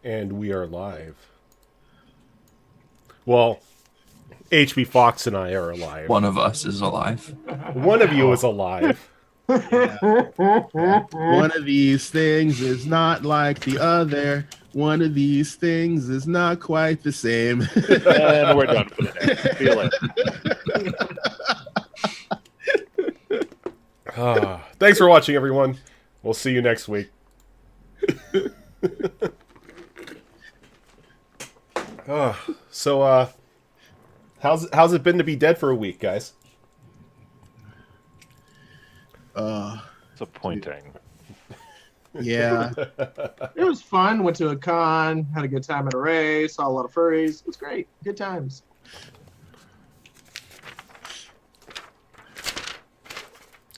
And we are live. Well, HB Fox and I are alive. One of us is alive. One of you is alive. Yeah. One of these things is not like the other. One of these things is not quite the same. And we're done for the day. Feel it. Thanks for watching, everyone. We'll see you next week. So, how's it been to be dead for a week, guys? Disappointing. Yeah. It was fun. Went to a con, had a good time at a race, saw a lot of furries. It was great. Good times.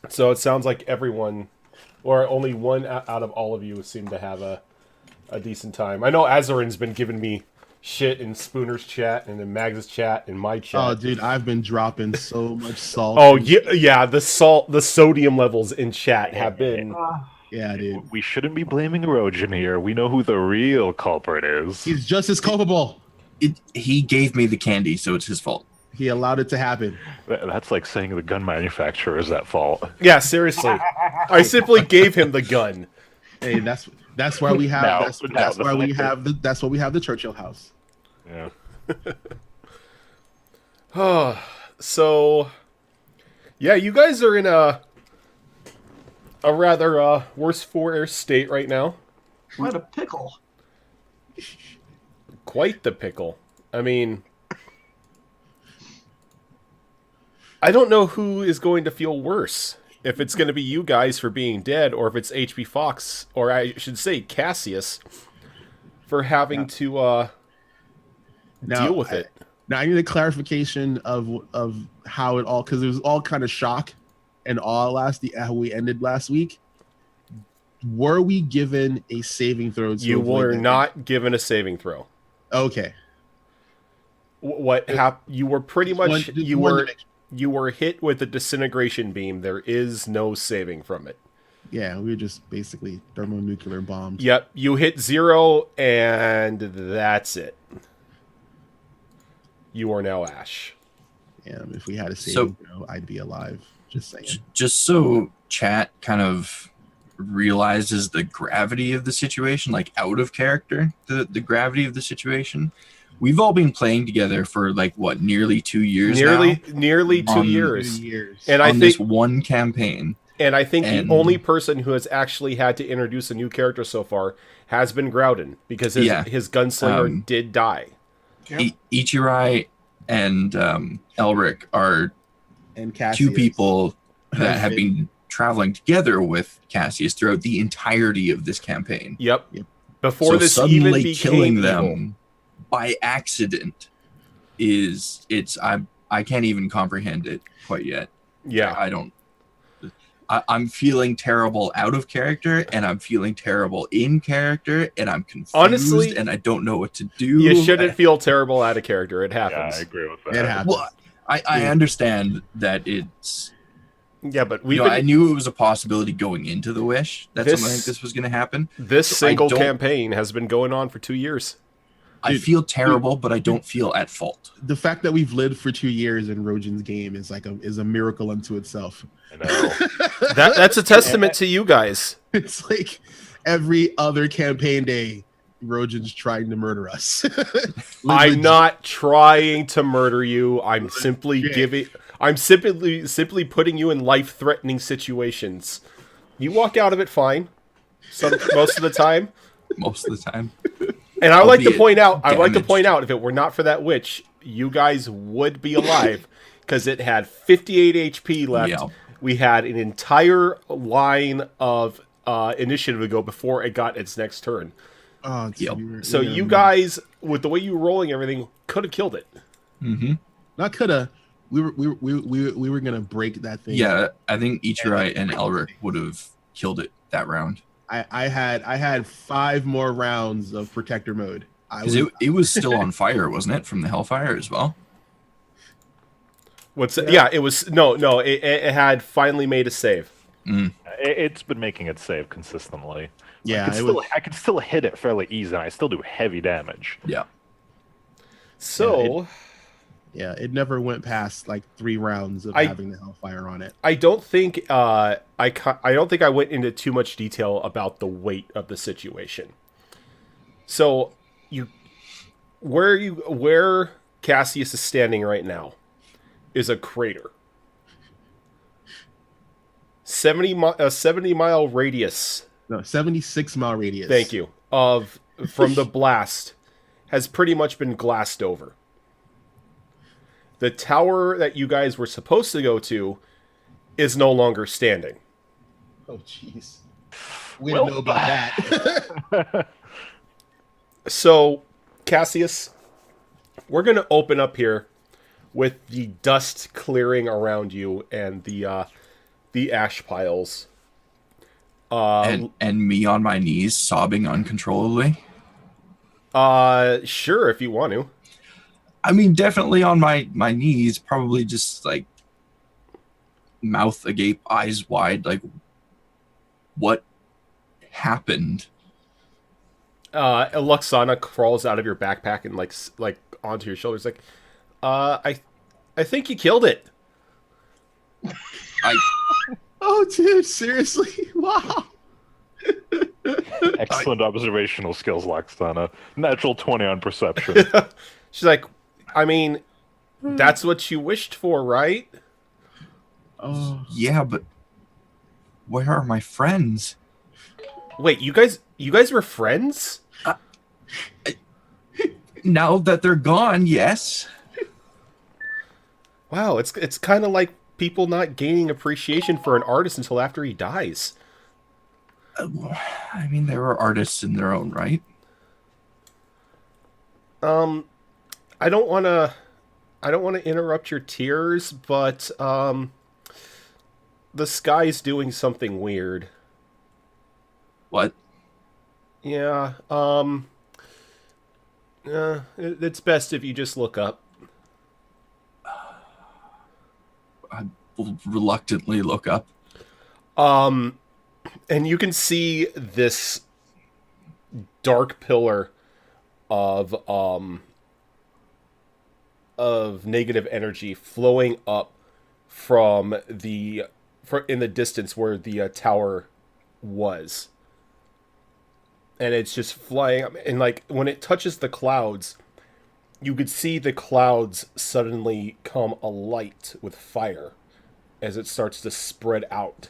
So it sounds like everyone, or only one out of all of you, seem to have a decent time. I know Azarin's been giving me shit in Spooner's chat and in Mags's chat and my chat. Oh, dude, I've been dropping so much salt. Oh yeah, the sodium levels in chat have been. Yeah, dude. We shouldn't be blaming erosion here. We know who the real culprit is. He's just as culpable. He gave me the candy, so it's his fault. He allowed it to happen. That's like saying the gun manufacturer is at fault. Yeah, seriously. I simply gave him the gun. Hey, that's why we have Now, that's now why we the- have that's why we have the Churchill house. Yeah. So, yeah, you guys are in a rather worse for state right now. What a pickle. Quite the pickle. I mean, I don't know who is going to feel worse. If it's going to be you guys for being dead, or if it's HB Fox, or I should say Cassius, for having to deal with it. Now I need a clarification of how it all, because it was all kind of shock and awe how we ended last week. Were we given a saving throw? You were not given a saving throw. Okay. What happened? You were pretty much Just you were hit with a disintegration beam. There is no saving from it. Yeah, we were just basically thermonuclear bombed. Yep, you hit 0, and that's it. You are now Ash. Yeah, if we had a saving throw, I'd be alive. Just saying. Just so chat kind of realizes the gravity of the situation, like out of character, the gravity of the situation. We've all been playing together for like what, nearly 2 years now? Nearly 2 years. 2 years. And on I think this one campaign. And I think the only person who has actually had to introduce a new character so far has been Groudon, because his gunslinger did die. Yep. Ichirai and Elric are two people that have been traveling together with Cassius throughout the entirety of this campaign. Yep. Before so this suddenly even became killing evil. them by accident I can't even comprehend it quite yet. Yeah. I'm feeling terrible out of character, and I'm feeling terrible in character, and I'm confused, Honestly, and I don't know what to do. You shouldn't feel terrible out of character. It Yeah, happens. I agree with that. It happens. Well, I understand that it's... Yeah, but I knew it was a possibility going into the Wish that something like this was going to happen. This So single campaign has been going on for 2 years. I feel terrible, but I don't feel at fault. The fact that we've lived for 2 years in Rojan's game is a miracle unto itself. I know. That's a testament to you guys. It's like every other campaign day, Rojan's trying to murder us. I'm not trying to murder you. I'm simply simply putting you in life-threatening situations. You walk out of it fine. Most of the time. Most of the time. And I like to point out, if it were not for that witch, you guys would be alive, because it had 58 HP left. Yeah. We had an entire line of initiative to go before it got its next turn. Oh, So you guys, with the way you were rolling everything, could have killed it. Mm-hmm. Not coulda. We were gonna break that thing. Yeah, I think Ichirai and Elric would have killed it that round. I had 5 more rounds of protector mode. It was still on fire, wasn't it, from the Hellfire as well? Yeah, it was it had finally made a save. It's been making it save consistently. Yeah, I could still hit it fairly easy, and I still do heavy damage. Yeah. So it never went past like 3 rounds of having the Hellfire on it. I don't think I don't think I went into too much detail about the weight of the situation. So where Cassius is standing right now is a crater. 70-mile radius. No, 76-mile radius. Thank you. From the blast has pretty much been glassed over. The tower that you guys were supposed to go to is no longer standing. Oh, jeez. We don't know about that. So, Cassius, we're going to open up here with the dust clearing around you and the ash piles. And me on my knees sobbing uncontrollably. Sure, if you want to. I mean, definitely on my knees, probably just like mouth agape, eyes wide, like what happened? Luxana crawls out of your backpack and like onto your shoulders, like, I think you killed it. Oh, dude, seriously? Wow. Excellent observational skills, Luxana. Natural 20 on perception. She's like, I mean, that's what you wished for, right? Oh, Yeah, but where are my friends? Wait, you guys were friends? Now that they're gone, yes. Wow, it's kind of like people not gaining appreciation for an artist until after he dies. I mean, they were artists in their own right. I don't want to interrupt your tears, but the sky's doing something weird. What? Yeah, it's best if you just look up. I will reluctantly look up. And you can see this dark pillar of negative energy flowing up from in the distance where the tower was. And it's just flying up, and like when it touches the clouds, you could see the clouds suddenly come alight with fire as it starts to spread out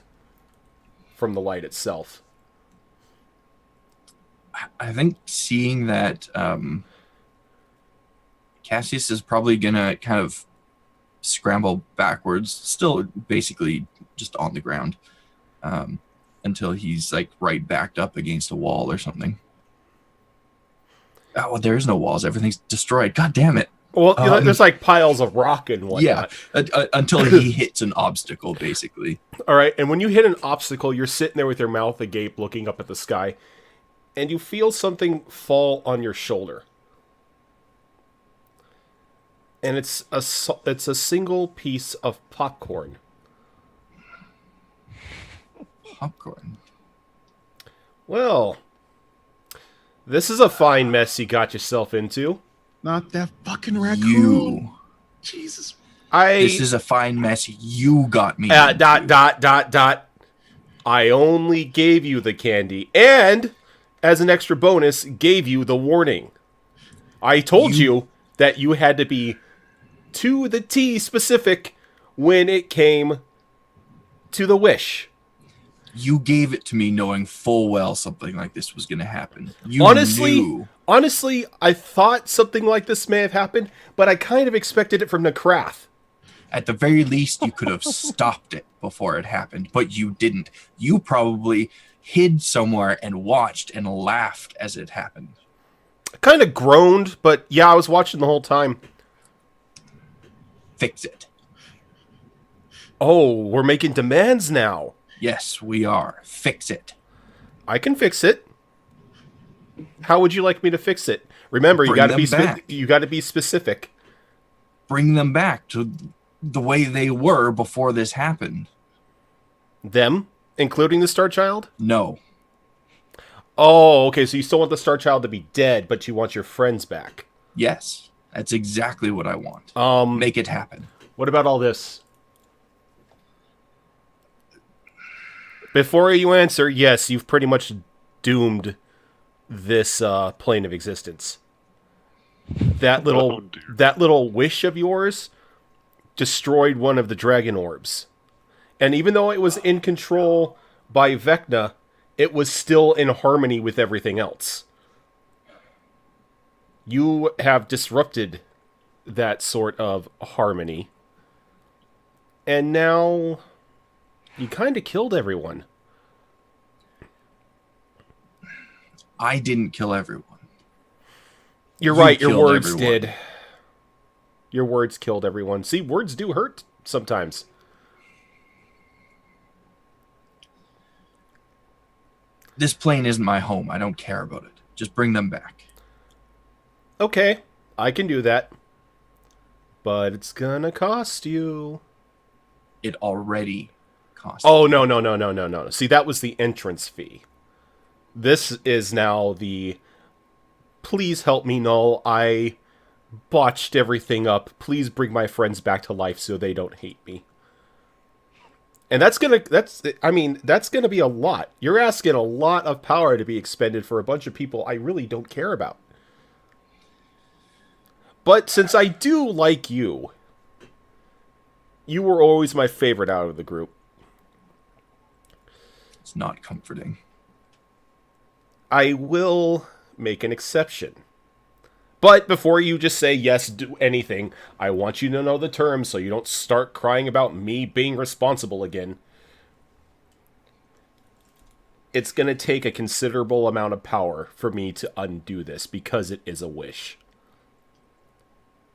from the light itself. I think seeing that Cassius is probably gonna kind of scramble backwards, still basically just on the ground, until he's like right backed up against a wall or something. Oh, there's no walls. Everything's destroyed. God damn it. Well, there's like piles of rock and whatnot. Yeah, until he hits an obstacle, basically. All right, and when you hit an obstacle, you're sitting there with your mouth agape looking up at the sky, and you feel something fall on your shoulder. And it's a single piece of popcorn. Popcorn? Well, this is a fine mess you got yourself into. not that fucking raccoon. You. Jesus. This is a fine mess you got me. ... I only gave you the candy, and as an extra bonus, gave you the warning. I told you that you had to be to the T specific when it came to the wish. You gave it to me knowing full well something like this was going to happen. You knew. Honestly, I thought something like this may have happened, but I kind of expected it from Nakrath. At the very least, you could have stopped it before it happened, but you didn't. You probably hid somewhere and watched and laughed as it happened. I kind of groaned, but yeah, I was watching the whole time. Fix it. Oh, we're making demands now. Yes, we are. Fix it. I can fix it. How would you like me to fix it? Remember, you got to be specific. Bring them back to the way they were before this happened. Them, including the Star Child? No. Oh, okay, so you still want the Star Child to be dead, but you want your friends back. Yes, that's exactly what I want. Make it happen. What about all this? Before you answer, yes, you've pretty much doomed this plane of existence. That Oh, dear. little wish of yours destroyed one of the dragon orbs. And even though it was in control by Vecna, it was still in harmony with everything else. You have disrupted that sort of harmony. And now you kind of killed everyone. I didn't kill everyone. You're You right, your killed words everyone. did. Your words killed everyone. See, words do hurt sometimes. This plane isn't my home. I don't care about it. Just bring them back. Okay, I can do that. But it's gonna cost you. It already cost. Oh, no. See, that was the entrance fee. This is now the... Please help me, Null. I botched everything up. Please bring my friends back to life so they don't hate me. And that's gonna be a lot. You're asking a lot of power to be expended for a bunch of people I really don't care about. But since I do like you, you were always my favorite out of the group. It's not comforting. I will make an exception. But before you just say yes, do anything, I want you to know the terms so you don't start crying about me being responsible again. It's going to take a considerable amount of power for me to undo this because it is a wish.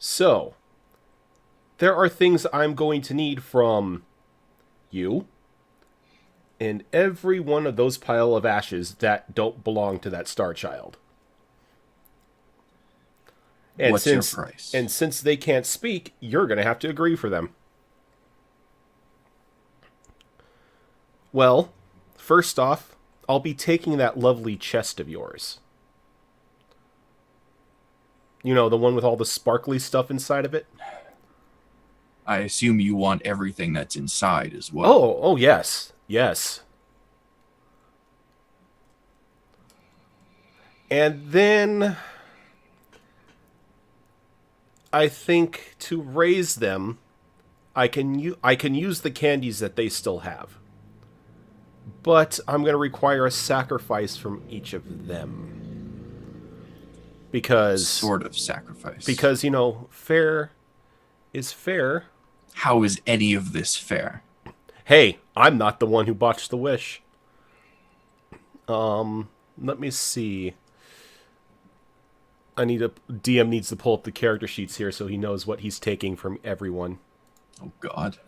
So, there are things I'm going to need from you and every one of those pile of ashes that don't belong to that Star Child. And What's your price? And since they can't speak, you're going to have to agree for them. Well, first off, I'll be taking that lovely chest of yours. You know, the one with all the sparkly stuff inside of it? I assume you want everything that's inside as well. Oh, yes. Yes. And then I think to raise them, I can use the candies that they still have. But I'm going to require a sacrifice from each of them. Because... Sort of sacrifice. Because, you know, fair is fair. How is any of this fair? Hey, I'm not the one who botched the wish. Let me see. DM needs to pull up the character sheets here so he knows what he's taking from everyone. Oh, God.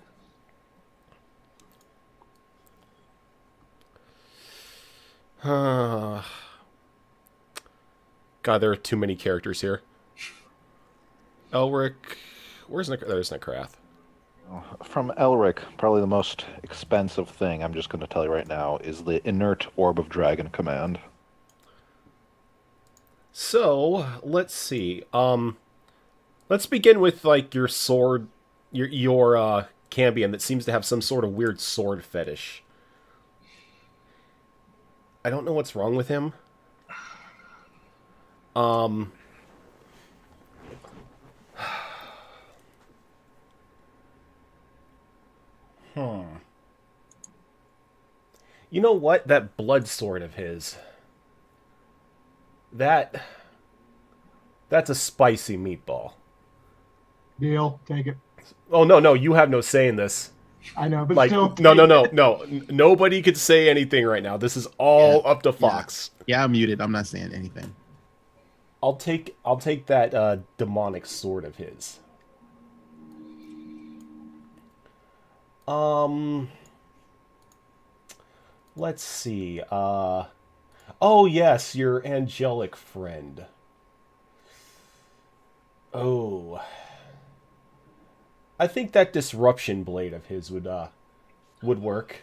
God, there are too many characters here. Elric. Where's there's Necrath. From Elric, probably the most expensive thing, I'm just going to tell you right now, is the Inert Orb of Dragon Command. So, let's see. Let's begin with, like, your sword, your Cambion that seems to have some sort of weird sword fetish. I don't know what's wrong with him. You know what? That blood sword of his. That's a spicy meatball. Deal. Take it. Oh, no, you have no say in this. I know, but Like, still. no. Nobody could say anything right now. This is all up to Fox. Yeah, I'm muted. I'm not saying anything. I'll take that demonic sword of his. Let's see. Oh yes, your angelic friend. Oh. I think that disruption blade of his would work.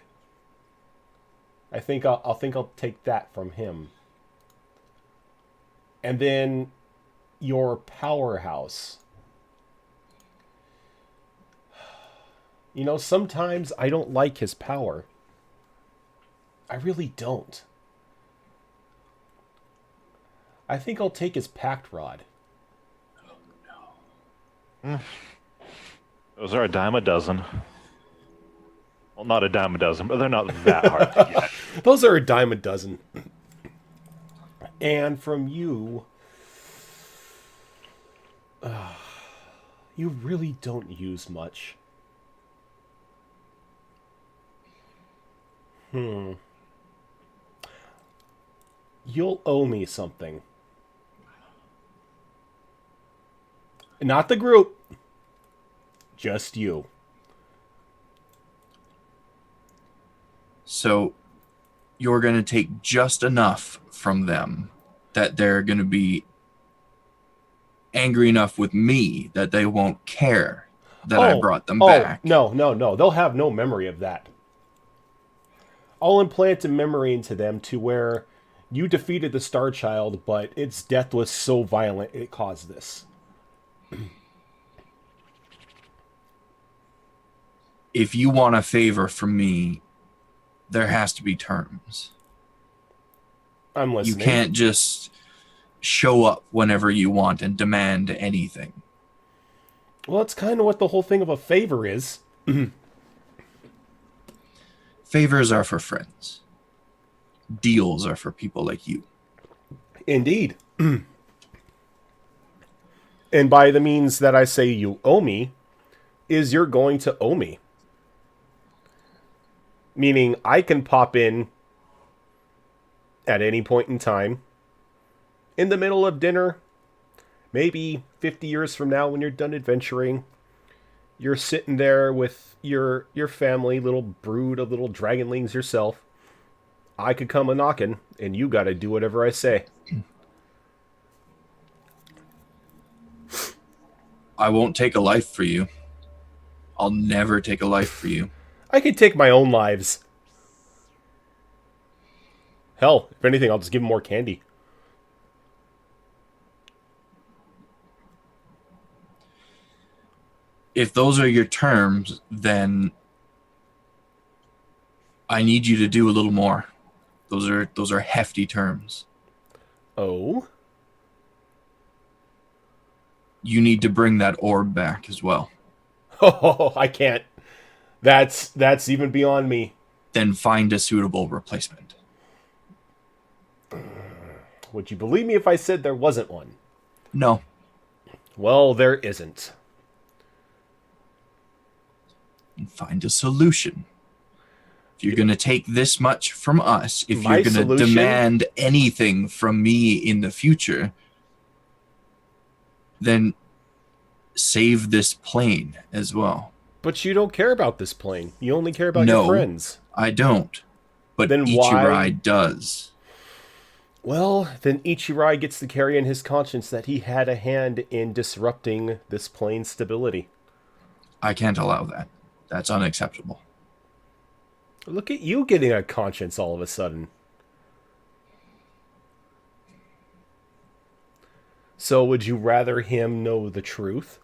I think I'll take that from him. And then your powerhouse. You know, sometimes I don't like his power. I really don't. I think I'll take his pact rod. Those are a dime a dozen. Well, not a dime a dozen, but they're not that hard to get. Those are a dime a dozen. And from you, you really don't use much. You'll owe me something. Not the group. Just you. So you're going to take just enough from them that they're going to be angry enough with me that they won't care that I brought them back. No. They'll have no memory of that. I'll implant a memory into them to where you defeated the Star Child, but its death was so violent it caused this. If you want a favor from me, there has to be terms. I'm listening. You can't just show up whenever you want and demand anything. Well, it's kind of what the whole thing of a favor is. Favors are for friends. Deals are for people like you. Indeed. And by the means that I say you owe me, is you're going to owe me. Meaning I can pop in at any point in time, in the middle of dinner, maybe 50 years from now when you're done adventuring, you're sitting there with your family, little brood of little dragonlings yourself. I could come a-knocking, and you gotta do whatever I say. I won't take a life for you. I'll never take a life for you. I could take my own lives. Hell, if anything, I'll just give them more candy. If those are your terms, then I need you to do a little more. Those are hefty terms. Oh? You need to bring that orb back as well. Oh, I can't. That's even beyond me. Then find a suitable replacement. Would you believe me if I said there wasn't one? No. Well, there isn't. And find a solution. If you're going to take this much from us, if My you're going to solution? demand anything from me in the future, then save this plane as well. But you don't care about this plane. You only care about No. your friends. I don't. But Then Ichirai why- does. Well, then Ichirai gets to carry in his conscience that he had a hand in disrupting this plane's stability. I can't allow that. That's unacceptable. Look at you getting a conscience all of a sudden. So would you rather him know the truth?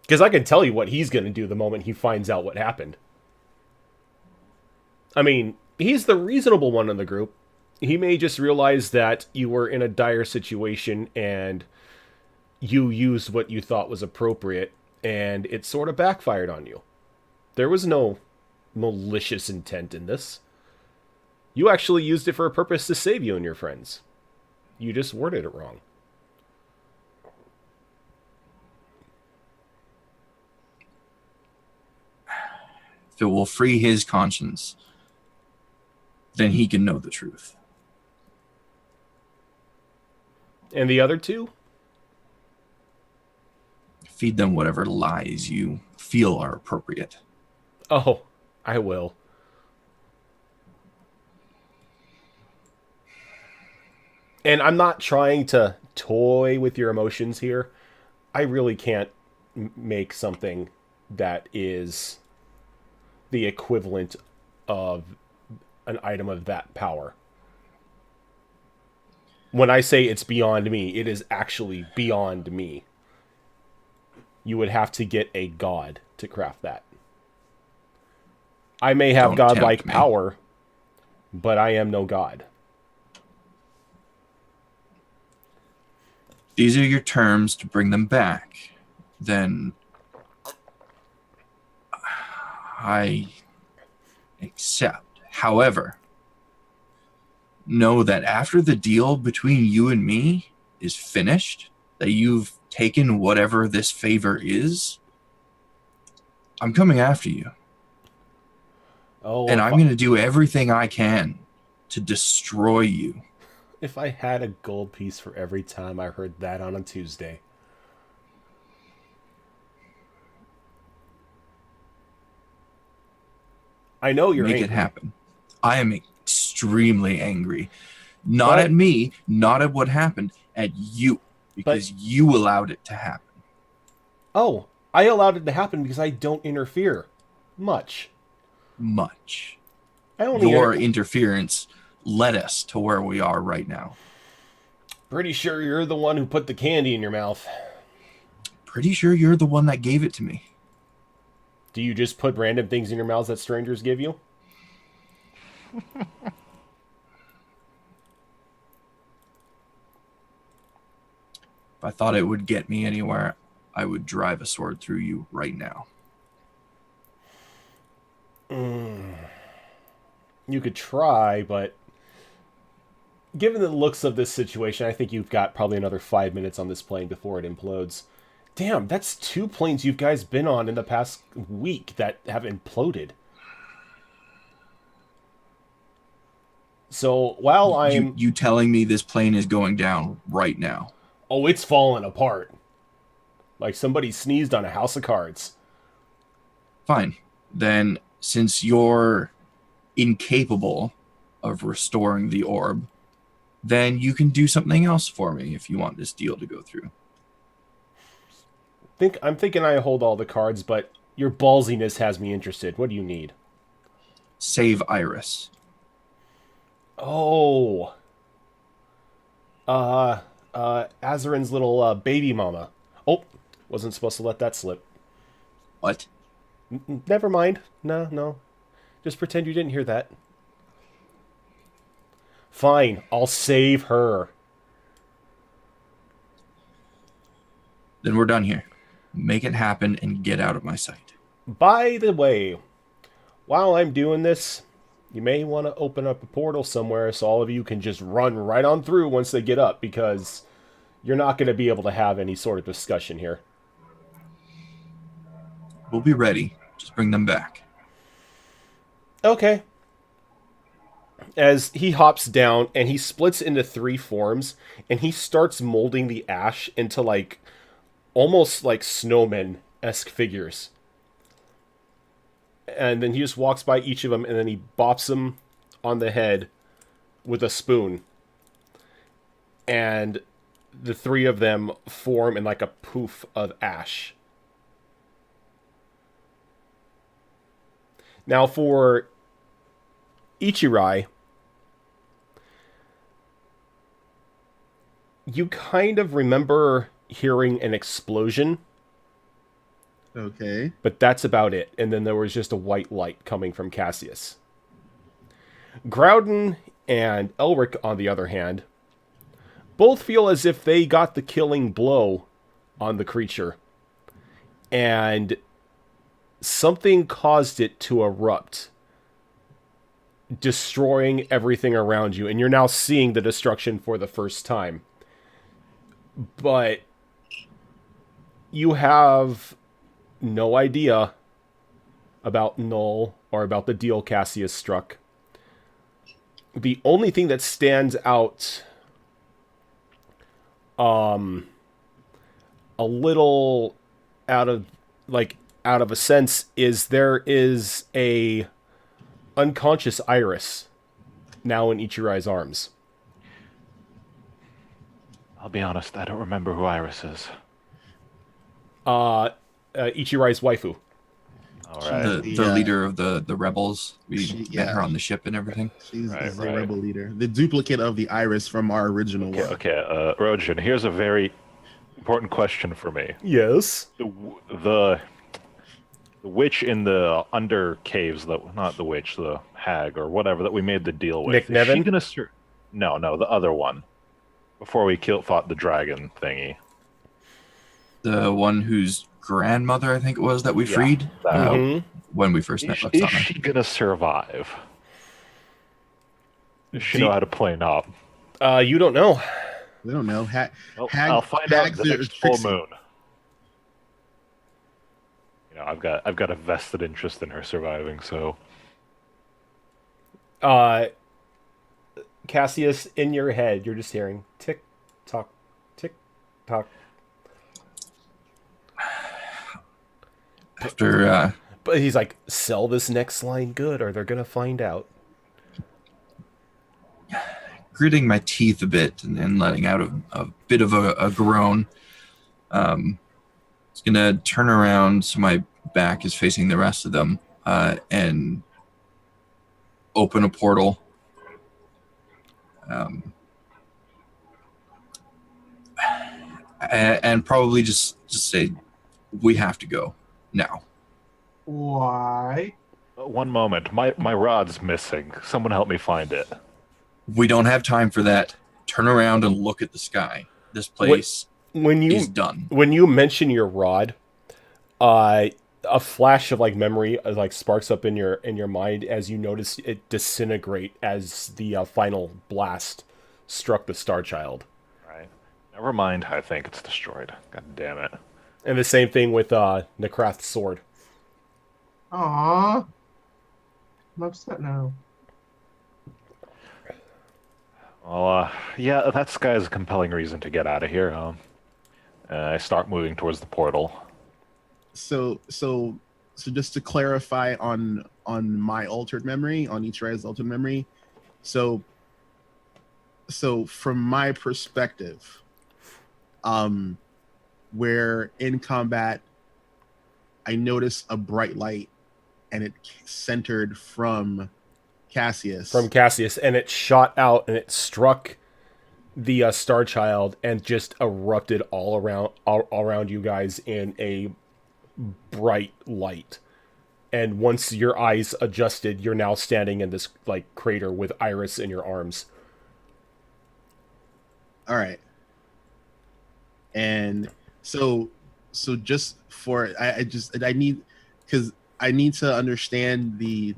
Because I can tell you what he's going to do the moment he finds out what happened. I mean, he's the reasonable one in the group. He may just realize that you were in a dire situation and you used what you thought was appropriate, and it sort of backfired on you. There was no malicious intent in this. You actually used it for a purpose to save you and your friends. You just worded it wrong. If it will free his conscience, then he can know the truth. And the other two? Feed them whatever lies you feel are appropriate. Oh, I will. And I'm not trying to toy with your emotions here. I really can't make something that is the equivalent of an item of that power. When I say it's beyond me, it is actually beyond me. You would have to get a god to craft that. I may have Don't godlike tempt me. power, but I am no god. These are your terms to bring them back. Then I accept. However, know that after the deal between you and me is finished, that you've taken whatever this favor is, I'm coming after you. Oh, And I'm going to do everything I can to destroy you. if I had a gold piece for every time I heard that on a Tuesday. I know you're Make angry. it happen. I am extremely angry. Not But- at me, not at what happened, at you. Because you allowed it to happen. Oh, I allowed it to happen because I don't interfere much. Much. I only Your interference led us to where we are right now. pretty sure you're the one who put the candy in your mouth. Pretty sure you're the one that gave it to me. Do you just put random things in your mouth that strangers give you? If I thought it would get me anywhere, I would drive a sword through you right now. You could try, but given the looks of this situation, I think you've got probably another 5 minutes on this plane before it implodes. Damn, that's 2 planes you guys been on in the past week that have imploded. So while I'm... You telling me this plane is going down right now? Oh, it's falling apart. Like somebody sneezed on a house of cards. Fine. Then, since you're incapable of restoring the orb, then you can do something else for me if you want this deal to go through. I'm thinking I hold all the cards, but your ballsiness has me interested. What do you need? Save Iris. Oh. Azarin's little baby mama. Oh, wasn't supposed to let that slip. What? Never mind. No. Just pretend you didn't hear that. Fine, I'll save her. Then we're done here. Make it happen and get out of my sight. By the way, while I'm doing this, you may want to open up a portal somewhere so all of you can just run right on through once they get up, because you're not going to be able to have any sort of discussion here. We'll be ready. Just bring them back. Okay. As he hops down and he splits into 3 forms and he starts molding the ash into like almost like snowmen-esque figures. And then he just walks by each of them and then he bops them on the head with a spoon. And the 3 of them form in like a poof of ash. Now for Ichirai, you kind of remember hearing an explosion, Okay. but that's about it. And then there was just a white light coming from Cassius. Groudon and Elric, on the other hand, both feel as if they got the killing blow on the creature. And something caused it to erupt, destroying everything around you. And you're now seeing the destruction for the first time. But you have no idea about Null or about the deal Cassius struck. The only thing that stands out a little out of a sense is there is a unconscious Iris now in Ichirai's arms. I'll be honest, I don't remember who Iris is. Ichirai's waifu. All She's right. The leader of the rebels. We She- met her yeah. on the ship and everything. She's Right, the right. rebel leader, the duplicate of the Iris from our original one. Okay, Rojan, here's a very important question for me. Yes. The witch in the under caves, not the witch, the hag or whatever that we made the deal with. Nick Is she Nevin? gonna No, the other one. Before we fought the dragon thingy. The one whose grandmother, I think it was, that we Yeah, freed that Mhm. when we first met Is Luxana. she gonna survive? Does she Do- know how to play knob? You don't know. We don't know. Well, Hag- I'll find out Hag's the a next full Trixie. moon. You know, I've got a vested interest in her surviving, so Cassius, in your head, you're just hearing tick tock, tick tock. After But he's like, sell this next line good, or they're gonna find out. gritting my teeth a bit and letting out a bit of a groan, it's gonna turn around so my back is facing the rest of them, and open a portal. And probably just say, we have to go now. Why? one moment. My rod's missing. Someone help me find it. We don't have time for that. Turn around and look at the sky. This place When you is done. when you mention your rod, a flash of like memory like sparks up in your mind as you notice it disintegrate as the final blast struck the Star Child. Right. Never mind. I think it's destroyed. God damn it. And the same thing with Nekrath's sword. Aww. I'm upset now. Well, yeah, that sky is a compelling reason to get out of here. I start moving towards the portal. So just to clarify on my altered memory, on each Rise altered memory, so from my perspective, where in combat I notice a bright light and it centered from Cassius. And it shot out and it struck the Star Child and just erupted all around you guys in a bright light. And once your eyes adjusted, you're now standing in this like crater with Iris in your arms. All right. And so just for I need, because I need to understand the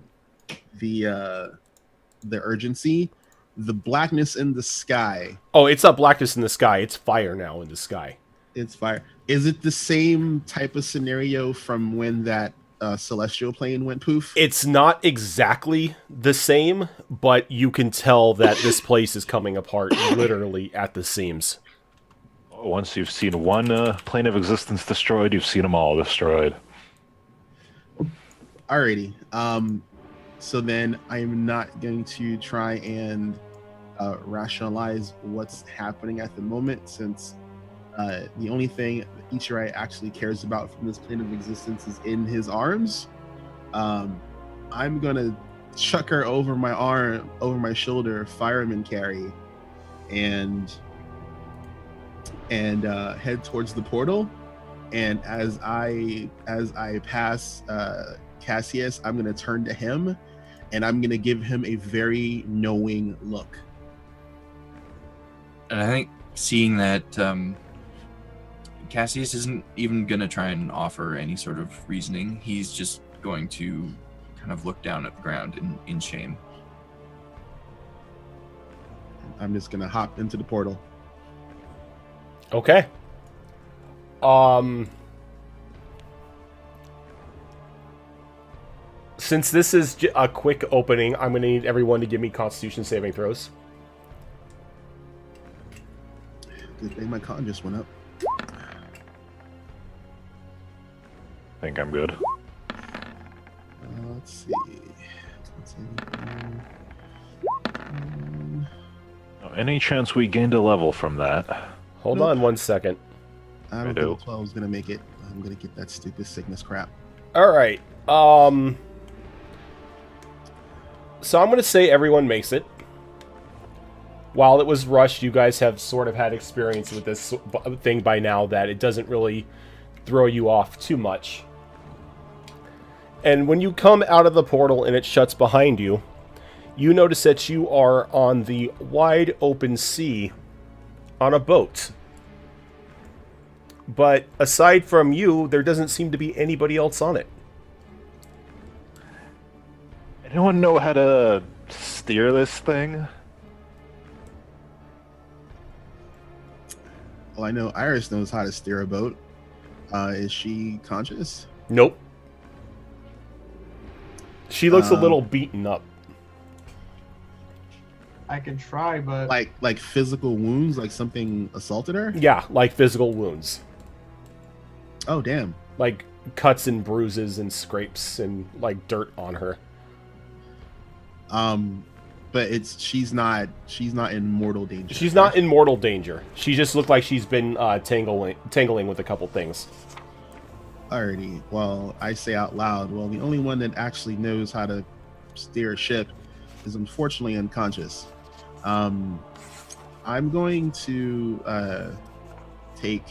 urgency, the blackness in the sky. Oh, it's not blackness in the sky. It's fire now in the sky. It's fire. Is it the same type of scenario from when that celestial plane went poof? It's not exactly the same, but you can tell that this place is coming apart literally at the seams. Once you've seen one plane of existence destroyed, you've seen them all destroyed. Alrighty. So then I'm not going to try and rationalize what's happening at the moment, since the only thing Ichirai actually cares about from this plane of existence is in his arms. I'm gonna chuck her over my arm, over my shoulder, fireman carry, and head towards the portal. And as I pass Cassius, I'm gonna turn to him, and I'm gonna give him a very knowing look. And I think seeing that Cassius isn't even going to try and offer any sort of reasoning. He's just going to kind of look down at the ground in shame. I'm just gonna hop into the portal. Okay. Since this is a quick opening, I'm going to need everyone to give me Constitution saving throws. Good thing my con just went up. I think I'm good. Let's see. Any chance we gained a level from that? Hold Nope. on one second. I don't do. think 12 is gonna make it. I'm gonna get that stupid sickness crap. All right. So I'm going to say everyone makes it. While it was rushed, you guys have sort of had experience with this thing by now that it doesn't really throw you off too much. And when you come out of the portal and it shuts behind you, you notice that you are on the wide open sea on a boat. But aside from you, there doesn't seem to be anybody else on it. Anyone know how to steer this thing? Well, I know Iris knows how to steer a boat. Is she conscious? Nope. She looks a little beaten up. I can try, but Like physical wounds, like something assaulted her? Yeah, like physical wounds. Oh, damn. Like cuts and bruises and scrapes and like dirt on her. But she's not in mortal danger. She's not in mortal danger. She just looked like she's been tangling with a couple things. Alrighty. Well, I say out loud, well, the only one that actually knows how to steer a ship is unfortunately unconscious. I'm going to take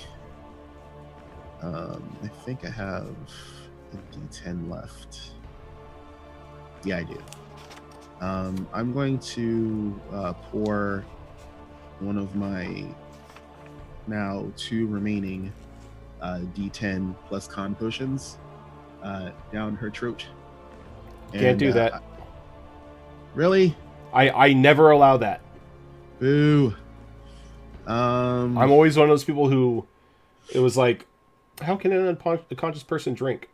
I think I have a D10 left. Yeah, I do. I'm going to pour one of my now 2 remaining D10 plus con potions down her throat. Can't do that. Really? I never allow that. Boo. I'm always one of those people who, it was like, how can an unconscious person drink?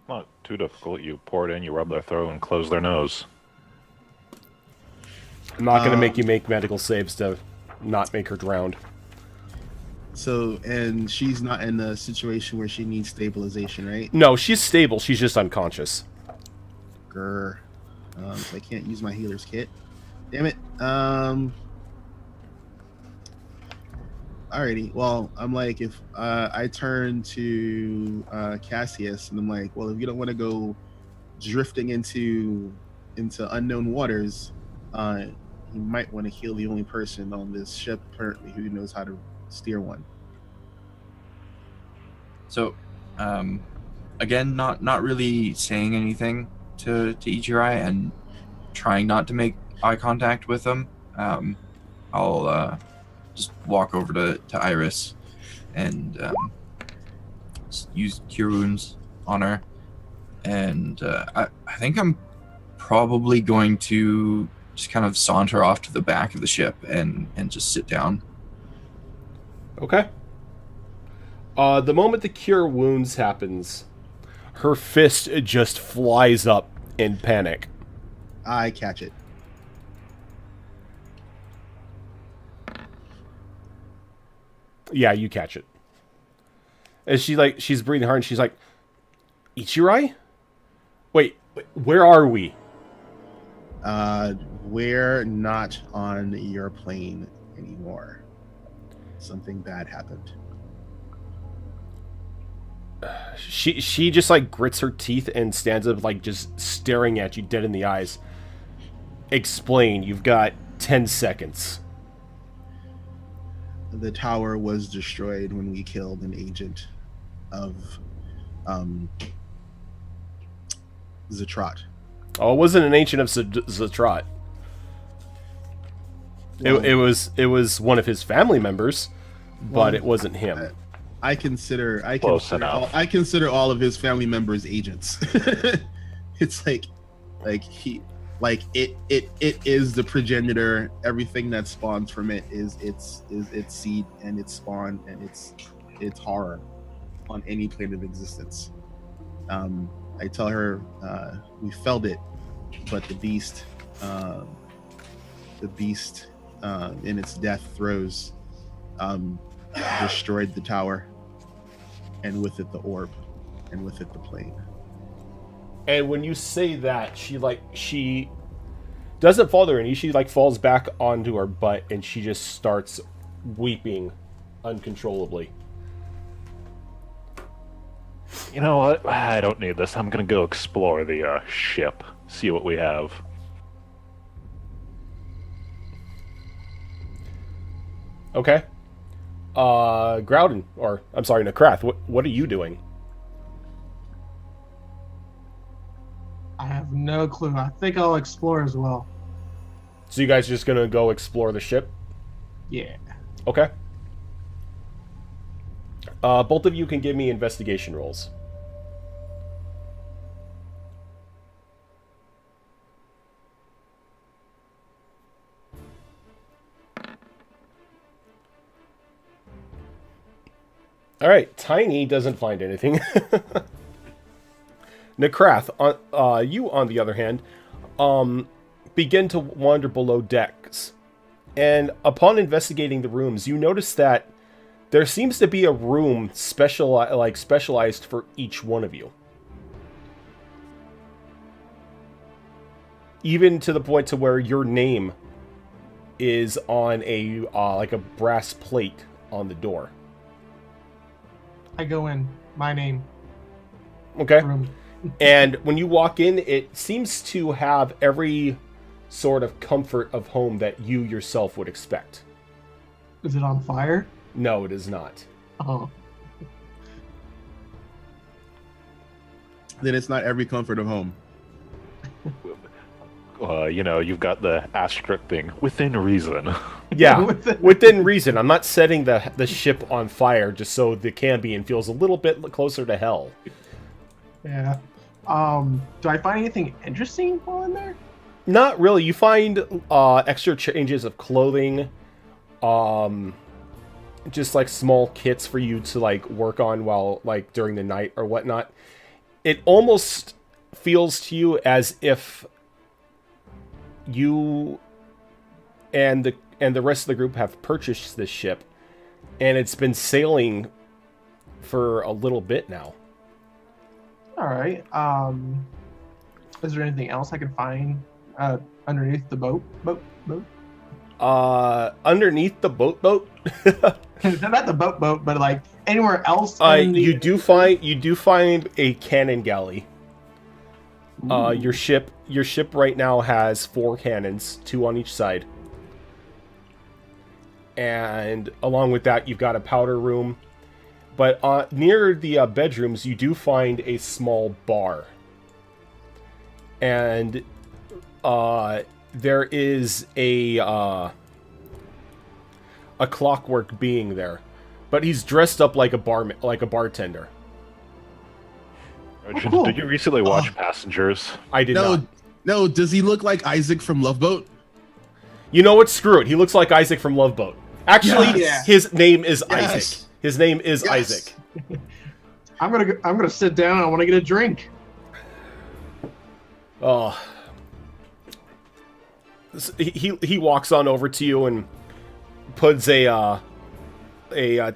Not too difficult. You pour it in, you rub their throat, and close their nose. I'm not going to make you make medical saves to not make her drowned. So, and she's not in a situation where she needs stabilization, right? No, she's stable. She's just unconscious. Grr. So I can't use my healer's kit. Damn it. Alrighty. Well, I'm like, if I turn to Cassius and I'm like, well, if you don't want to go drifting into unknown waters, you might want to heal the only person on this ship apparently who knows how to steer one. So, again, not really saying anything to Ichirai and trying not to make eye contact with him. I'll just walk over to Iris and just use Cure Wounds on her. And I think I'm probably going to just kind of saunter off to the back of the ship and just sit down. Okay. The moment the Cure Wounds happens, her fist just flies up in panic. I catch it. Yeah, you catch it. As she's breathing hard and she's like, Ichirai? Wait, where are we? We're not on your plane anymore. Something bad happened. She just like grits her teeth and stands up like just staring at you dead in the eyes. Explain, you've got 10 seconds. The tower was destroyed when we killed an agent of Zatrat. Oh, it wasn't an ancient of Zatrat. Well, It was one of his family members, but it wasn't him. I consider Close enough. I consider all of his family members agents. It's like it is the progenitor. Everything that spawns from it is its seed and its spawn and its horror on any plane of existence. I tell her we felled it, but the beast in its death throes destroyed the tower, and with it the orb, and with it the plane. And when you say that, she doesn't fall to her knees. She falls back onto her butt and she just starts weeping uncontrollably. You know what? I don't need this. I'm gonna go explore the ship, see what we have. Okay. Groudon, or I'm sorry, Nakrath, what are you doing? I have no clue. I think I'll explore as well. So you guys are just gonna go explore the ship? Yeah. Okay. Both of you can give me investigation rolls. All right, Tiny doesn't find anything. Nakrath, you on the other hand, begin to wander below decks, and upon investigating the rooms, you notice that there seems to be a room specialized for each one of you. Even to the point to where your name is on a like a brass plate on the door. I go in. My name. Okay. Room. And when you walk in, it seems to have every sort of comfort of home that you yourself would expect. Is it on fire? No, it is not. Oh. Then it's not every comfort of home. You know, you've got the asterisk thing within reason. Yeah, within reason. I'm not setting the ship on fire just so the Cambion feels a little bit closer to hell. Yeah. Do I find anything interesting while in there? Not really. You find extra changes of clothing, just like small kits for you to like work on while like during the night or whatnot. It almost feels to you as if you and the rest of the group have purchased this ship, and it's been sailing for a little bit now. All right. Is there anything else I can find underneath the boat? Underneath the boat. Not the boat, but like anywhere else. In the... You do find a cannon galley. Your ship right now has 4 cannons, 2 on each side. And along with that, you've got a powder room. But near the bedrooms, you do find a small bar. And there is a clockwork being there. But he's dressed up like a bartender. Did, cool. did you recently watch Passengers? I did not. No, does he look like Isaac from Love Boat? You know what? Screw it. He looks like Isaac from Love Boat. Actually, Yes. his name is Yes. Isaac. His name is Yes. Isaac. I'm gonna sit down. I want to get a drink. Oh. He walks on over to you and puts a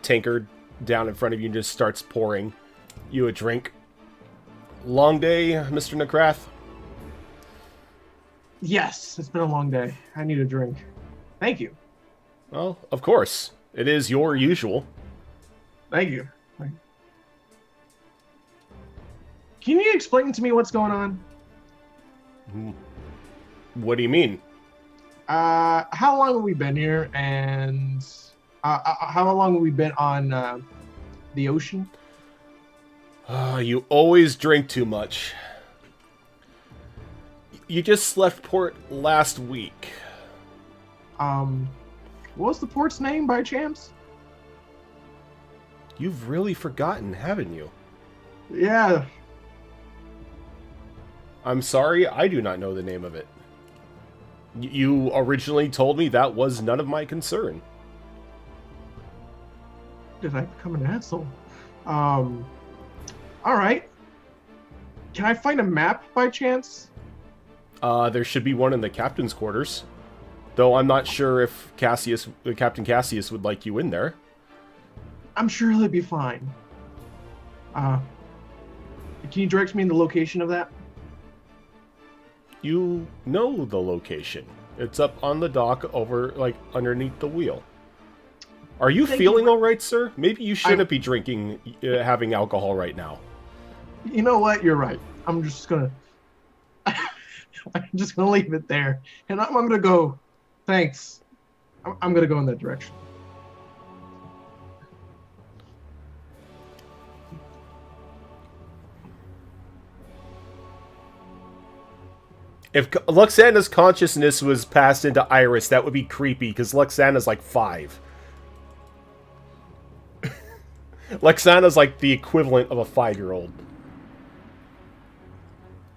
tankard down in front of you and just starts pouring you a drink. Long day, Mr. Nakrath? Yes, it's been a long day. I need a drink. Thank you. Well, of course. It is your usual. Thank you. Can you explain to me what's going on? What do you mean? How long have we been here, and how long have we been on the ocean? You always drink too much. You just left port last week. What was the port's name by chance? You've really forgotten, haven't you? Yeah. I'm sorry, I do not know the name of it. You originally told me that was none of my concern. Did I become an asshole? All right. Can I find a map by chance? There should be one in the captain's quarters. Though I'm not sure if Captain Cassius would like you in there. I'm sure he'll be fine. Can you direct me in the location of that? You know the location. It's up on the dock over, like, underneath the wheel. Are you Thank feeling you. all right, sir? Maybe you shouldn't be drinking, having alcohol right now. You know what? You're right. I'm just gonna leave it there, and I'm gonna go. Thanks. I'm gonna go in that direction. If Luxana's consciousness was passed into Iris, that would be creepy, because Luxana's like 5. Luxana's like the equivalent of a 5-year-old.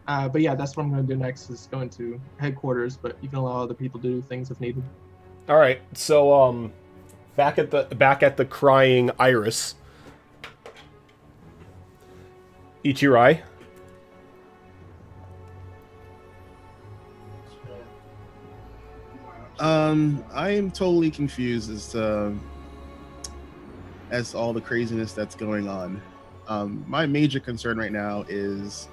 But yeah, that's what I'm going to do next, is go into headquarters, but you can allow other people to do things if needed. All right, so back at the crying Iris, Ichirai. I am totally confused as to all the craziness that's going on. My major concern right now is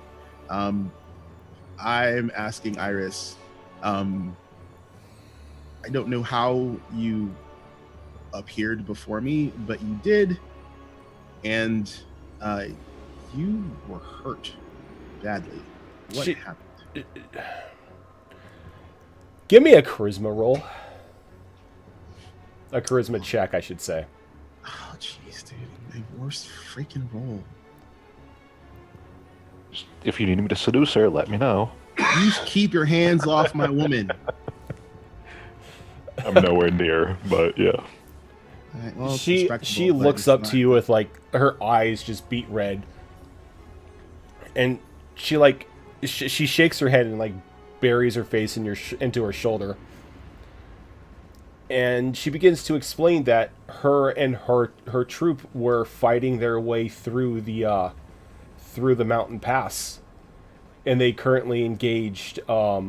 I'm asking Iris, I don't know how you appeared before me, but you did, and you were hurt badly. What happened? Give me a charisma roll. A charisma check, I should say. Oh, jeez, dude. My worst freaking roll. If you need me to seduce her, let me know. You keep your hands off my woman. I'm nowhere near, but yeah. All right, well, it's She respectable, but looks it's up not- to you with like her eyes just beat red, and she like she shakes her head and like buries her face in into her shoulder, and she begins to explain that her and her troop were fighting their way through the mountain pass, and they currently engaged a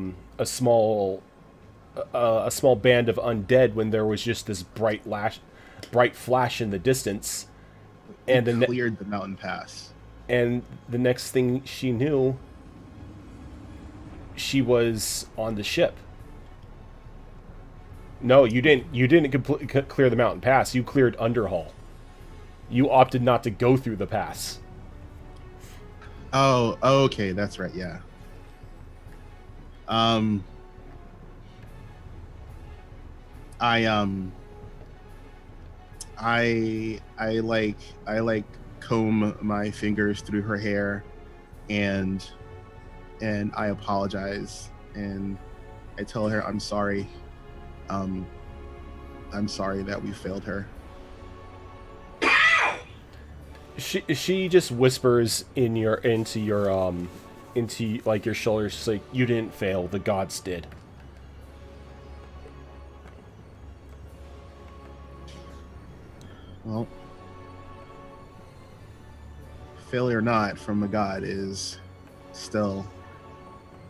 small band of undead when there was just this bright flash in the distance, and They cleared the mountain pass. and the next thing she knew, she was on the ship. No, you didn't clear the mountain pass. You cleared Underhall. You opted not to go through the pass. Oh, okay, that's right. Yeah. I like comb my fingers through her hair, and I apologize, and I tell her I'm sorry. I'm sorry that we failed her. She just whispers into your shoulder. She's like, "You didn't fail. The gods did." Well, failure or not from a god is still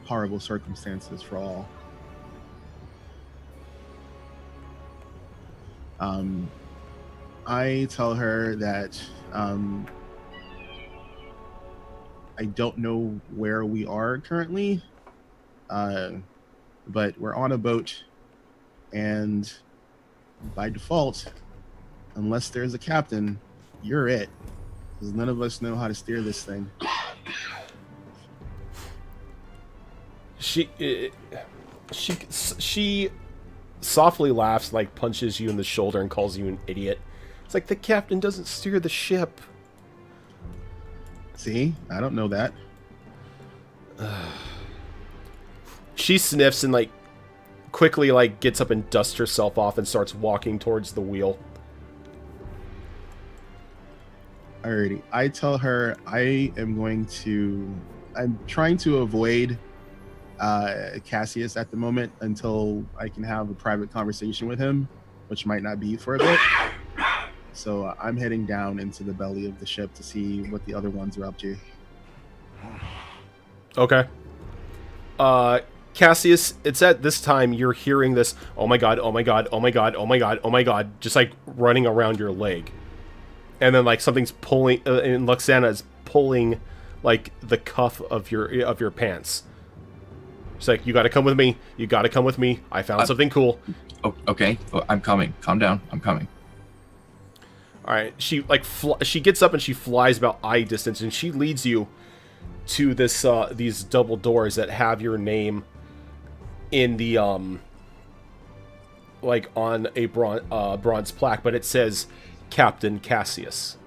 horrible circumstances for all. I tell her that I don't know where we are currently, but we're on a boat, and by default, unless there's a captain, you're it, because none of us know how to steer this thing. She softly laughs, like punches you in the shoulder and calls you an idiot. It's like, the captain doesn't steer the ship. See, I don't know that. She sniffs and like quickly like gets up and dusts herself off and starts walking towards the wheel. Alrighty, I tell her I'm trying to avoid Cassius at the moment until I can have a private conversation with him, which might not be for a bit. So I'm heading down into the belly of the ship to see what the other ones are up to. Okay. Cassius, it's at this time you're hearing this, oh my god, oh my god, oh my god, oh my god, oh my god, just like running around your leg. And then like something's pulling, and Luxana is pulling like the cuff of your pants. She's like, you gotta come with me. You gotta come with me. I found something cool. Oh, okay, well, I'm coming. Calm down. I'm coming. All right. She like she gets up and she flies about eye distance, and she leads you to this these double doors that have your name in the like on a bronze plaque, but it says Captain Cassius.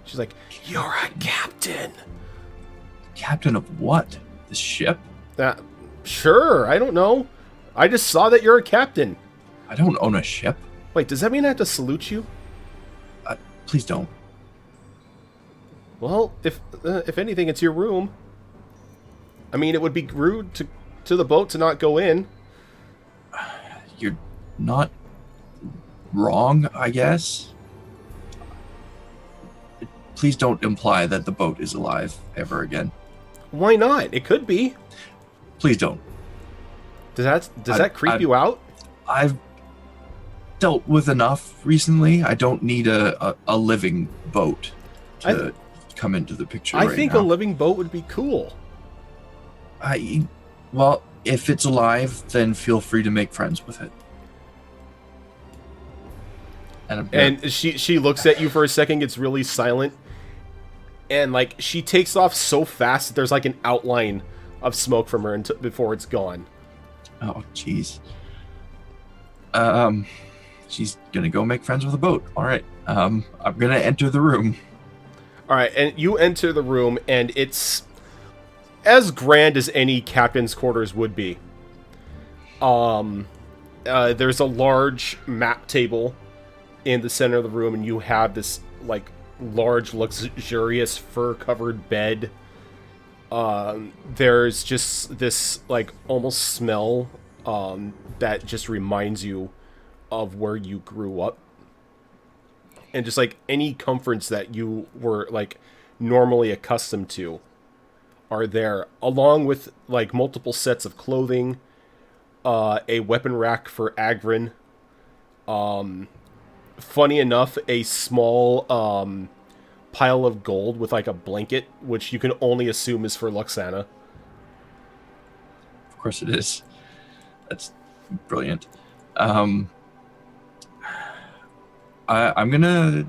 She's like, "You're a captain." Captain of what? The ship? Sure, I don't know. I just saw that you're a captain. I don't own a ship. Wait, does that mean I have to salute you? Please don't. Well, if anything, it's your room. I mean, it would be rude to the boat to not go in. You're not wrong, I guess. Please don't imply that the boat is alive ever again. Why not? It could be. Please don't. Does that creep you out? I've dealt with enough recently. I don't need a living boat to come into the picture I right think now. a living boat would be cool. Well, if it's alive, then feel free to make friends with it. And she looks at you for a second, gets really silent, and like she takes off so fast that there's like an outline of smoke from her before it's gone. Oh, jeez. She's gonna go make friends with a boat. All right. I'm gonna enter the room. All right, and you enter the room, and it's as grand as any captain's quarters would be. There's a large map table in the center of the room, and you have this like large, luxurious fur-covered bed. There's just this like almost smell that just reminds you of where you grew up. And just like any comforts that you were like normally accustomed to are there, along with like multiple sets of clothing, a weapon rack for Agrin. Funny enough, a small pile of gold with like a blanket, which you can only assume is for Luxana. Of course it is. That's brilliant. I'm gonna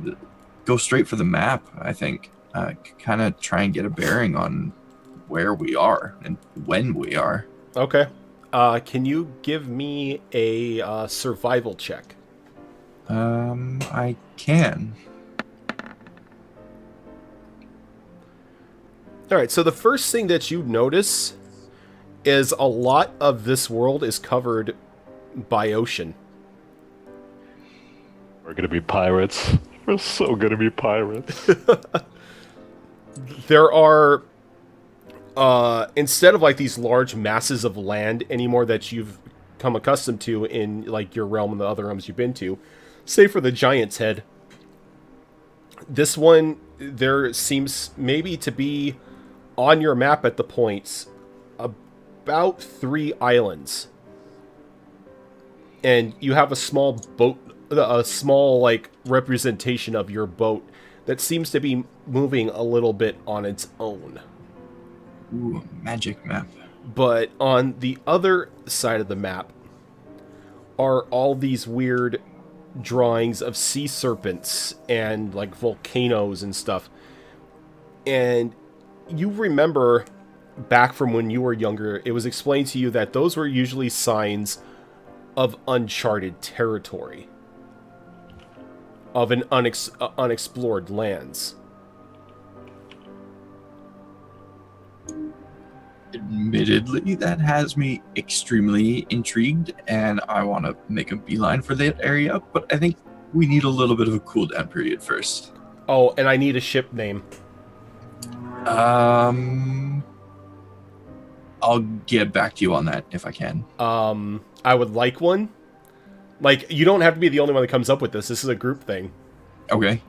go straight for the map, I think. Kind of try and get a bearing on where we are and when we are. Okay. Can you give me a survival check? I can. Alright, so the first thing that you notice is a lot of this world is covered by ocean. We're gonna be pirates. We're so gonna be pirates. There are, instead of like these large masses of land anymore that you've come accustomed to in like your realm and the other realms you've been to, save for the Giant's Head, this one, there seems maybe to be on your map at the points about 3 islands. And you have a small boat, a small like representation of your boat that seems to be moving a little bit on its own. Ooh, magic map. But on the other side of the map are all these weird drawings of sea serpents and like volcanoes and stuff. And you remember back from when you were younger, it was explained to you that those were usually signs of uncharted territory, of an unexplored lands. Admittedly, that has me extremely intrigued, and I want to make a beeline for that area, but I think we need a little bit of a cooldown period first. Oh, and I need a ship name. I'll get back to you on that if I can. I would like one. Like, you don't have to be the only one that comes up with this. This is a group thing. Okay.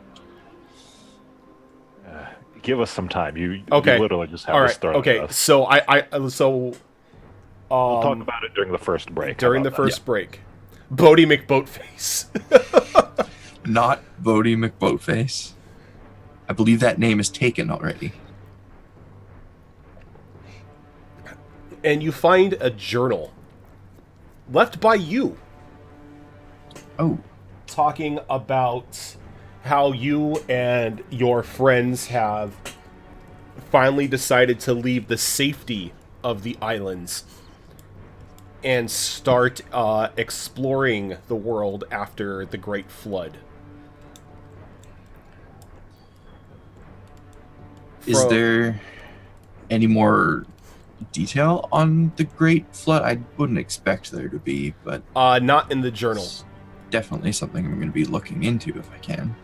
Give us some time. You Okay. literally just have All to right. start. Okay. So We'll talk about it during the first break. during How the about first break, Bodie McBoatface. Not Bodie McBoatface. I believe that name is taken already. And you find a journal left by you, Oh, talking about how you and your friends have finally decided to leave the safety of the islands and start exploring the world after the Great Flood. Is there any more detail on the Great Flood? I wouldn't expect there to be, but Not in the journal. it's definitely something I'm going to be looking into if I can.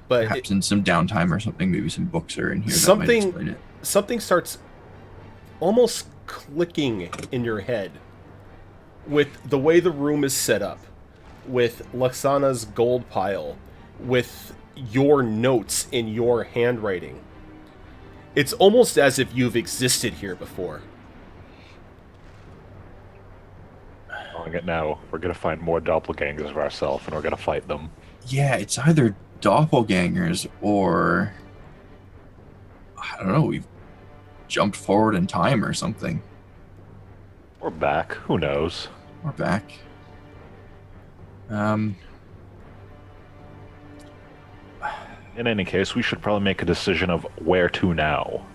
But Perhaps in some downtime or something, maybe some books are in here that might Something- explain it. something starts almost clicking in your head with the way the room is set up, with Luxana's gold pile, with your notes in your handwriting. It's almost as if you've existed here before. Calling it now. We're gonna find more doppelgangers of ourselves, and we're gonna fight them. Yeah, it's either doppelgangers or I don't know. We've jumped forward in time or something. Or back. Who knows? We're back. In any case, we should probably make a decision of where to now.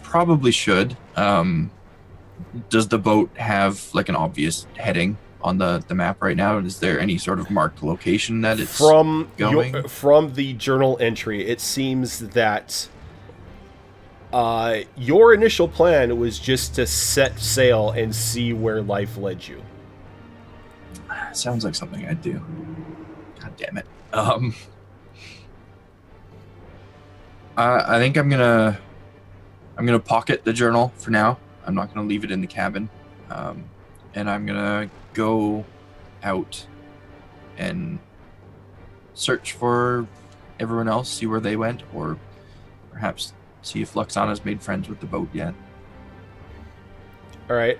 Probably should. Does the boat have like an obvious heading on the map right now? Is there any sort of marked location that it's From going? from the journal entry, it seems that your initial plan was just to set sail and see where life led you. Sounds like something I'd do. God damn it. I think I'm gonna pocket the journal for now. I'm not gonna leave it in the cabin, and I'm gonna go out and search for everyone else, see where they went, or perhaps see if Luxana's made friends with the boat yet. All right.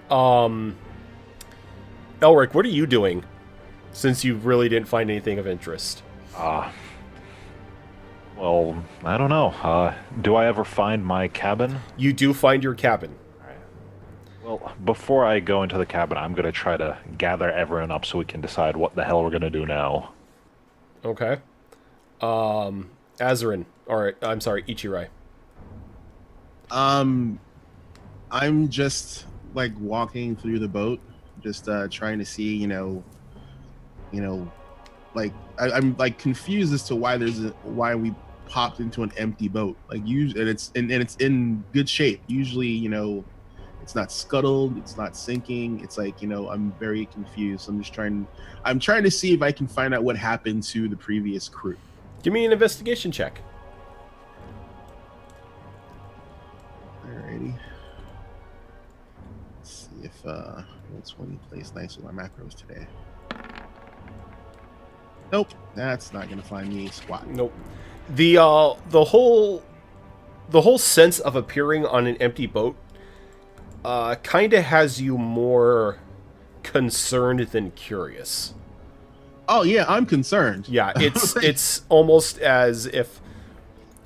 Elric, what are you doing? Since you really didn't find anything of interest. Well, I don't know. Do I ever find my cabin? You do find your cabin. Well, before I go into the cabin, I'm gonna try to gather everyone up so we can decide what the hell we're gonna do now. Okay. Azarin. Alright, I'm sorry, Ichirai. I'm just like walking through the boat, just trying to see, like I'm like confused as to why we popped into an empty boat. Like and it's in good shape. Usually, it's not scuttled, it's not sinking. It's like, I'm very confused. I'm trying to see if I can find out what happened to the previous crew. Give me an investigation check. Alrighty. Let's see if 20 plays nice with my macros today. Nope, that's not gonna find me squat. Nope. The whole sense of appearing on an empty boat kind of has you more concerned than curious. Oh yeah, I'm concerned. Yeah, it's almost as if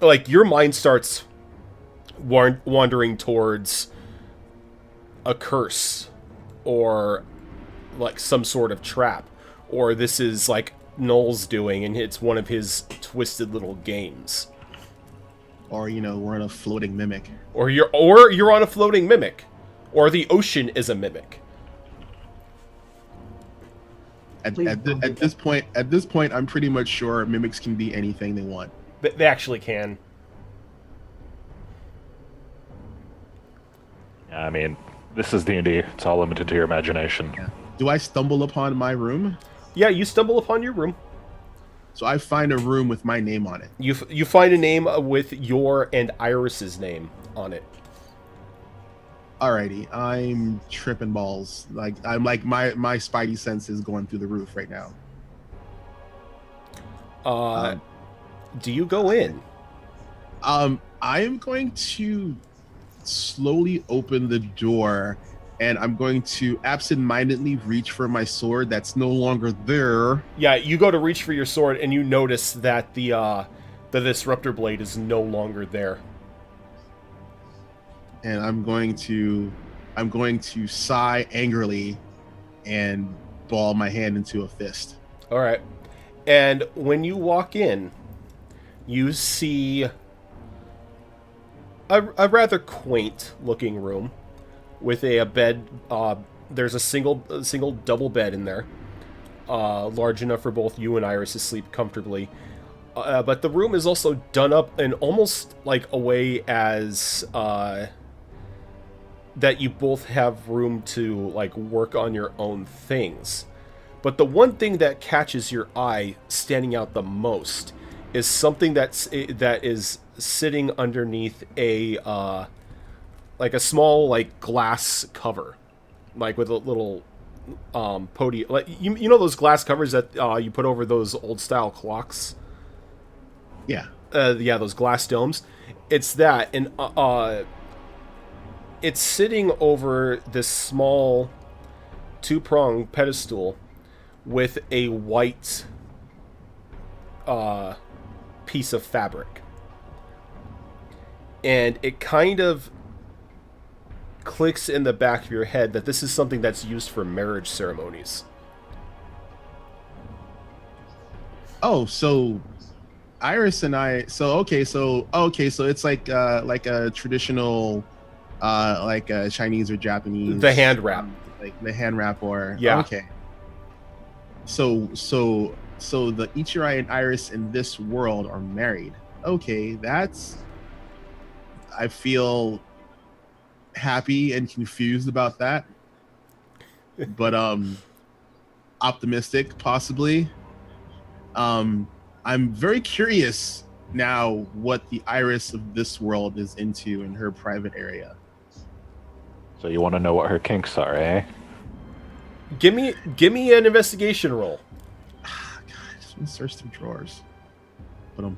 like your mind starts wandering towards a curse or like some sort of trap, or this is like Noel's doing and it's one of his twisted little games. Or we're in a floating mimic. Or you're on a floating mimic. Or the ocean is a mimic. At this point, I'm pretty much sure mimics can be anything they want. They actually can. Yeah, I mean, this is D&D. It's all limited to your imagination. Yeah. Do I stumble upon my room? Yeah, you stumble upon your room. So I find a room with my name on it. You find a name with your and Iris's name on it. Alrighty, I'm tripping balls. Like my spidey sense is going through the roof right now. Do you go in? I am going to slowly open the door, and I'm going to absentmindedly reach for my sword that's no longer there. Yeah, you go to reach for your sword, and you notice that the disruptor blade is no longer there. And I'm going to sigh angrily and ball my hand into a fist. All right. And when you walk in, you see a rather quaint looking room with a bed. There's a single double bed in there, large enough for both you and Iris to sleep comfortably. But the room is also done up in almost like a way as that you both have room to like work on your own things. But the one thing that catches your eye standing out the most is something that is sitting underneath a like a small like glass cover, like with a little podium. Like you know those glass covers that you put over those old style clocks. Yeah. Yeah, those glass domes. It's that, and it's sitting over this small two-pronged pedestal with a white piece of fabric. And it kind of clicks in the back of your head that this is something that's used for marriage ceremonies. Oh, so Iris and I. So it's like a traditional, like a Chinese or Japanese. The hand wrap. Like the hand wrap, or yeah. Okay. So the Ichirai and Iris in this world are married. Okay, I feel happy and confused about that, but optimistic possibly. I'm very curious now what the Iris of this world is into in her private area. So you want to know what her kinks are, eh? Give me an investigation roll. God, I just want to search through drawers. All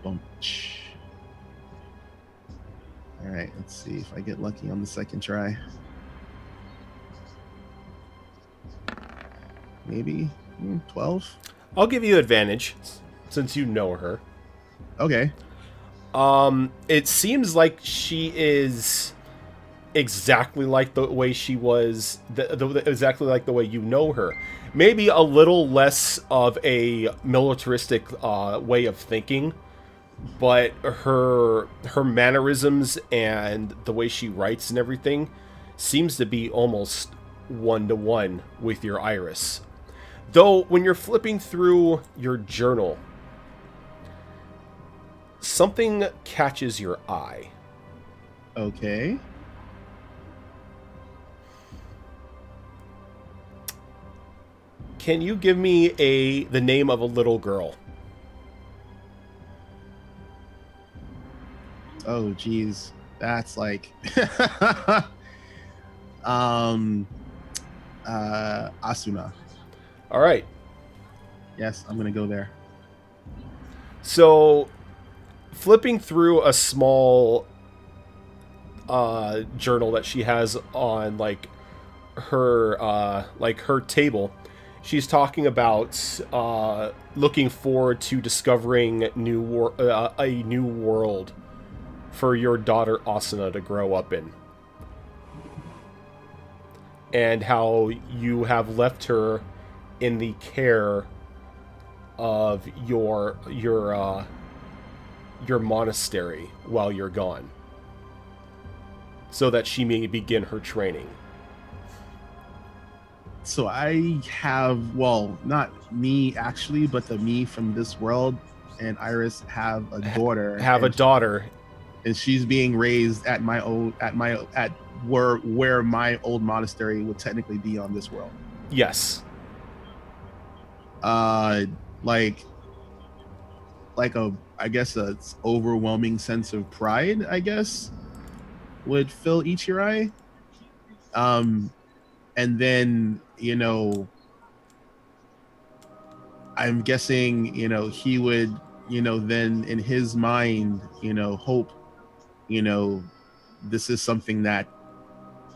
right, let's see if I get lucky on the second try. Maybe 12. I'll give you advantage since you know her. Okay. It seems like she is exactly like the way she was, exactly like the way you know her. Maybe a little less of a militaristic way of thinking, but her mannerisms and the way she writes and everything seems to be almost one-to-one with your Iris. Though when you're flipping through your journal, something catches your eye. Okay. Can you give me the name of a little girl? Oh, geez. That's like Asuna. All right. Yes, I'm gonna go there. So, flipping through a small journal that she has on her table, she's talking about looking forward to discovering a new world for your daughter Asuna to grow up in, and how you have left her in the care of your monastery while you're gone, so that she may begin her training. So I have, well, not me actually, but the me from this world and Iris have a daughter. And she's being raised at where my old monastery would technically be on this world. Yes. Like I guess a overwhelming sense of pride, I guess, would fill Ichirai. And then, I'm guessing, he would, then in his mind, hope, this is something that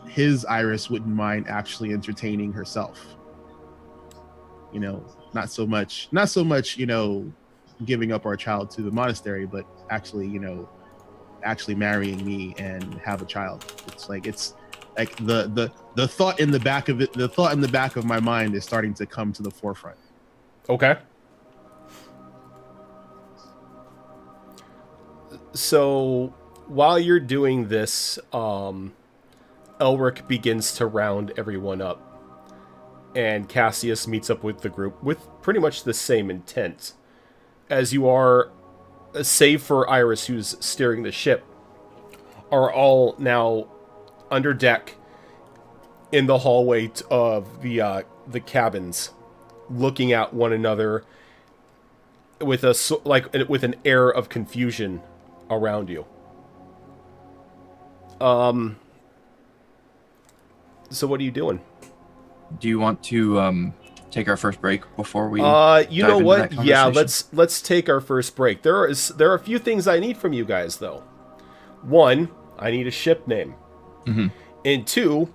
his Iris wouldn't mind actually entertaining herself. Not so much, giving up our child to the monastery, but actually, actually marrying me and have a child. It's like the thought in the back of it, the thought in the back of my mind is starting to come to the forefront. Okay. So while you're doing this, Elric begins to round everyone up, and Cassius meets up with the group with pretty much the same intent. As you are, save for Iris, who's steering the ship, are all now under deck in the hallway of the cabins, looking at one another with with an air of confusion around you. So what are you doing? Do you want to take our first break before we? You dive know into what? that Yeah, conversation? let's take our first break. There are a few things I need from you guys though. One, I need a ship name. Mhm. And two,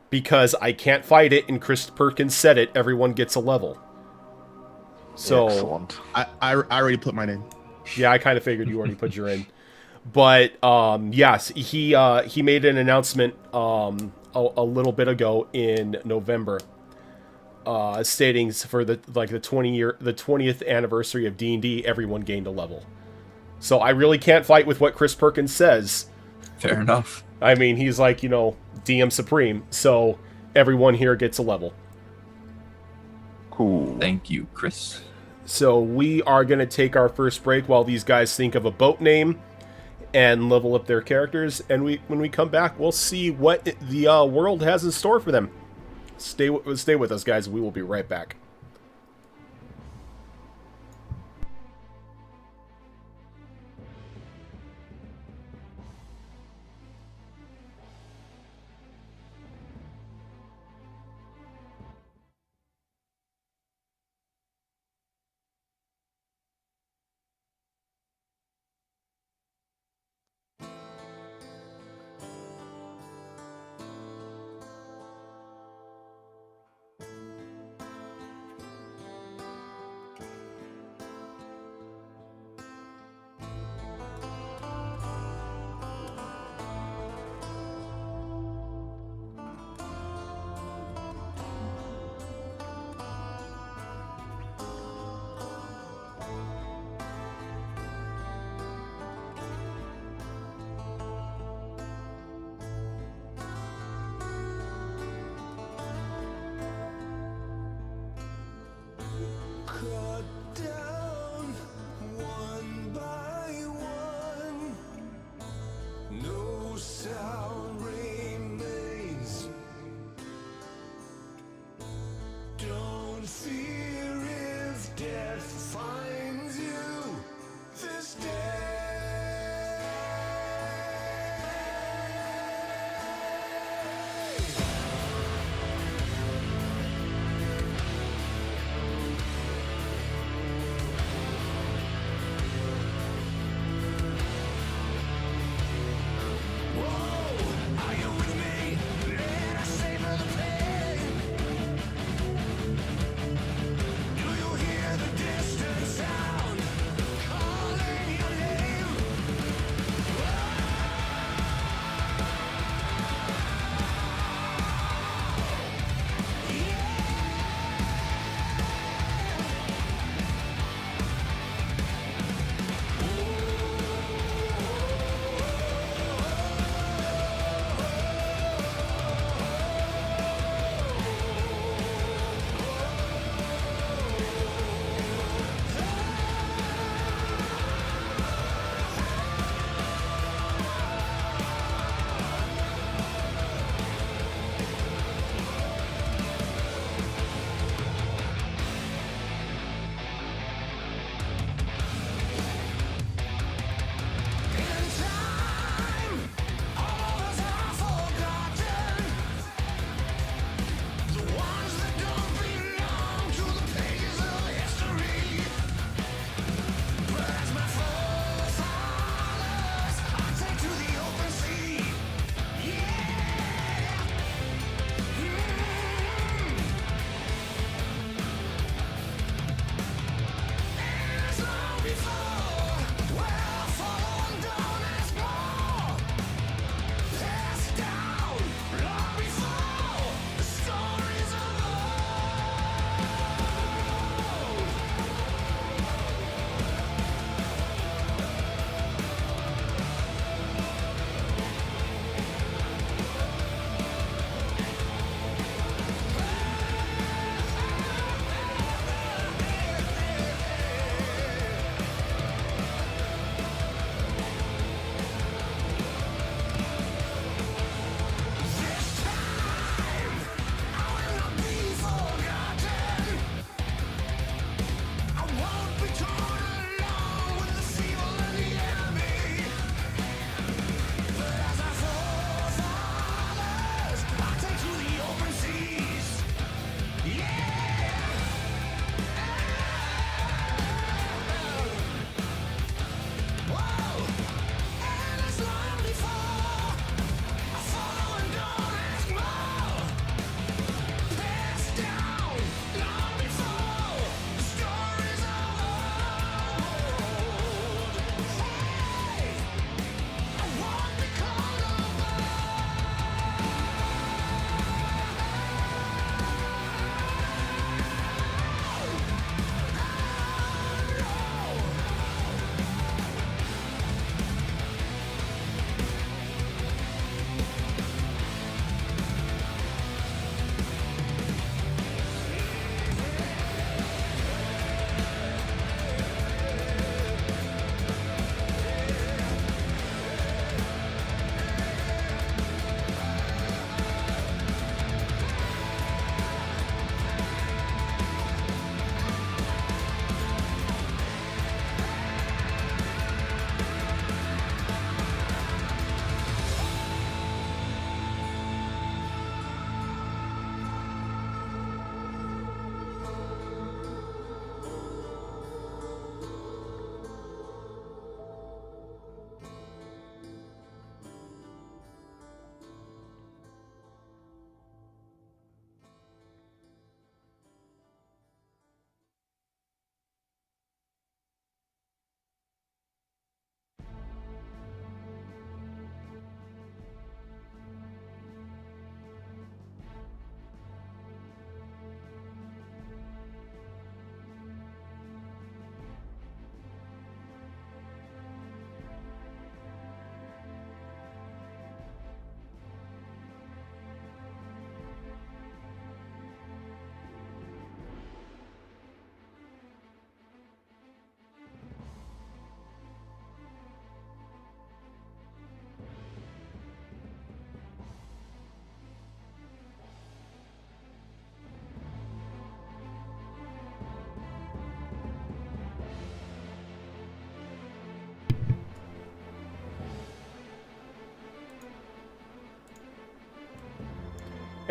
because I can't fight it and Chris Perkins said it, everyone gets a level. So Excellent. I already put mine in. yeah, I kind of figured you already put your in. But yes, he made an announcement a little bit ago in November, stating for the 20th anniversary of D&D, everyone gained a level. So I really can't fight with what Chris Perkins says. Fair enough. I mean, he's like, DM Supreme, so everyone here gets a level. Cool. Thank you, Chris. So we are going to take our first break while these guys think of a boat name and level up their characters. And when we come back, we'll see what the world has in store for them. Stay with us, guys. We will be right back.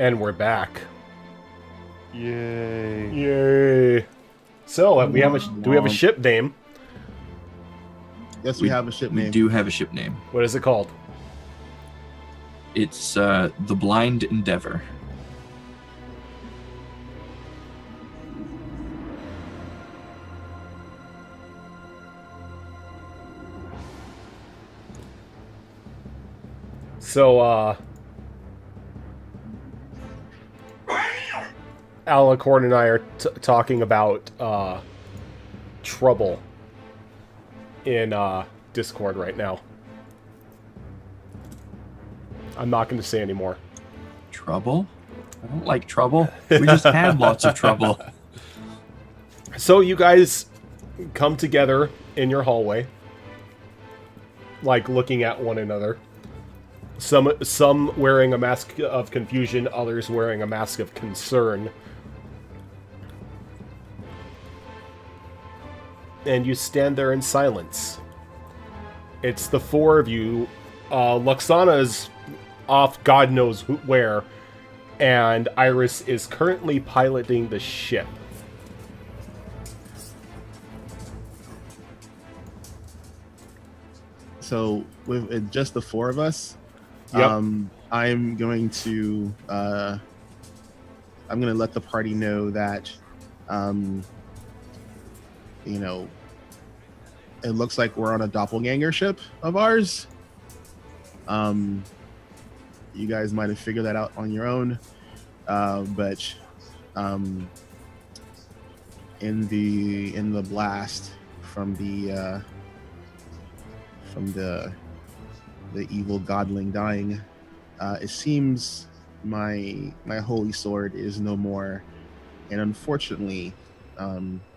And we're back. Yay. Yay! So do we have a ship name? Yes, we have a ship We name. do have a ship name. What is it called? It's the Blind Endeavor. So, Alicorn and I are talking about trouble in Discord right now. I'm not going to say anymore. Trouble? I don't like trouble. We just had lots of trouble. So you guys come together in your hallway, like looking at one another. Some wearing a mask of confusion, others wearing a mask of concern. And you stand there in silence. It's the four of you. Luxana's off God knows where, and Iris is currently piloting the ship. So with just the four of us, Yep. I'm going to let the party know that it looks like we're on a doppelganger ship of ours. You guys might have figured that out on your own, but in the blast from the evil godling dying, it seems my holy sword is no more, and unfortunately,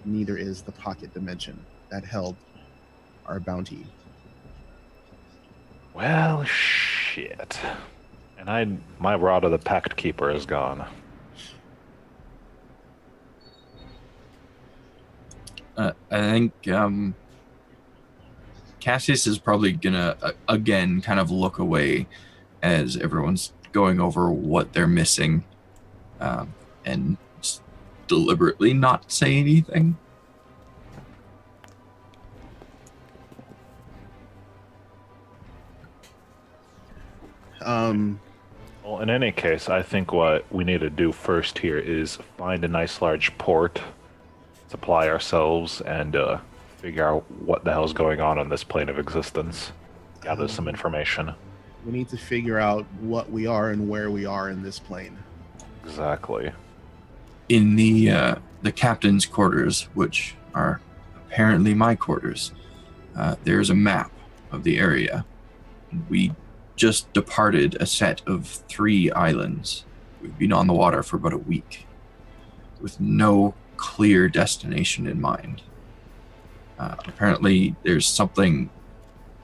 neither is the pocket dimension that held our bounty. Well, shit. And my Rod of the Pact Keeper is gone. I think Cassius is probably gonna again kind of look away as everyone's going over what they're missing, and deliberately not say anything. Well, in any case, I think what we need to do first here is find a nice large port, supply ourselves, and figure out what the hell's going on this plane of existence. Gather some information. We need to figure out what we are and where we are in this plane. Exactly. In the captain's quarters, which are apparently my quarters, there's a map of the area. We just departed a set of 3 islands. We've been on the water for about a week, with no clear destination in mind. Apparently, there's something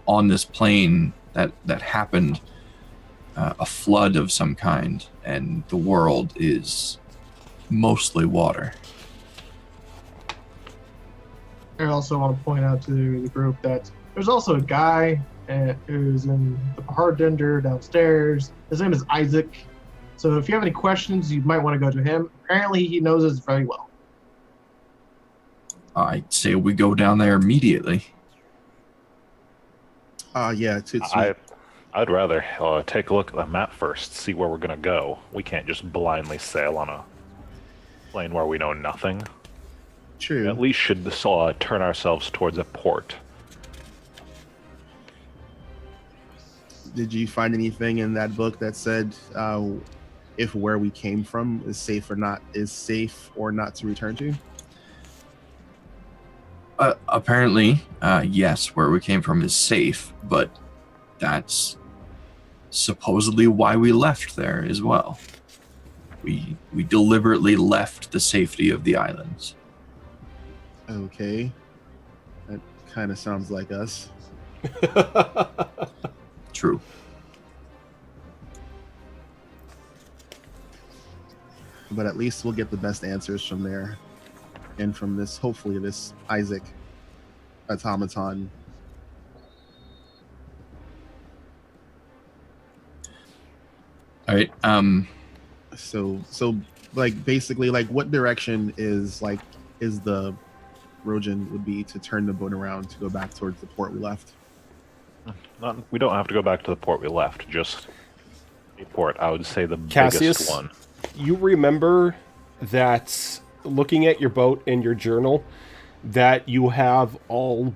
on this plane that happened, a flood of some kind, and the world is mostly water. I also want to point out to the group that there's also a guy who's in the bartender downstairs. His name is Isaac. So if you have any questions, you might want to go to him. Apparently, he knows us very well. I'd say we go down there immediately. Yeah, I'd rather take a look at the map first, see where we're gonna go. We can't just blindly sail on a plane where we know nothing. true. We at least should turn ourselves towards a port. Did you find anything in that book that said if where we came from is safe or not to return to? Apparently, yes, where we came from is safe, but that's supposedly why we left there as well. We deliberately left the safety of the islands. Okay, that kind of sounds like us. True. But at least we'll get the best answers from there, and from this, hopefully, this Isaac automaton. All right. So like basically like what direction is the Rojan would be to turn the boat around to go back towards the port we left? We don't have to go back to the port we left. Just a port. I would say the Cassius, biggest one. you remember that looking at your boat in your journal that you all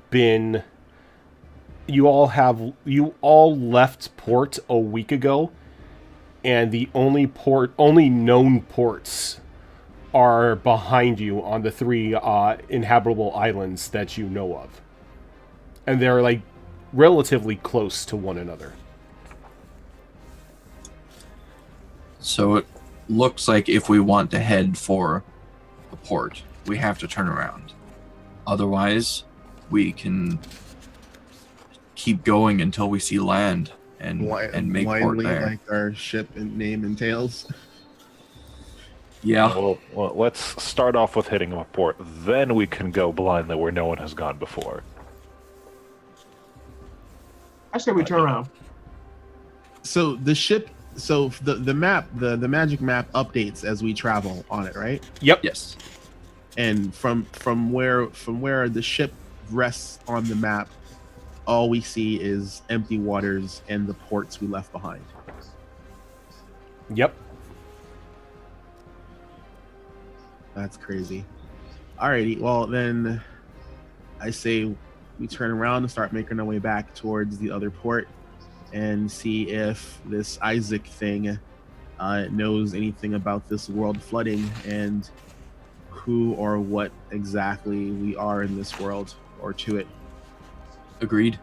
left port a week ago, and the only known ports are behind you on the 3 inhabitable islands that you know of. And they're like relatively close to one another. So it looks like if we want to head for the port, we have to turn around. Otherwise, we can keep going until we see land and make port Blindly, there. like our ship and name entails. Yeah. Well, let's start off with hitting a port. Then we can go blindly where no one has gone before. I say we turn around. So the ship, so the map, the magic map updates as we travel on it, right? Yep. Yes. And from where the ship rests on the map, all we see is empty waters and the ports we left behind. Yep. That's crazy. Alrighty, well then I say we turn around and start making our way back towards the other port and see if this Isaac thing knows anything about this world flooding and who or what exactly we are in this world or to it. Agreed.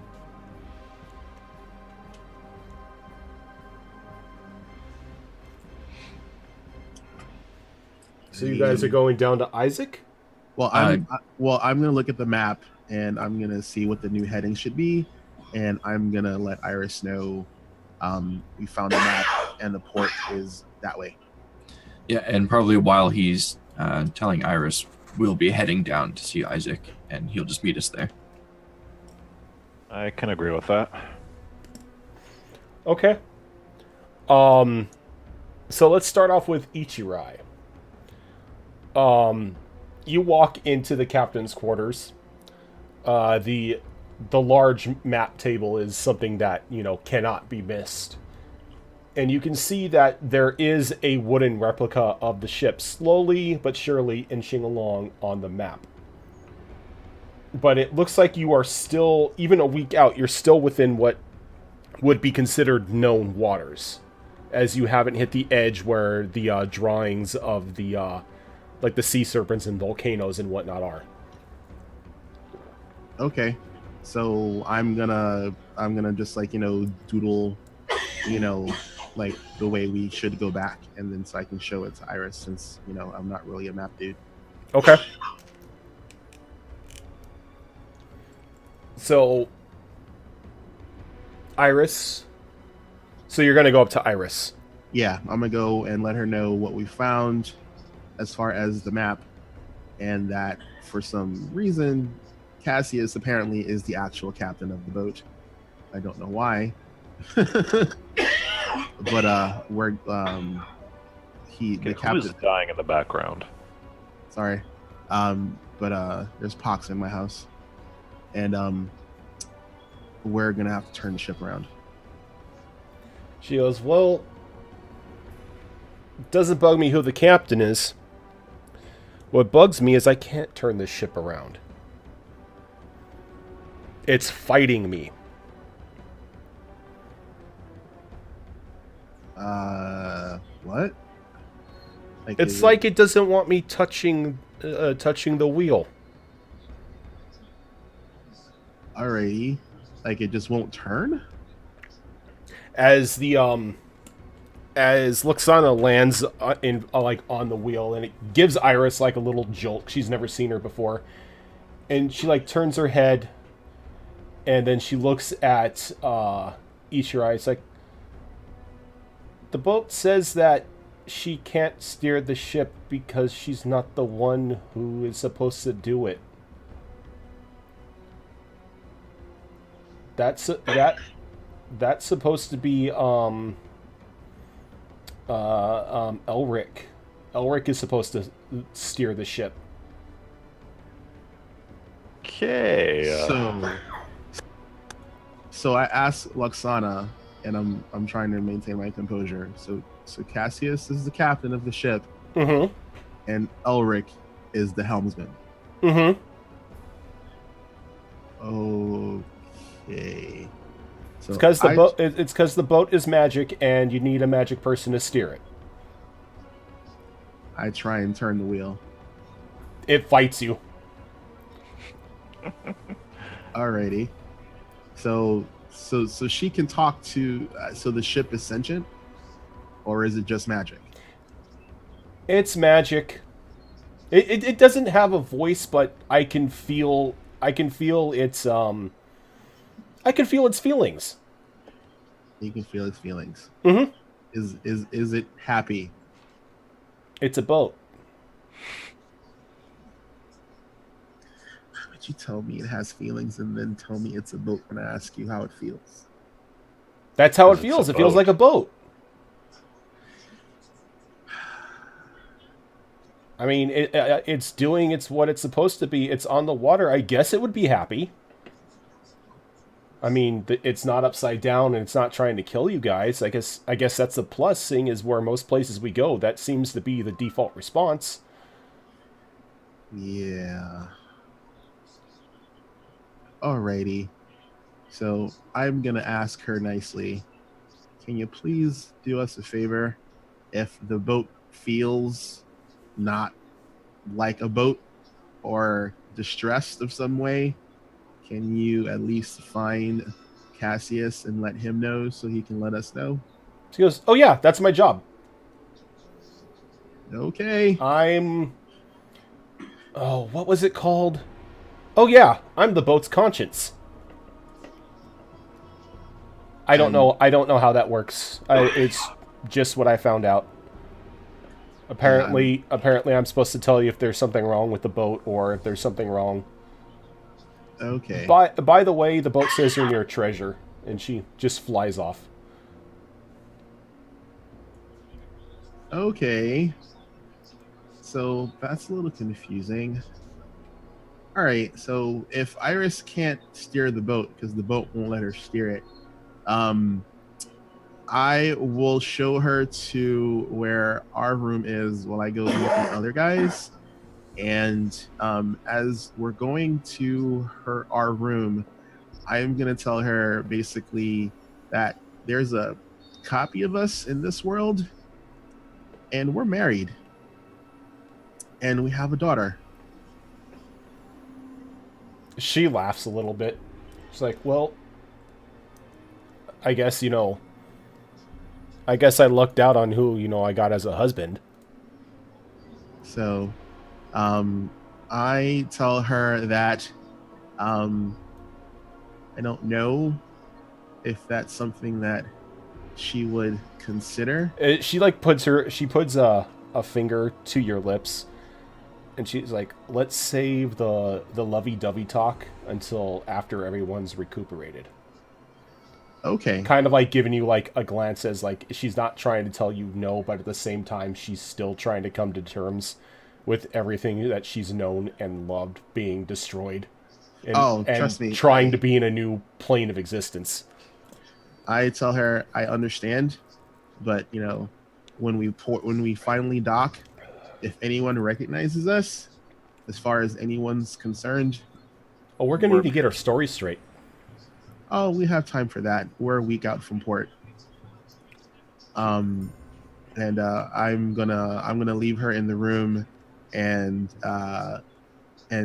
So you guys are going down to Isaac? Well, I'm gonna look at the map and I'm gonna see what the new heading should be, and I'm gonna let Iris know we found the map and the port is that way. Yeah, and probably while he's telling Iris, we'll be heading down to see Isaac, and he'll just meet us there. I can agree with that. Okay. So let's start off with Ichirai. You walk into the captain's quarters. The large map table is something that, cannot be missed. And you can see that there is a wooden replica of the ship slowly but surely inching along on the map. But it looks like you are still, even a week out, you're still within what would be considered known waters, as you haven't hit the edge where the drawings of the like the sea serpents and volcanoes and whatnot are. Okay, so I'm gonna just doodle, like the way we should go back, and then so I can show it to Iris since I'm not really a map dude. Okay. So, Iris. So you're gonna go up to Iris. Yeah, I'm gonna go and let her know what we found as far as the map, and that for some reason Cassius apparently is the actual captain of the boat. I don't know why. But we're the Who captain is dying in the background? sorry. But there's pox in my house. And we're gonna have to turn the ship around. She goes, well, it doesn't bug me who the captain is. What bugs me is I can't turn this ship around. It's fighting me. What? It's like it doesn't want me touching the wheel. Alrighty. Like it just won't turn? As Luxana lands on the wheel, and it gives Iris like a little jolt. She's never seen her before, and she turns her head, and then she looks at Ichirai. It's like, the boat says that she can't steer the ship because she's not the one who is supposed to do it. That's supposed to be Elric. Elric is supposed to steer the ship. Okay. So I asked Luxana, and I'm trying to maintain my composure. So Cassius is the captain of the ship, Mm-hmm. and Elric is the helmsman. Mm-hmm. Okay. So It's because the boat. It's because the boat is magic, and you need a magic person to steer it. I try and turn the wheel. It fights you. Alrighty. So she can talk to. So the ship is sentient, or is it just magic? It's magic. It doesn't have a voice, but I can feel its I can feel its feelings. You can feel its feelings. Mm-hmm. Is it happy? It's a boat. Why would you tell me it has feelings and then tell me it's a boat when I ask you how it feels? That's how it 'Cause it's feels. a It feels boat. like a boat. I mean, it's doing what it's supposed to be. It's on the water. I guess it would be happy. I mean, it's not upside down and it's not trying to kill you guys. I guess that's a plus, seeing as where most places we go, that seems to be the default response. Yeah. Alrighty. So I'm gonna ask her nicely. Can you please do us a favor? If the boat feels not like a boat or distressed of some way, can you at least find Cassius and let him know so he can let us know? She goes, "Oh yeah, that's my job. Okay. Oh, what was it called? Oh yeah, I'm the boat's conscience. I don't know how that works. It's just what I found out. Apparently, I'm supposed to tell you if there's something wrong with the boat or if there's something wrong. Okay. By the way, the boat says you're near treasure, and she just flies off. Okay. So that's a little confusing. All right. So if Iris can't steer the boat because the boat won't let her steer it, I will show her to where our room is while I go meet the other guys. And as we're going to our room, I'm gonna tell her basically that there's a copy of us in this world, and we're married, and we have a daughter. She laughs a little bit. She's like, "Well, I guess I lucked out on who I got as a husband." So, I tell her that I don't know if that's something that she would consider. She puts a finger to your lips, and she's like, "Let's save the lovey-dovey talk until after everyone's recuperated." Okay. Kind of like giving you like a glance as like she's not trying to tell you no, but at the same time she's still trying to come to terms with everything that she's known and loved being destroyed. And trust me. Trying to be in a new plane of existence. I tell her I understand, but when we finally dock, if anyone recognizes us, as far as anyone's concerned, Oh, we're gonna need to get our story straight. oh, we have time for that. We're a week out from port. And I'm gonna leave her in the room, and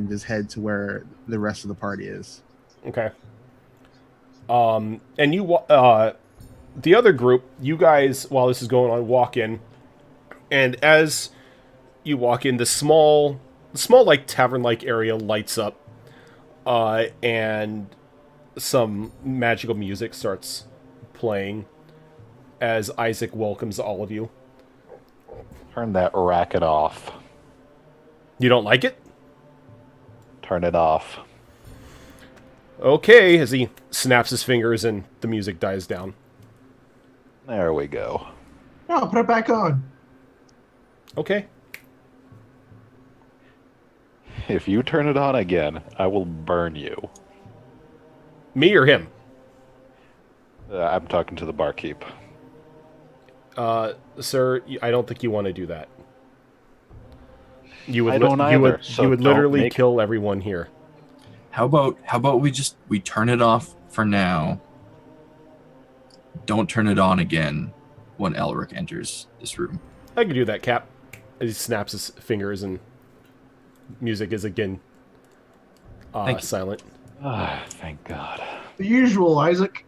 just head to where the rest of the party is. Okay. And the other group, you guys, while this is going on, walk in, and as you walk in, the small like tavern-like area lights up, and some magical music starts playing as Isaac welcomes all of you. Turn that racket off. You don't like it? Turn it off. Okay, as he snaps his fingers and the music dies down. There we go. No, put it back on. Okay. If you turn it on again, I will burn you. Me or him? I'm talking to the barkeep. Sir, I don't think you want to do that. You would I don't either, so you would don't literally make- kill everyone here. How about we turn it off for now? Don't turn it on again when Elric enters this room. I can do that, Cap. He snaps his fingers and music is again Thank you. silent. Ah, thank God. The usual, Isaac.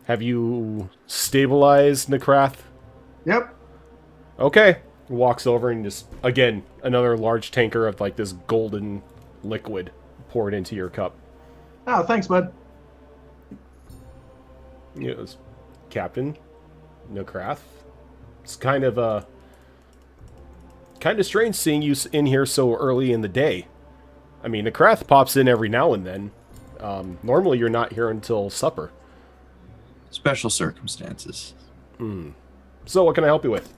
Have you stabilized Nekrath? Yep. Okay. Walks over and just, again, another large tanker of like this golden liquid poured into your cup. Oh, thanks, bud. You know, it's Captain Nekrath. It's kind of strange seeing you in here so early in the day. I mean, Nekrath pops in every now and then. Normally you're not here until supper. Special circumstances. So what can I help you with?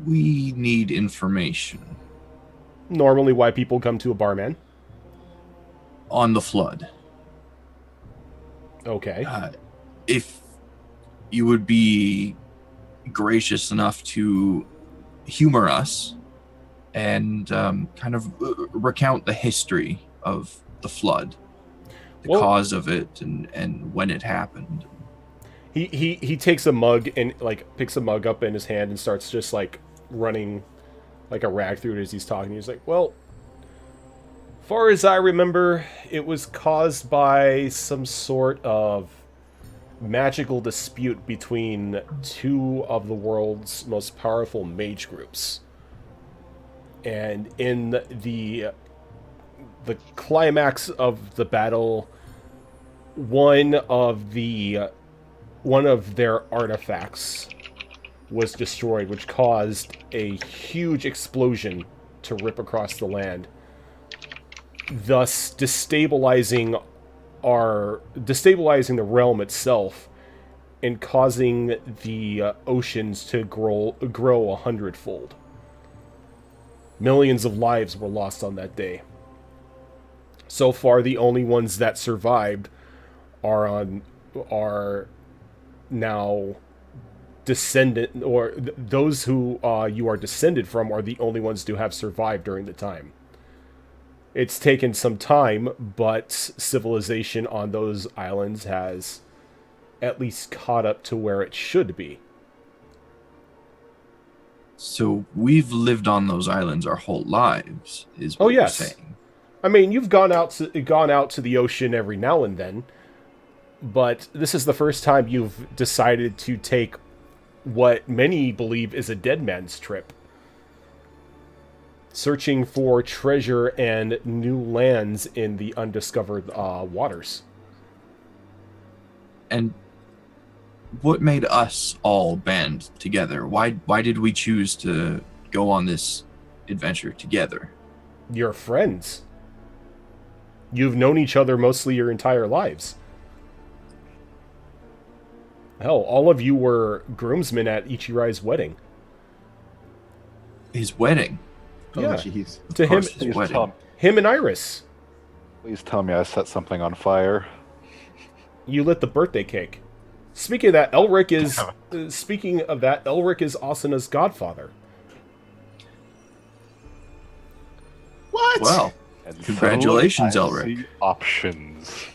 We need information Normally why people come to a barman. on the flood. Okay. If you would be gracious enough to humor us and kind of recount the history of the flood, the Well- cause of it, and when it happened. He takes a mug and like picks a mug up in his hand and starts just like running like a rag through it as he's talking. He's like, well, far as I remember, it was caused by some sort of magical dispute between two of the world's most powerful mage groups. And in the climax of the battle, one of their artifacts was destroyed, which caused a huge explosion to rip across the land, thus destabilizing the realm itself and causing the oceans to grow 100-fold. Millions of lives were lost on that day. So far, the only ones that survived are now descendant, or those who you are descended from are the only ones to have survived during the time. It's taken some time, but civilization on those islands has at least caught up to where it should be. So we've lived on those islands our whole lives, is what Oh, you're yes. saying. I mean, you've gone out to the ocean every now and then, but this is the first time you've decided to take what many believe is a dead man's trip, searching for treasure and new lands in the undiscovered waters. And what made us all band together? Why did we choose to go on this adventure together? You're friends. You've known each other mostly your entire lives. Hell, all of you were groomsmen at Ichirai's wedding. His wedding. Oh, Yeah. jeez. To Of him, course, his Please wedding. tell, him and Iris. please tell me I set something on fire. You lit the birthday cake. Speaking of that, Elric is Asana's godfather. What? Well, And Congratulations, suddenly I Elric. see Options.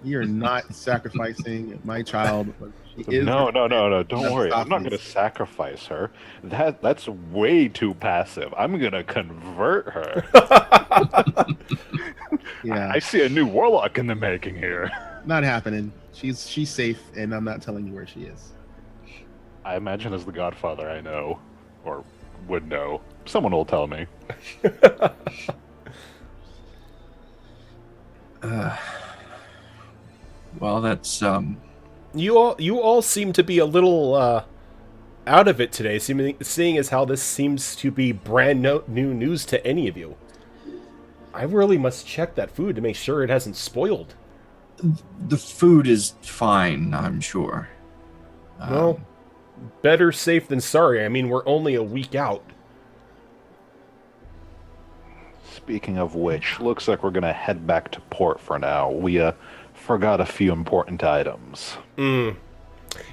You're not sacrificing my child. But she is No. Don't That's worry. I'm not obvious. going to sacrifice her. That's way too passive. I'm going to convert her. Yeah, I see a new warlock in the making here. not happening. She's safe, and I'm not telling you where she is. I imagine as the Godfather I know, or would know. Someone will tell me. Well, that's You all seem to be a little out of it today, seeing as how this seems to be brand new news to any of you. I really must check that food to make sure it hasn't spoiled. the food is fine, I'm sure. Well, better safe than sorry. I mean, we're only a week out. Speaking of which, looks like we're gonna head back to port for now. We forgot a few important items.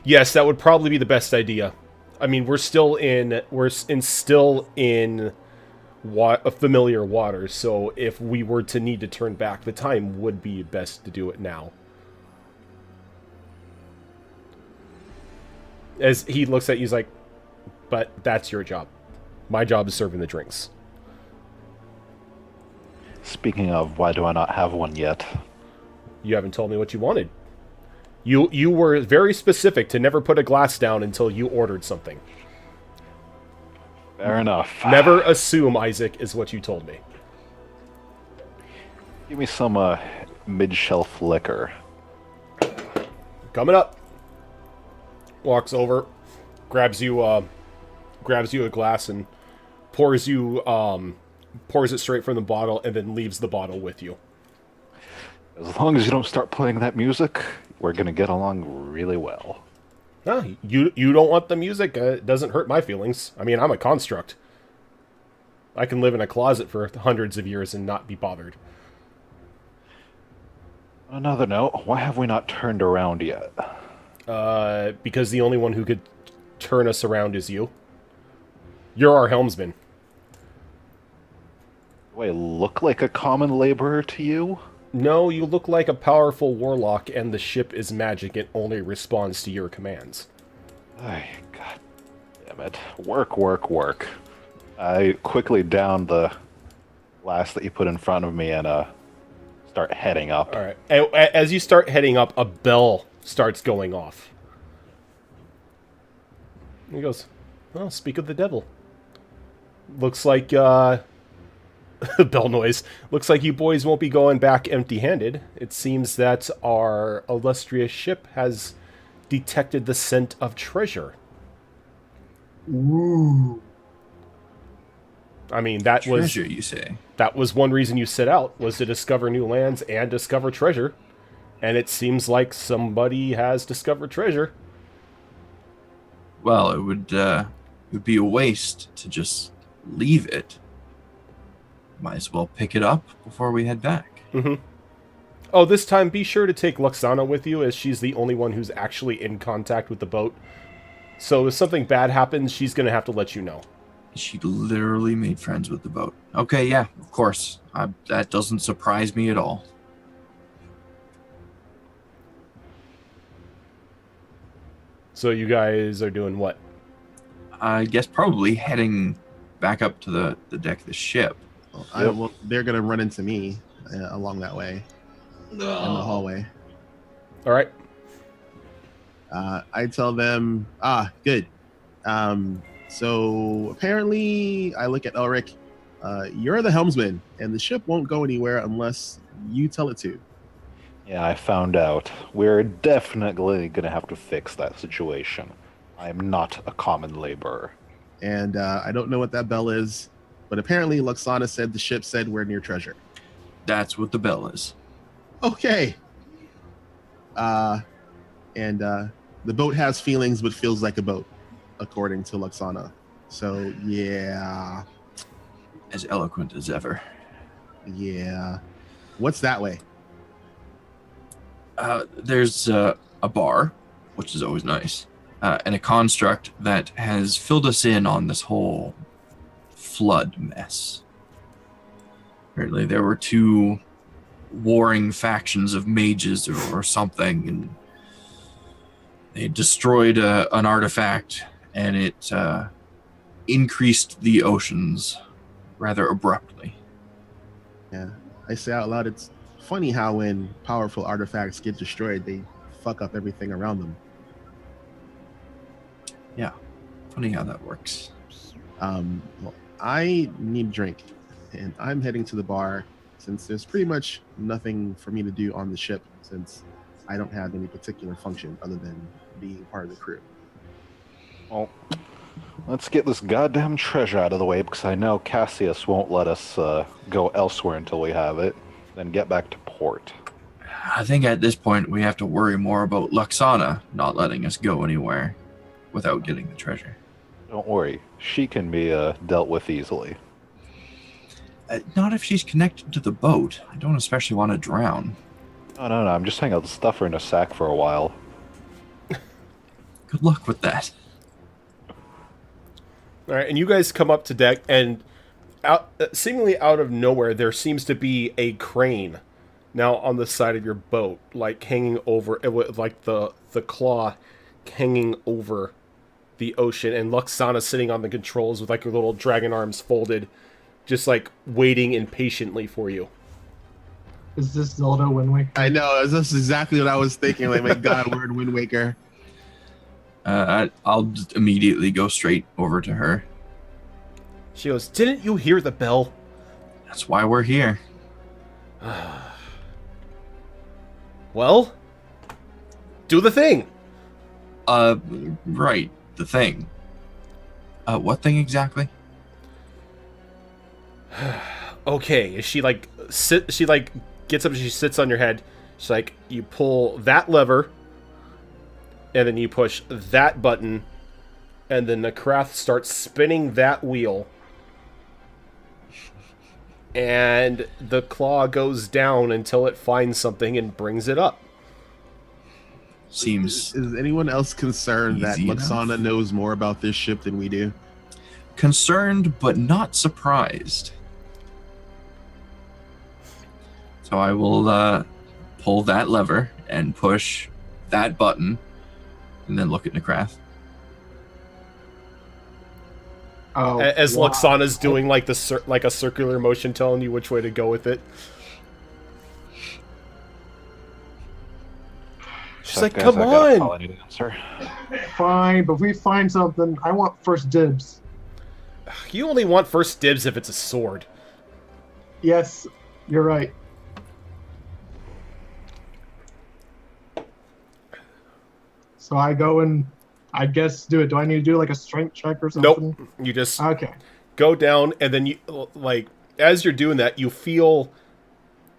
Yes, that would probably be the best idea. I mean, we're still in familiar waters, so if we were to need to turn back, the time would be best to do it now. As he looks at you, he's like, but that's your job. My job is serving the drinks. Speaking of, why do I not have one yet? You haven't told me what you wanted. You were very specific to never put a glass down until you ordered something. Fair enough. Never assume, Isaac, is what you told me. Give me some mid-shelf liquor. Coming up. Walks over, grabs you a glass and pours it straight from the bottle, and then leaves the bottle with you. As long as you don't start playing that music, we're gonna get along really well. No, you don't want the music. It doesn't hurt my feelings. I mean, I'm a construct. I can live in a closet for hundreds of years and not be bothered. On another note, why have we not turned around yet? Because the only one who could turn us around is you. You're our helmsman. Do I look like a common laborer to you? No, you look like a powerful warlock, and the ship is magic. It only responds to your commands. Ay, god damn it. Work, work, work. I quickly down the glass that you put in front of me and start heading up. All right. As you start heading up, a bell starts going off. He goes, "Well, speak of the devil. Looks like bell noise. Looks like you boys won't be going back empty-handed. It seems that our illustrious ship has detected the scent of treasure." Ooh. I mean, that Treasure, you say? was one reason you set out, was to discover new lands and discover treasure. And it seems like somebody has discovered treasure. Well, it would be a waste to just leave it. Might as well pick it up before we head back. Mm-hmm. Oh, this time be sure to take Luxana with you, as she's the only one who's actually in contact with the boat. So if something bad happens, she's going to have to let you know. She literally made friends with the boat. Okay, yeah, of course. That doesn't surprise me at all. So you guys are doing what? I guess probably heading back up to the deck of the ship. Well, they're gonna run into me along that way in the hallway. All right. I tell them, good. So apparently, I look at Elric. You're the helmsman, and the ship won't go anywhere unless you tell it to. Yeah, I found out. We're definitely gonna have to fix that situation. I am not a common laborer. And I don't know what that bell is, but apparently Luxana said the ship said we're near treasure. That's what the bell is. Okay. And the boat has feelings, but feels like a boat, according to Luxana. So yeah. As eloquent as ever. Yeah. What's that way? There's a bar, which is always nice, and a construct that has filled us in on this whole flood mess. Apparently there were two warring factions of mages or something, and they destroyed an artifact, and it increased the oceans rather abruptly. Yeah. I say out loud, it's funny how when powerful artifacts get destroyed, they fuck up everything around them. Yeah, funny how that works. Well, I need a drink, and I'm heading to the bar since there's pretty much nothing for me to do on the ship since I don't have any particular function other than being part of the crew. Well, let's get this goddamn treasure out of the way, because I know Cassius won't let us go elsewhere until we have it. Then get back to port. I think at this point we have to worry more about Luxana not letting us go anywhere without getting the treasure. Don't worry, she can be dealt with easily. Not if she's connected to the boat. I don't especially want to drown. No, no, no. I'm just saying I'll stuff her in a sack for a while. Good luck with that. All right, and you guys come up to deck, and seemingly out of nowhere, there seems to be a crane now on the side of your boat, like hanging over, like the claw hanging over the ocean, and Luxana sitting on the controls with like her little dragon arms folded, just like waiting impatiently for you. Is this Zelda Wind Waker? I know. That's exactly what I was thinking. Like, my God, we're in Wind Waker. I'll just immediately go straight over to her. She goes, "Didn't you hear the bell?" That's why we're here. Well, do the thing. Right. The thing. What thing exactly? Okay, she like she like gets up and she sits on your head. She's like, you pull that lever, and then you push that button, and then the Krath starts spinning that wheel, and the claw goes down until it finds something and brings it up. Seems Is anyone else concerned that easy Luxana enough. knows more about this ship than we do? concerned but not surprised. So I will pull that lever and push that button, and then look at Nekrath. Oh, As wow. Luxana's doing like the like a circular motion, telling you which way to go with it. She's like, Guys, "Come I got a call on!" I need to answer. Fine, but if we find something, I want first dibs. You only want first dibs if it's a sword. Yes, you're right. So I go and I guess do it. Do I need to do like a strength check or something? Nope. You just Okay. go down, and then you like as you're doing that, you feel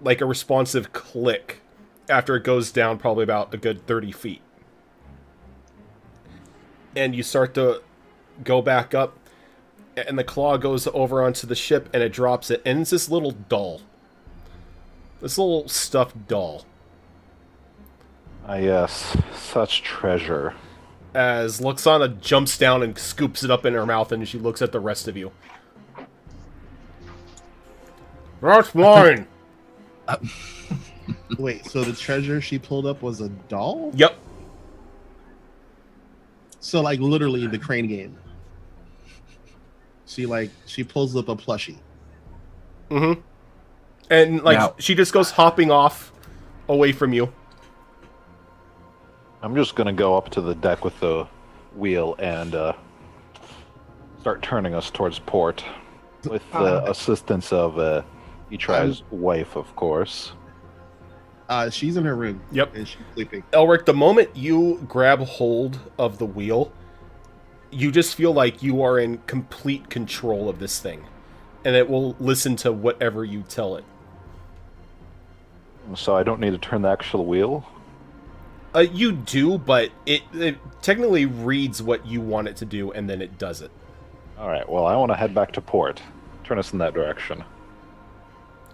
like a responsive click after it goes down probably about a good 30 feet. And you start to go back up, and the claw goes over onto the ship, and it drops it, and it's this little doll. This little stuffed doll. Ah, yes, such treasure. As Luxana jumps down and scoops it up in her mouth, and she looks at the rest of you. That's mine! Wait, so the treasure she pulled up was a doll? Yep. So like literally the crane game. She pulls up a plushie. Mm-hmm. And like Now- she just goes hopping off away from you. I'm just gonna go up to the deck with the wheel and start turning us towards port, with the assistance of Itrai's wife, of course. She's in her room. Yep. And she's sleeping. Elric, the moment you grab hold of the wheel, you just feel like you are in complete control of this thing. And it will listen to whatever you tell it. So I don't need to turn the actual wheel. You do, but it technically reads what you want it to do, and then it does it. All right. Well, I want to head back to port. Turn us in that direction.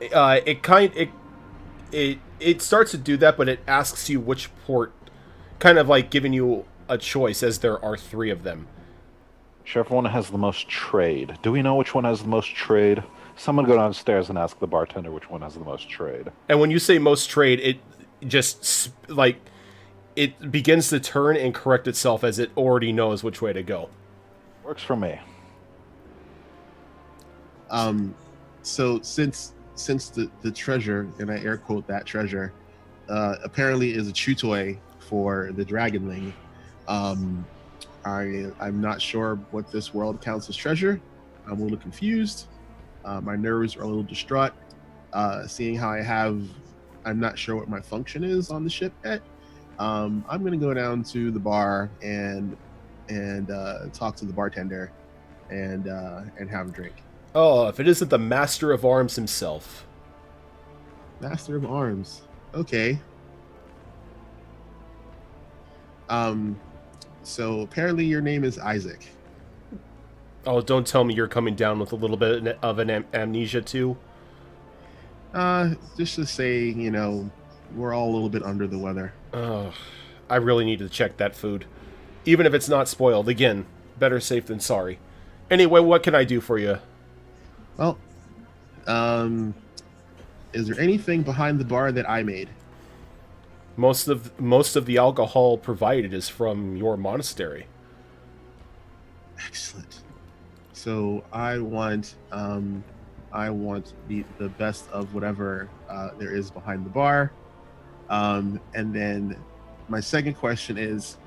It starts to do that, but it asks you which port, kind of like giving you a choice, as there are 3 of them. Whichever one has the most trade. Do we know which one has the most trade? Someone go downstairs and ask the bartender which one has the most trade. And when you say most trade, it just like it begins to turn and correct itself as it already knows which way to go. Works for me. So since the treasure, and I air quote that treasure, apparently is a chew toy for the dragonling. I'm not sure what this world counts as treasure. I'm a little confused. My nerves are a little distraught. Seeing how I'm not sure what my function is on the ship yet. I'm gonna go down to the bar and talk to the bartender and have a drink. Oh, if it isn't the Master of Arms himself. Master of Arms. Okay. So apparently your name is Isaac. Oh, don't tell me you're coming down with a little bit of an amnesia too. Just to say, we're all a little bit under the weather. I really need to check that food. Even if it's not spoiled. Again, better safe than sorry. Anyway, what can I do for you? Well, is there anything behind the bar that I made? Most of the alcohol provided is from your monastery. Excellent. So I want the best of whatever there is behind the bar. And then my second question is,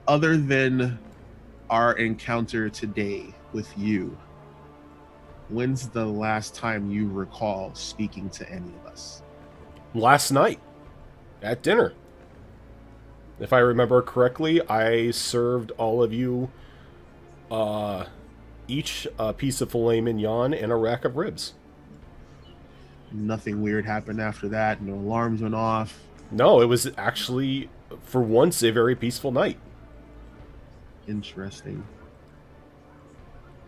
other than our encounter today with you, when's the last time you recall speaking to any of us? Last night, at dinner. If I remember correctly, I served all of you each a piece of filet mignon and a rack of ribs. Nothing weird happened after that? No alarms went off? No, it was actually, for once, a very peaceful night. Interesting.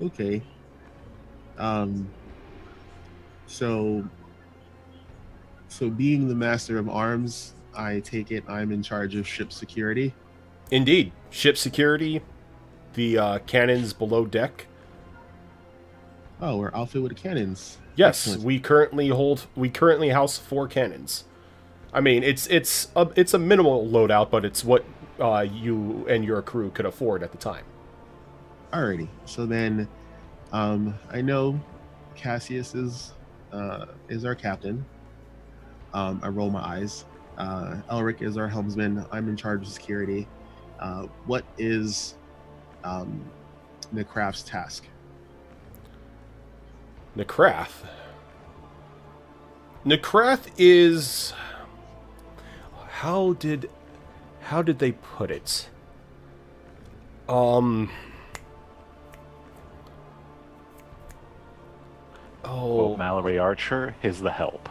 Okay. So being the master of arms, I take it I'm in charge of ship security? Indeed. Ship security, the cannons below deck. Oh, we're outfitted with cannons. Yes, Excellent. we currently house 4 cannons. I mean, it's a minimal loadout, but it's what you and your crew could afford at the time. Alrighty. So then, I know Cassius is our captain. I roll my eyes. Elric is our helmsman. I'm in charge of security. What is Necraft's task? Necrath is... How did they put it? Oh, Well, Mallory Archer is the help.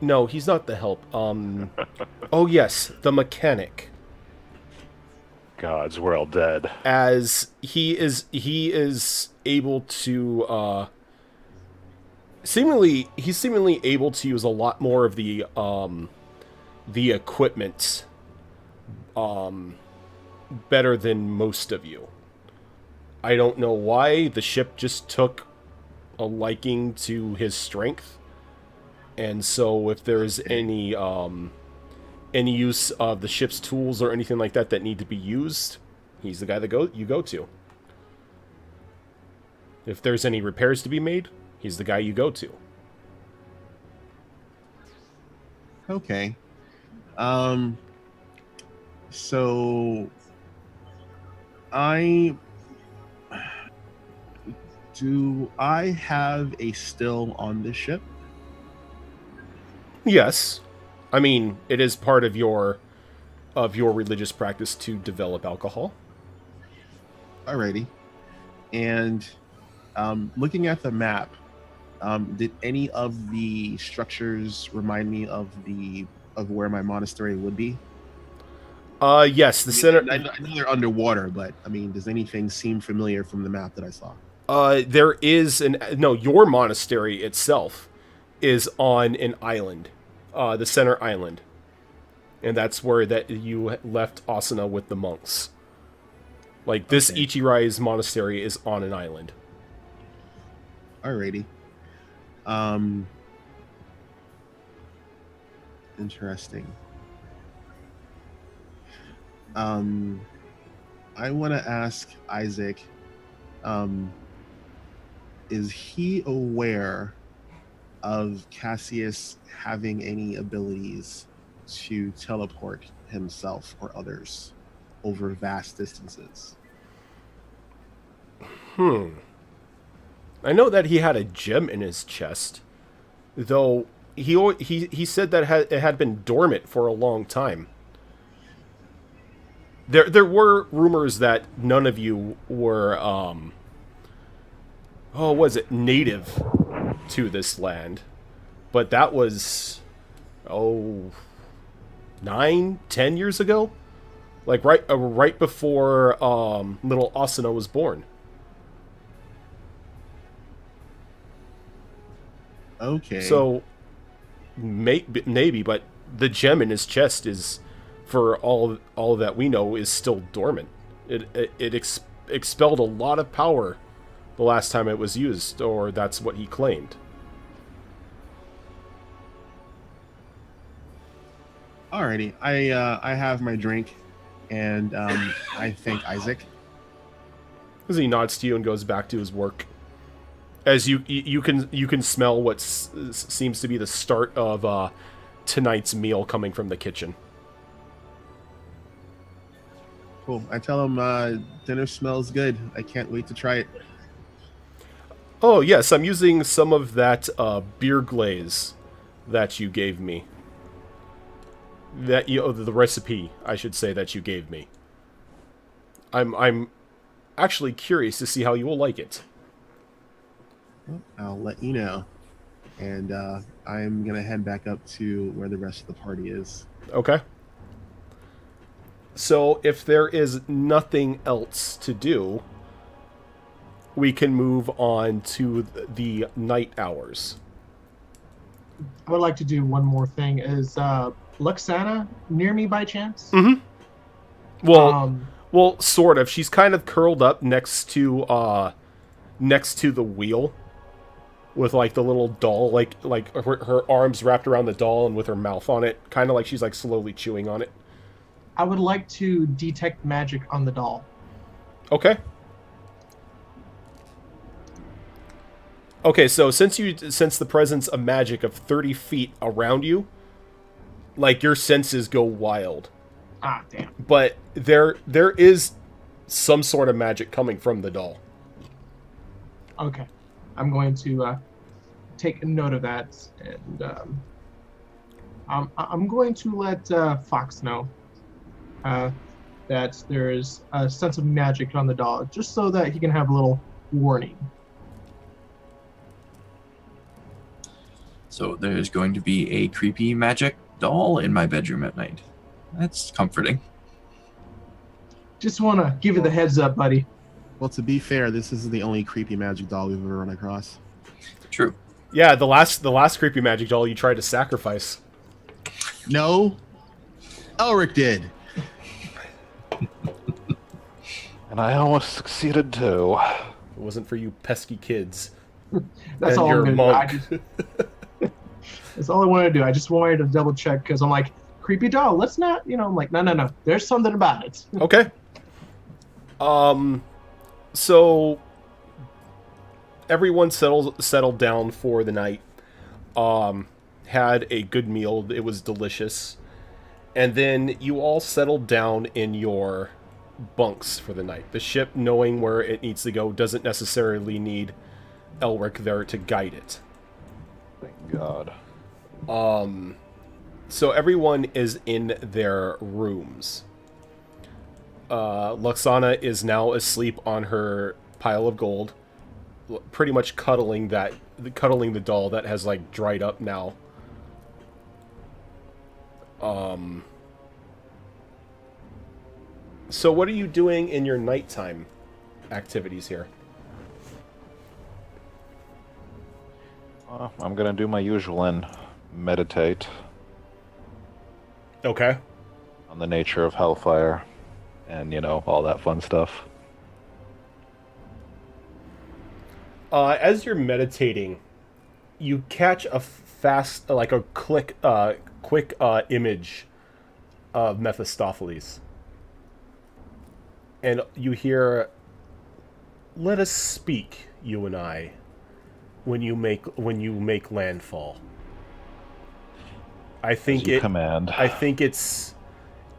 no, he's not the help. Oh yes, the mechanic. Gods, we're all dead. As he is able to he's seemingly able to use a lot more of the equipment better than most of you. I don't know why. The ship just took a liking to his strength, and so if there's any use of the ship's tools or anything like that need to be used, he's the guy that you go to. If there's any repairs to be made, he's the guy you go to. Okay. So do I have a still on this ship? Yes. I mean, it is part of your religious practice to develop alcohol. Alrighty. And looking at the map, did any of the structures remind me of where my monastery would be? Yes, the center. I know they're underwater, but I mean, does anything seem familiar from the map that I saw? There is your monastery itself is on an island, the center island, and that's where you left Asuna with the monks. Like this Okay. Ichirai's monastery is on an island. Alrighty. Interesting. I want to ask Isaac, is he aware of Cassius having any abilities to teleport himself or others over vast distances? I know that he had a gem in his chest, though he said that it had been dormant for a long time. There were rumors that none of you were native to this land, but that was 9-10 years ago. like right before little Asuna was born. Okay. So maybe, but the gem in his chest is, for all that we know, is still dormant. It expelled a lot of power the last time it was used, or that's what he claimed. Alrighty, I have my drink, and I thank Isaac. As he nods to you and goes back to his work. As you can smell what seems to be the start of tonight's meal coming from the kitchen. Cool. I tell him dinner smells good. I can't wait to try it. Oh yes, I'm using some of that beer glaze that you gave me. That the recipe, I should say, that you gave me. I'm actually curious to see how you will like it. Well, I'll let you know. And I'm going to head back up to where the rest of the party is. Okay. So, if there is nothing else to do, we can move on to the night hours. I would like to do one more thing. Is Luxana near me by chance? Mm-hmm. Well, sort of. She's kind of curled up next to the wheel, with like the little doll, like her arms wrapped around the doll and with her mouth on it, kind of like she's like slowly chewing on it. I would like to detect magic on the doll. Okay. Okay, so since you sense the presence of magic of 30 feet around you, like your senses go wild. Ah, damn. But there is some sort of magic coming from the doll. Okay. I'm going to take note of that, and I'm going to let Fox know that there is a sense of magic on the doll, just so that he can have a little warning. So there's going to be a creepy magic doll in my bedroom at night. That's comforting. Just want to give you the heads up, buddy. Well, to be fair, this isn't the only creepy magic doll we've ever run across. True. Yeah, the last creepy magic doll you tried to sacrifice. No, Elric did. And I almost succeeded too. It wasn't for you pesky kids. That's and all your I'm monk. going to do. That's all I wanted to do. I just wanted to double check because I'm like, creepy doll, let's not, I'm like, no. There's something about it. Okay. So everyone settled down for the night. Had a good meal. It was delicious. And then you all settled down in your bunks for the night. The ship, knowing where it needs to go, doesn't necessarily need Elric there to guide it. Thank God. So everyone is in their rooms. Luxana is now asleep on her pile of gold, pretty much cuddling the doll that has like dried up now. So what are you doing in your nighttime activities here? I'm gonna do my usual and meditate Okay. on the nature of hellfire, and all that fun stuff. As you're meditating, you catch a quick image of Mephistopheles. And you hear, "Let us speak, you and I, when you make landfall." I think Command. I think it's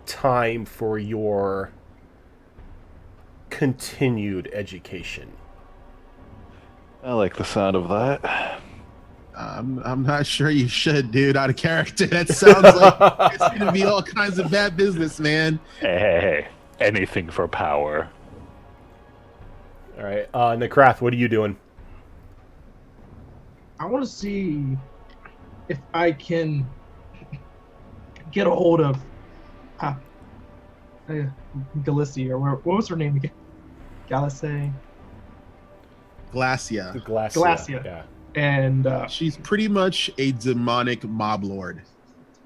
time for your continued education. I like the sound of that. I'm not sure you should, dude. Out of character. That sounds like it's gonna be all kinds of bad business, man. Hey, anything for power. All right, Nekrath, what are you doing? I want to see if I can get a hold of Galicia, or what was her name again? Galicia. Glacia. Glacia. Glacia. Yeah. And She's pretty much a demonic mob lord.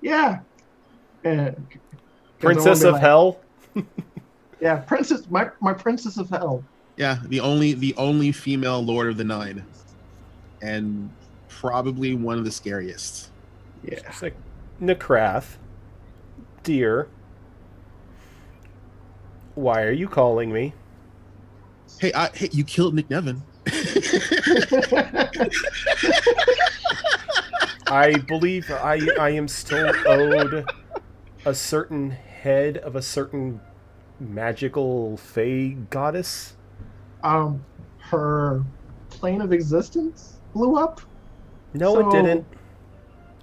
yeah. And 'cause I wanna Princess be of like, Hell. Yeah, princess, my princess of hell. Yeah, the only female Lord of the Nine, and probably one of the scariest. Yeah. It's like Necrath, dear. Why are you calling me? Hey, you killed Nick Nevin. I believe I am still owed a certain head of a certain magical fae goddess. Her plane of existence blew up. No, So- it didn't.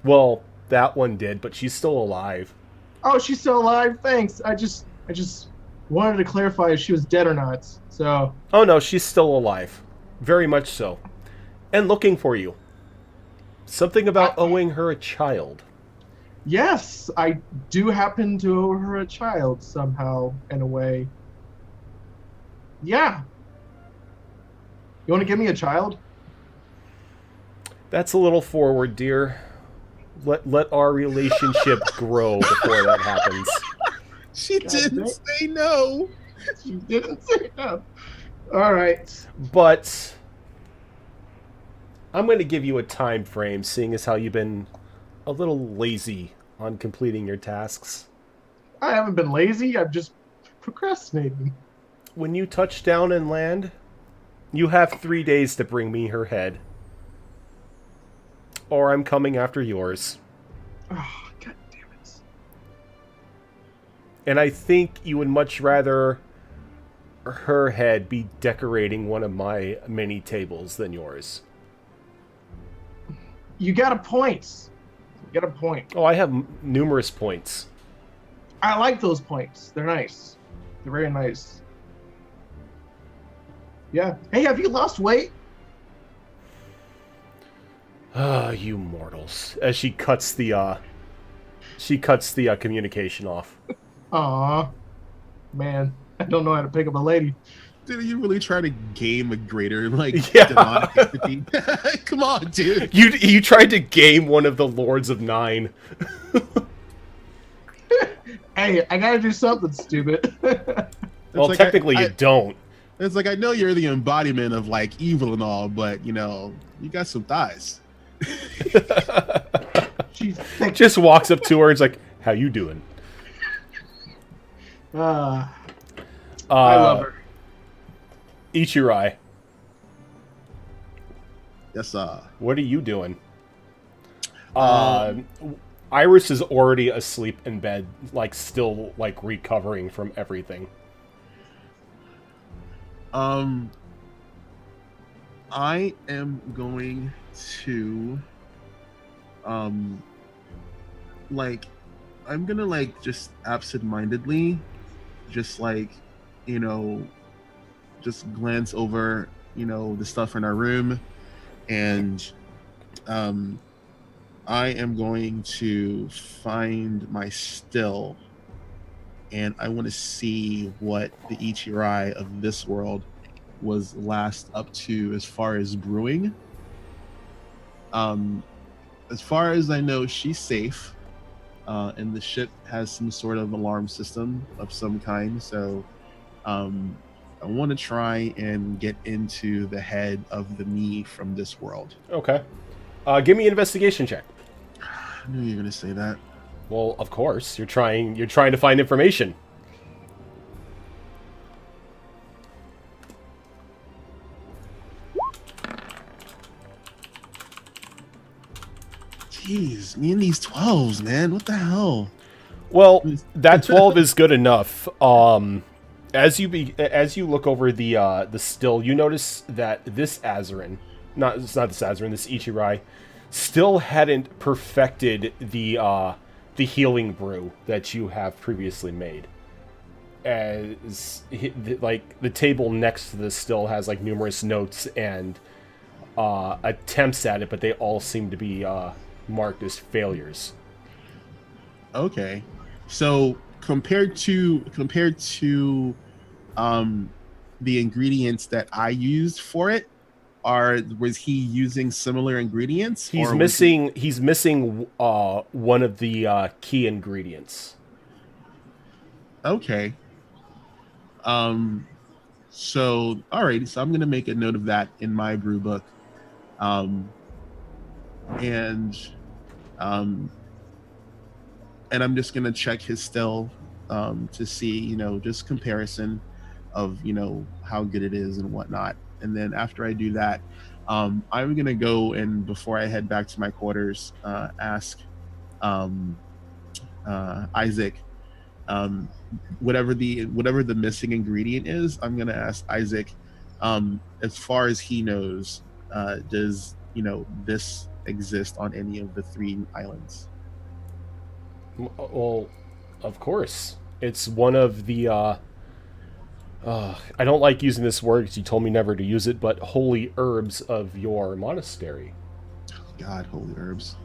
Well, that one did, but she's still alive. Oh, she's still alive. Thanks. I just wanted to clarify if she was dead or not. So Oh no, she's still alive. Very much so. And looking for you. Something about owing her a child. yes, I do happen to owe her a child somehow, in a way. Yeah. You want to give me a child? That's a little forward, dear. Let our relationship grow before that happens. She God didn't dang. say no. She didn't say no. All right. But I'm going to give you a time frame, seeing as how you've been a little lazy on completing your tasks. I haven't been lazy. I'm just procrastinating. When you touch down and land, you have 3 days to bring me her head. Or I'm coming after yours. Oh, God damn it. And I think you would much rather her head be decorating one of my many tables than yours. You got a point. You got a point. Oh, I have numerous points. I like those points. They're nice. They're very nice. Yeah. Hey, have you lost weight? Ah, you mortals. As she cuts the communication off. Aw. Man, I don't know how to pick up a lady. Did you really try to game a greater Yeah. demonic entity? Come on, dude. You tried to game one of the Lords of Nine. Hey, I gotta do something stupid. Well, like technically I- you don't. It's like I know you're the embodiment of like evil and all, but you got some thighs. She's thick. Just walks up to her and is like, "How you doing?" I love her. Ichirai, Yes, what are you doing? Iris is already asleep in bed, like still like recovering from everything. I am going to I'm gonna just absent-mindedly just just glance over the stuff in our room, and I am going to find my still, and I want to see what the Ichirai of this world was last up to as far as brewing. As far as I know, she's safe, and the ship has some sort of alarm system of some kind. So I want to try and get into the head of the me from this world. Okay. Give me an investigation check. I knew you were gonna say that. Well, of course, you're trying to find information. Jeez, me and these 12s, man. What the hell? Well, that 12 is good enough. As you look over the still, you notice that this Azarin, it's not this Azarin, this Ichirai, still hadn't perfected the healing brew that you have previously made. As the table next to this still has like numerous notes and attempts at it, but they all seem to be marked as failures. Okay, so compared to the ingredients that I used for it, was he using similar ingredients? He's or was he- missing one of the key ingredients. Okay. So alrighty, so I'm gonna make a note of that in my brew book. And um and I'm just gonna check his still to see, just comparison of how good it is and whatnot. And then after I do that, I'm gonna go, and before I head back to my quarters, ask Isaac, whatever the missing ingredient is. I'm gonna ask Isaac, as far as he knows, does this exist on any of the 3 islands? Well, of course. It's one of the, I don't like using this word because you told me never to use it, but holy herbs of your monastery. God, holy herbs.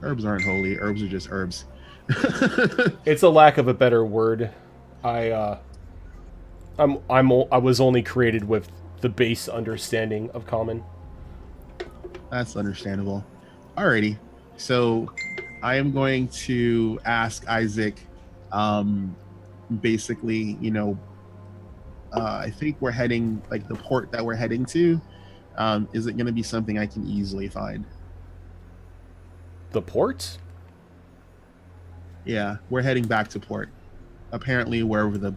Herbs aren't holy. Herbs are just herbs. It's a lack of a better word. I was only created with the base understanding of common. That's understandable. Alrighty. So I am going to ask Isaac, basically, I think we're heading, like the port that we're heading to, is it going to be something I can easily find? The port? Yeah, we're heading back to port. Apparently wherever the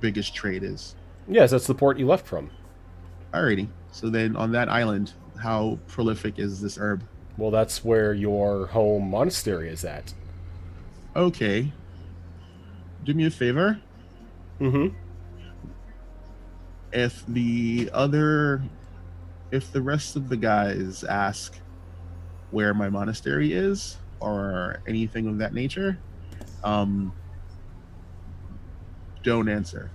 biggest trade is. Yes, that's the port you left from. Alrighty. So then on that island, how prolific is this herb? Well, that's where your home monastery is at. Okay. Do me a favor. Mm-hmm. If the rest of the guys ask where my monastery is or anything of that nature, don't answer.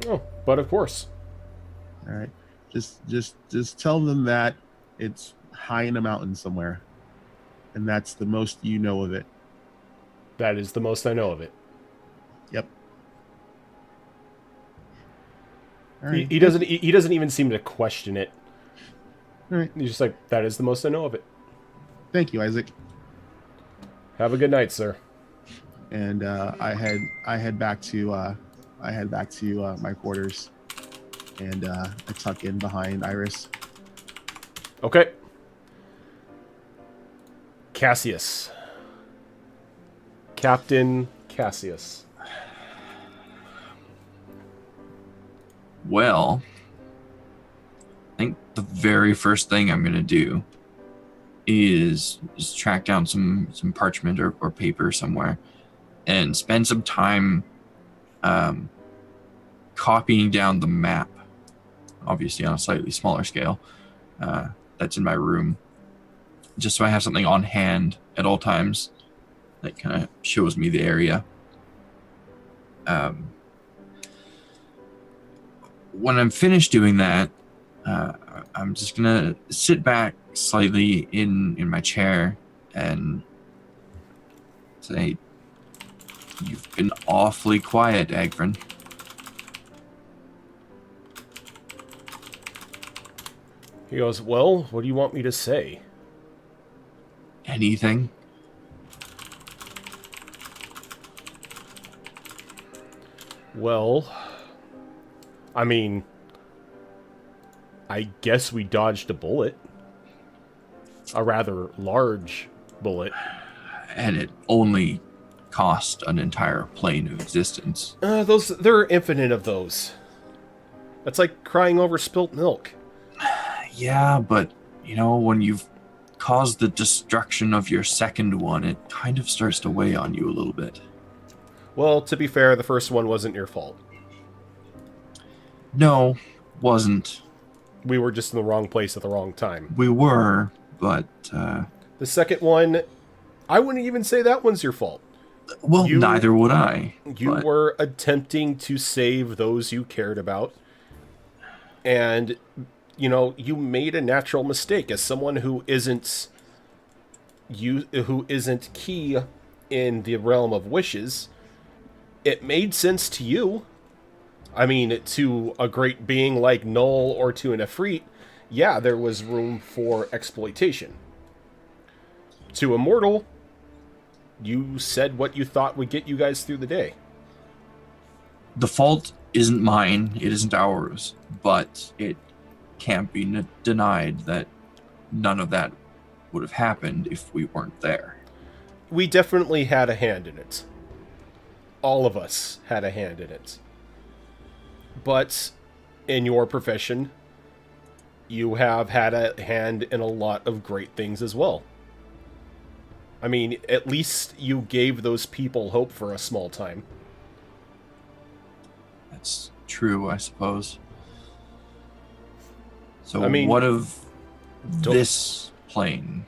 Oh, but of course. All right. Just tell them that it's high in a mountain somewhere, and that's the most you know of it. That is the most I know of it. Yep. All He, right. he doesn't. He doesn't even seem to question it. All right. He's just like, that is the most I know of it. Thank you, Isaac. Have a good night, sir. And I head back to my quarters, and I tuck in behind Iris. Okay. Cassius. Captain Cassius. Well, I think the very first thing I'm going to do is track down some parchment or paper somewhere and spend some time copying down the map, obviously on a slightly smaller scale, that's in my room, just so I have something on hand at all times that kind of shows me the area. When I'm finished doing that, I'm just gonna sit back slightly in my chair and say, "You've been awfully quiet, Agvin." He goes, well, what do you want me to say? Anything? Well, I mean, I guess we dodged a bullet. A rather large bullet. And it only cost an entire plane of existence. There are infinite of those. That's like crying over spilt milk. Yeah, but, when you've caused the destruction of your second one, it kind of starts to weigh on you a little bit. Well, to be fair, the first one wasn't your fault. No, wasn't. We were just in the wrong place at the wrong time. We were, but... The second one, I wouldn't even say that one's your fault. Well, neither would I. You were attempting to save those you cared about. And, you made a natural mistake as someone who isn't key in the realm of wishes, it made sense to you. I mean, to a great being like Null or to an Efreet, yeah, there was room for exploitation. To a mortal, you said what you thought would get you guys through the day. The fault isn't mine, it isn't ours, but it can't be denied that none of that would have happened if we weren't there. We definitely had a hand in it. All of us had a hand in it. But in your profession, you have had a hand in a lot of great things as well. I mean, at least you gave those people hope for a small time. That's true, I suppose. So I mean, what of this plane?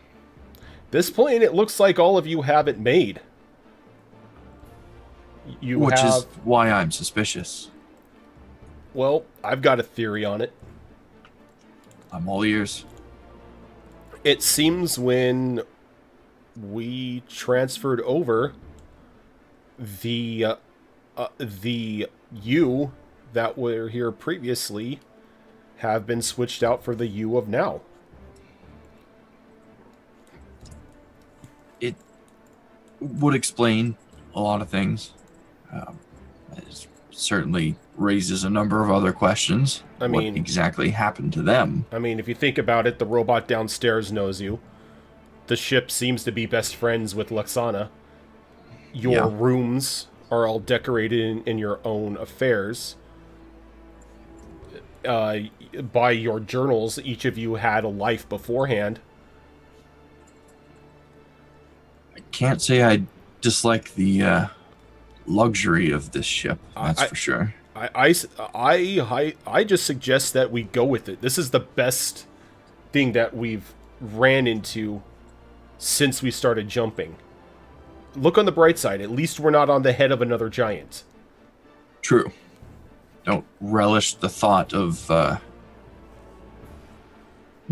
This plane, it looks like all of you have it made. Which is why I'm suspicious. Well, I've got a theory on it. I'm all ears. It seems when we transferred over the you that were here previously have been switched out for the you of now. It would explain a lot of things. It certainly raises a number of other questions. I mean, what exactly happened to them? I mean, if you think about it, the robot downstairs knows you. The ship seems to be best friends with Luxana. Your rooms are all decorated in your own affairs. By your journals, each of you had a life beforehand. I can't say I dislike the luxury of this ship. That's for sure. I just suggest that we go with it. This is the best thing that we've ran into since we started jumping. Look on the bright side. At least we're not on the head of another giant. True. Don't relish the thought of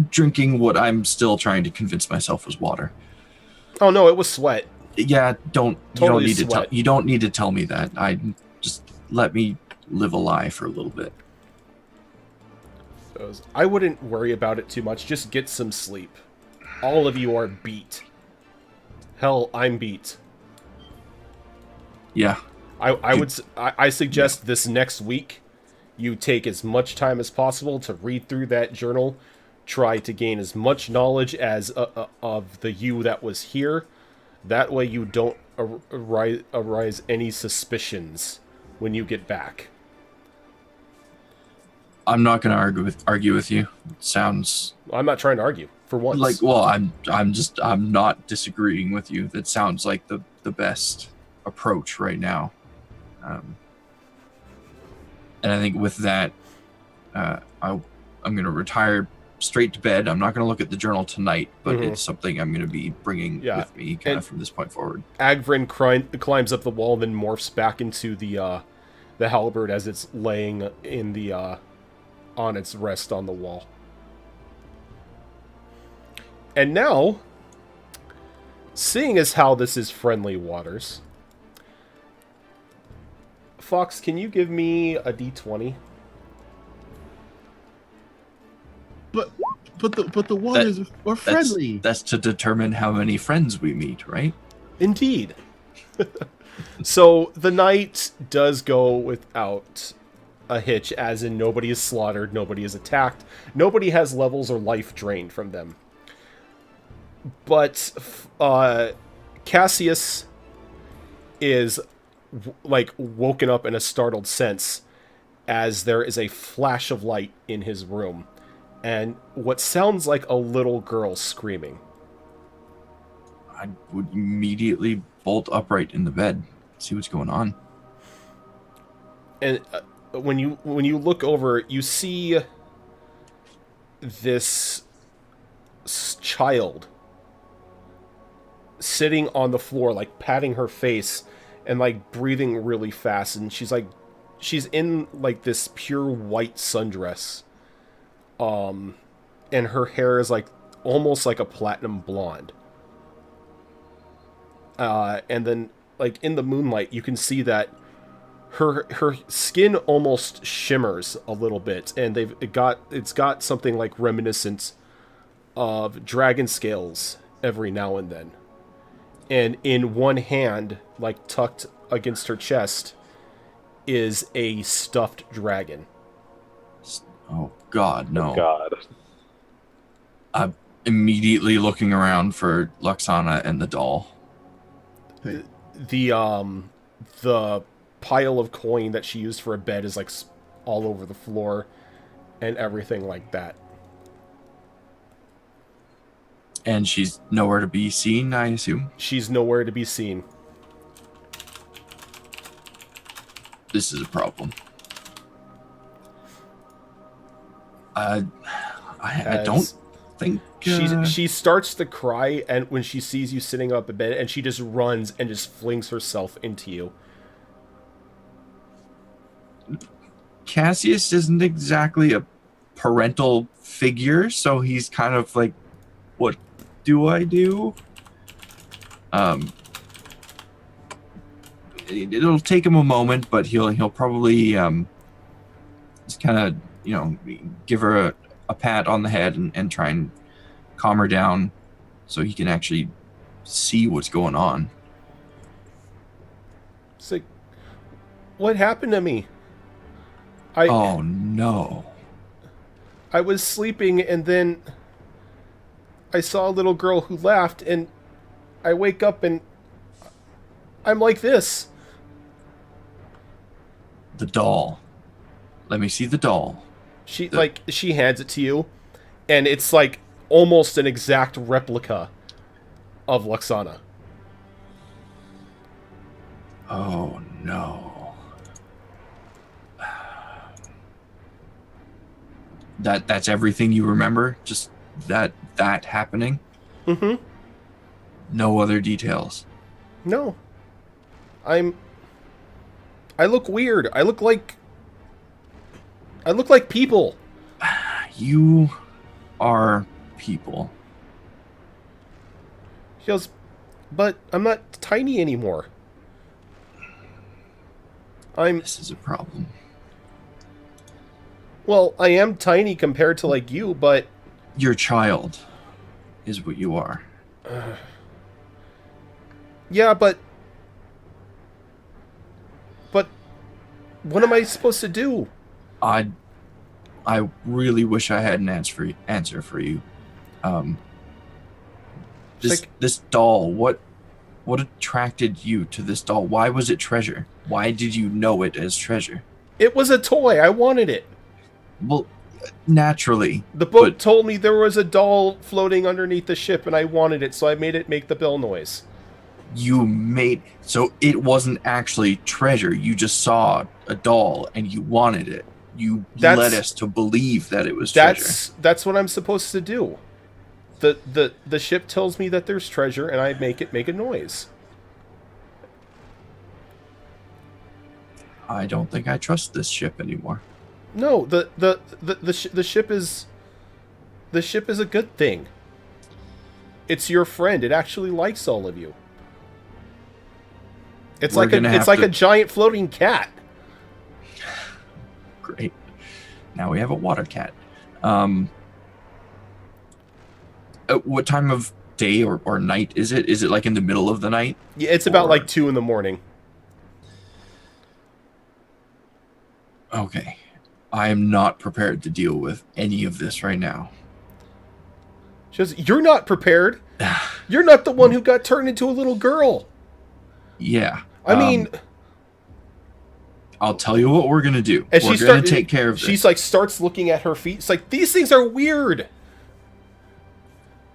drinking what I'm still trying to convince myself was water. Oh no, it was sweat. Yeah, Totally you don't need to tell me that. I just let me live a lie for a little bit. I wouldn't worry about it too much. Just get some sleep. All of you are beat. Hell, I'm beat. Yeah. I suggest this next week you take as much time as possible to read through that journal, try to gain as much knowledge as of the you that was here. That way you don't arise any suspicions when you get back. I'm not going to argue with you. It sounds I'm not trying to argue for once. like, well, I'm not disagreeing with you. That sounds like the best approach right now. And I think with that, I'm going to retire straight to bed. I'm not going to look at the journal tonight, but it's something I'm going to be bringing with me kind of from this point forward. Agvrin climbs up the wall, then morphs back into the halberd as it's laying in the on its rest on the wall. And now, seeing as how this is friendly waters, Fox, can you give me a d20? But the waters are friendly. That's to determine how many friends we meet, right? Indeed. So the night does go without a hitch, as in nobody is slaughtered, nobody is attacked, nobody has levels or life drained from them. But Cassius is like woken up in a startled sense as there is a flash of light in his room and what sounds like a little girl screaming. I would immediately bolt upright in the bed, see what's going on. And when you look over, you see this child sitting on the floor, like patting her face and like breathing really fast, and she's in like this pure white sundress, and her hair is like almost like a platinum blonde. and then like in the moonlight, you can see that her skin almost shimmers a little bit, and it's got something like reminiscent of dragon scales every now and then. And in one hand, like tucked against her chest, is a stuffed dragon. Oh God, no! God. I'm immediately looking around for Luxana and the doll. The pile of coin that she used for a bed is like all over the floor and everything like that. And she's nowhere to be seen, I assume. She's nowhere to be seen. This is a problem. I don't think she starts to cry, and when she sees you sitting up in bed, and she just runs and just flings herself into you. Cassius isn't exactly a parental figure, so he's kind of like, what do I do? It'll take him a moment, but he'll probably just kind of, give her a pat on the head and try and calm her down so he can actually see what's going on. It's like, what happened to me? Oh no. I was sleeping, and then I saw a little girl who laughed, and I wake up and I'm like this. The doll. Let me see the doll. She hands it to you, and it's like almost an exact replica of Luxana. Oh no. That's everything you remember? Just that happening? Mm-hmm. No other details. No. I look weird. I look like people. You are people. She goes, but I'm not tiny anymore. This is a problem. Well, I am tiny compared to like you, but your child is what you are. Yeah, but what am I supposed to do? I really wish I had an answer for you. This doll, what attracted you to this doll? Why was it treasure? Why did you know it as treasure? It was a toy. I wanted it. Well, naturally. The boat told me there was a doll floating underneath the ship, and I wanted it, so I made it make the bell noise. So it wasn't actually treasure. You just saw a doll, and you wanted it. You led us to believe that it was treasure. That's what I'm supposed to do. The ship tells me that there's treasure, and I make it make a noise. I don't think I trust this ship anymore. No, the ship is a good thing. It's your friend. It actually likes all of you. It's like a giant floating cat. Great. Now we have a water cat. What time of day or night is it? Is it like in the middle of the night? Yeah, it's about like 2 a.m. Okay. I am not prepared to deal with any of this right now. She goes, you're not prepared. You're not the one who got turned into a little girl. Yeah. I mean, I'll tell you what we're going to do. We're going to take care of this. She's like, starts looking at her feet. It's like, these things are weird.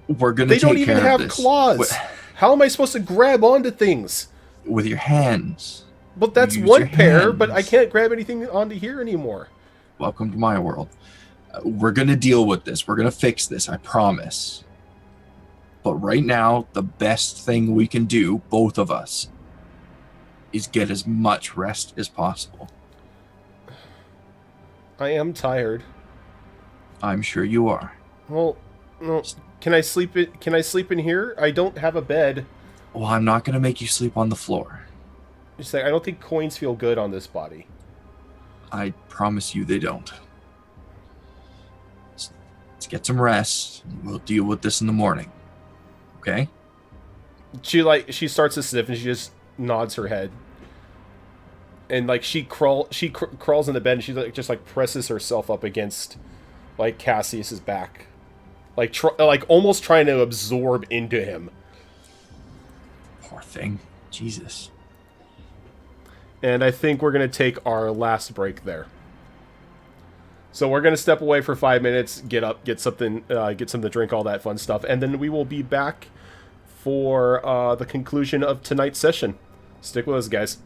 We're going to take care of this. They don't even have claws. How am I supposed to grab onto things? With your hands. But that's one pair, but I can't grab anything onto here anymore. Welcome to my world. We're going to deal with this. We're going to fix this, I promise. But right now, the best thing we can do, both of us, is get as much rest as possible. I am tired. I'm sure you are. Well, no. Can I sleep in here? I don't have a bed. Well, I'm not going to make you sleep on the floor. She's like, I don't think coins feel good on this body. I promise you they don't. Let's get some rest. We'll deal with this in the morning. Okay? She starts to sniff and she just nods her head. And like she crawls in the bed and she just like presses herself up against like Cassius's back. Like like almost trying to absorb into him. Poor thing. Jesus. And I think we're going to take our last break there. So we're going to step away for 5 minutes, get up, get something to drink, all that fun stuff. And then we will be back for the conclusion of tonight's session. Stick with us, guys.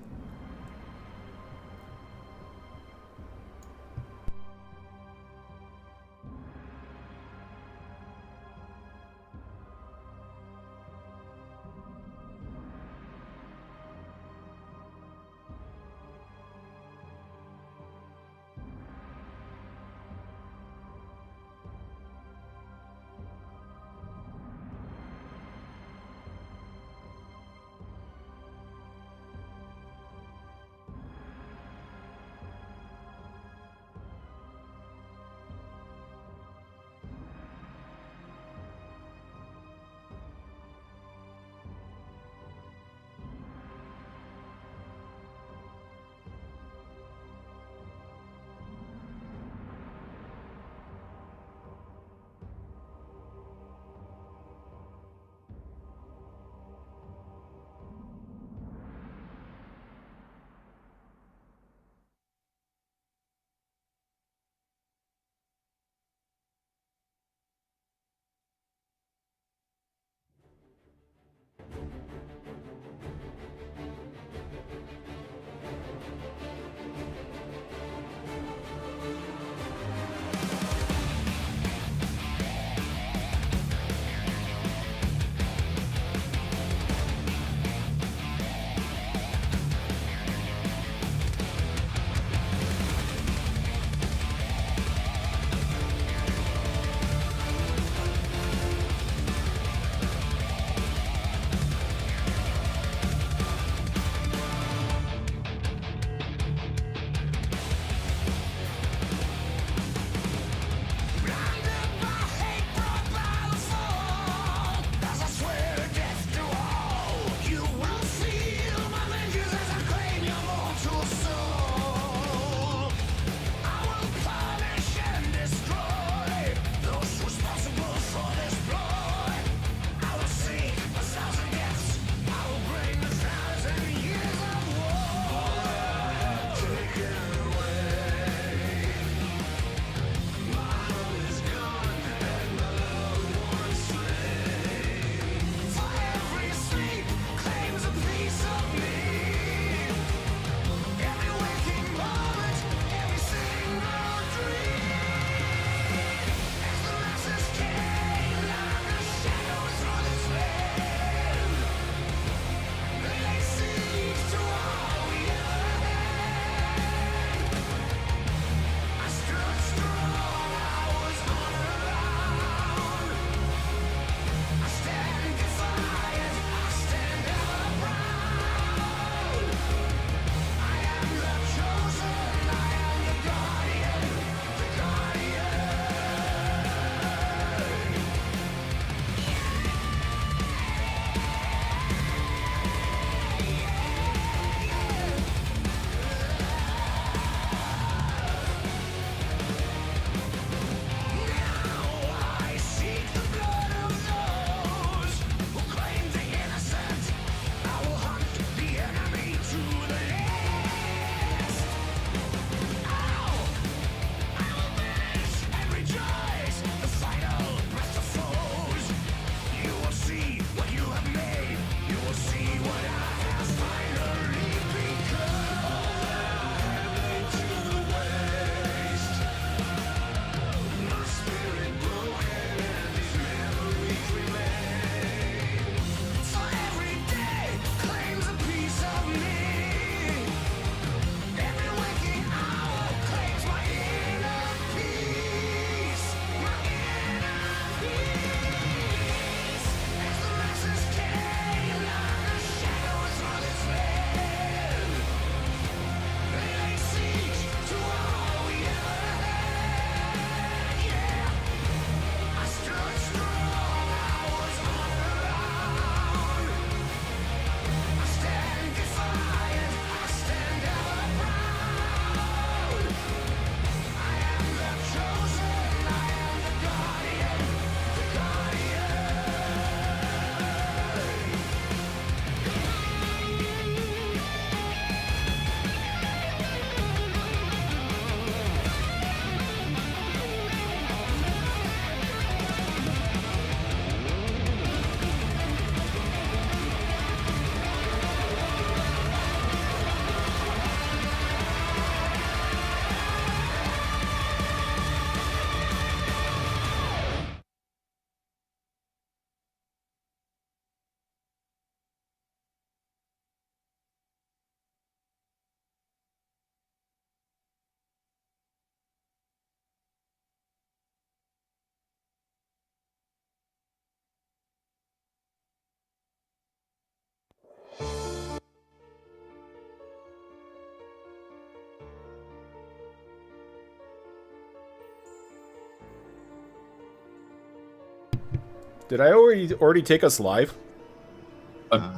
Did I already take us live?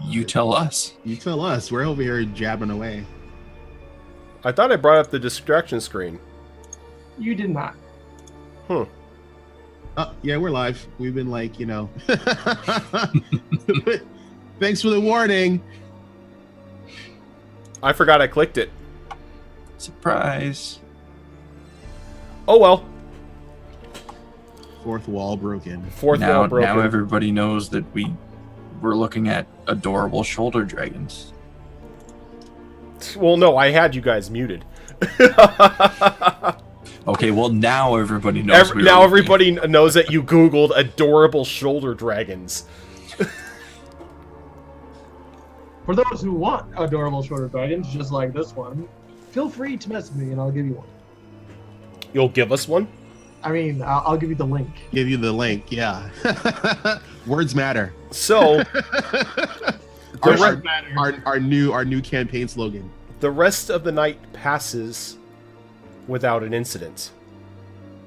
You tell us. You tell us. We're over here jabbing away. I thought I brought up the distraction screen. You did not. Hmm. Oh, yeah, we're live. We've been like, you know. Thanks for the warning. I forgot I clicked it. Surprise. Oh well. Fourth wall broken. Fourth wall broken. Now everybody knows that we're looking at adorable shoulder dragons. Well, no, I had you guys muted. Okay, well now everybody knows. Now everybody knows that you Googled adorable shoulder dragons. For those who want adorable shoulder dragons, just like this one, feel free to message me and I'll give you one. You'll give us one? I mean, I'll give you the link. Give you the link, yeah. Words matter. So, our new campaign slogan. The rest of the night passes without an incident.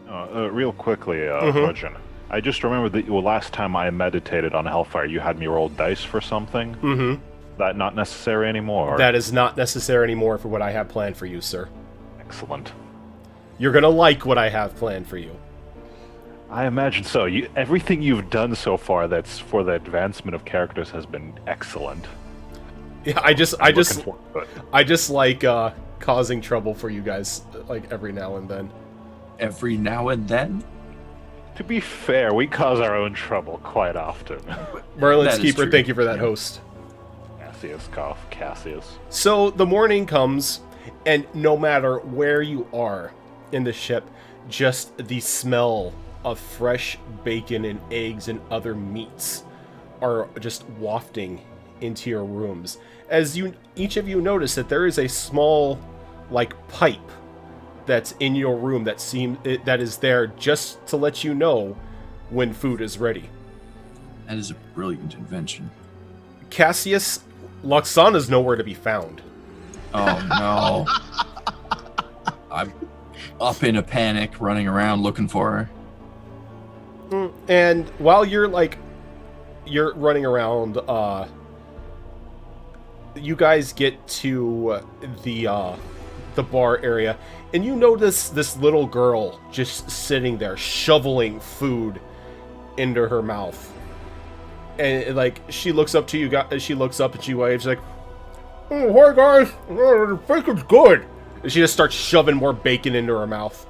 Real quickly, Roger, I just remembered that last time I meditated on Hellfire, you had me roll dice for something. Mm-hmm. That not necessary anymore? That is not necessary anymore for what I have planned for you, sir. Excellent. You're gonna like what I have planned for you. I imagine so. Everything you've done so far that's for the advancement of characters has been excellent. Yeah, I just like causing trouble for you guys, like every now and then. Every now and then? To be fair, we cause our own trouble quite often. Merlin's Keeper, thank you for that, host. Cassius. So the morning comes, and no matter where you are in the ship, just the smell of fresh bacon and eggs and other meats are just wafting into your rooms. As each of you notice that there is a small, like, pipe that's in your room that is there just to let you know when food is ready. That is a brilliant invention. Cassius, Loxana's nowhere to be found. Oh no. I'm up in a panic, running around looking for her. And while you're running around, you guys get to the bar area, and you notice this little girl just sitting there shoveling food into her mouth. And like she looks up to you guys, she looks up and she waves like, "Oh, hi guys, the bacon's good." And she just starts shoving more bacon into her mouth.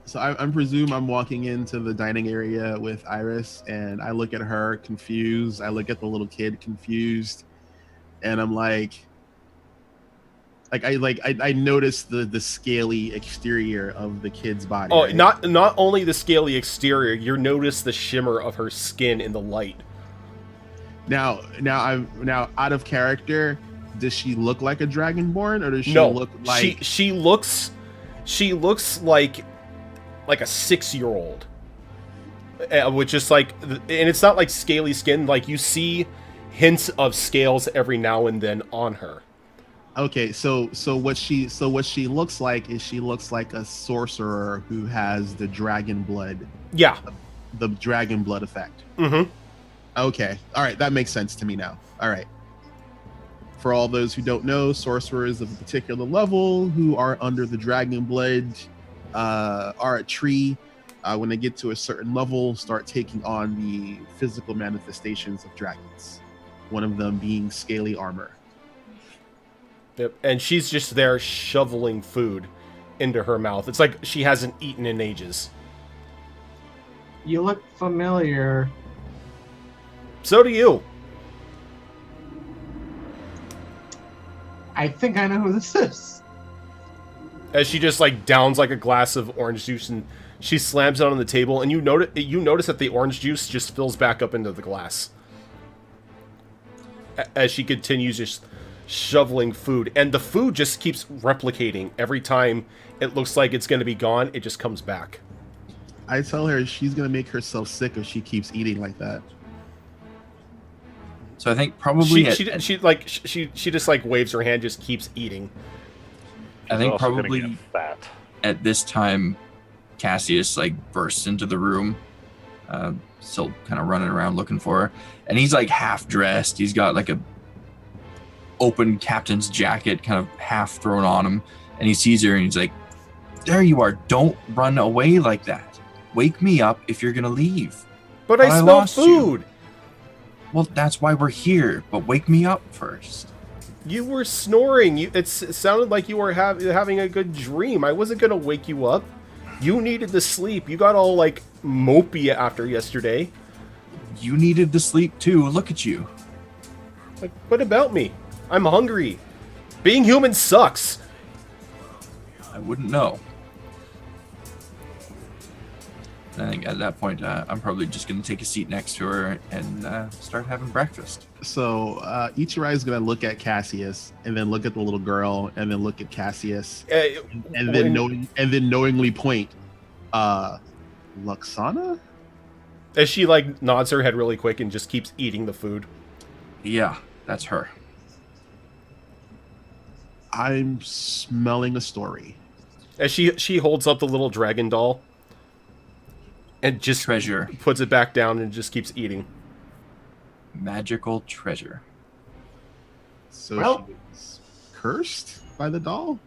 So I presume I'm walking into the dining area with Iris, and I look at her confused. I look at the little kid confused, and I'm I notice the scaly exterior of the kid's body. Oh, right? not only the scaly exterior, you notice the shimmer of her skin in the light. Now out of character, does she look like a dragonborn, or does she No, look like she looks like a 6-year-old, which is like, and it's not like scaly skin. Like you see hints of scales every now and then on her. Okay, so what she looks like is she looks like a sorcerer who has the dragon blood. Yeah. The dragon blood effect. Mm-hmm. Okay. All right, that makes sense to me now. All right. For all those who don't know, sorcerers of a particular level who are under the dragon blood are a tree. When they get to a certain level, start taking on the physical manifestations of dragons. One of them being scaly armor. Yep. And she's just there shoveling food into her mouth. It's like she hasn't eaten in ages. You look familiar. So do you. I think I know who this is. As she just like downs like a glass of orange juice, and she slams it on the table, and you notice that the orange juice just fills back up into the glass. As she continues just shoveling food, and the food just keeps replicating. Every time it looks like it's going to be gone, it just comes back. I tell her she's gonna make herself sick if she keeps eating like that. So I think probably she just like waves her hand, just keeps eating. I think Also gonna probably get fat. at this time, Cassius like bursts into the room, still kind of running around looking for her, and he's like half dressed. He's got like a open captain's jacket kind of half thrown on him, and he sees her and he's like, "There you are! Don't run away like that. Wake me up if you're gonna leave." But I smell food. Well, that's why we're here. But wake me up first. You were snoring. It sounded like you were having a good dream. I wasn't gonna wake you up. You needed to sleep. You got all like mopey after yesterday. You needed to sleep too. Look at you. Like, what about me? I'm hungry. Being human sucks. I wouldn't know. I think at that point, I'm probably just going to take a seat next to her and start having breakfast. So Ichirai is going to look at Cassius, and then look at the little girl, and then look at Cassius, and then knowingly point, Luxana? As she like nods her head really quick and just keeps eating the food. Yeah, that's her. I'm smelling a story. As she holds up the little dragon doll. And just treasure. Puts it back down and just keeps eating. Magical treasure. So she was cursed by the doll?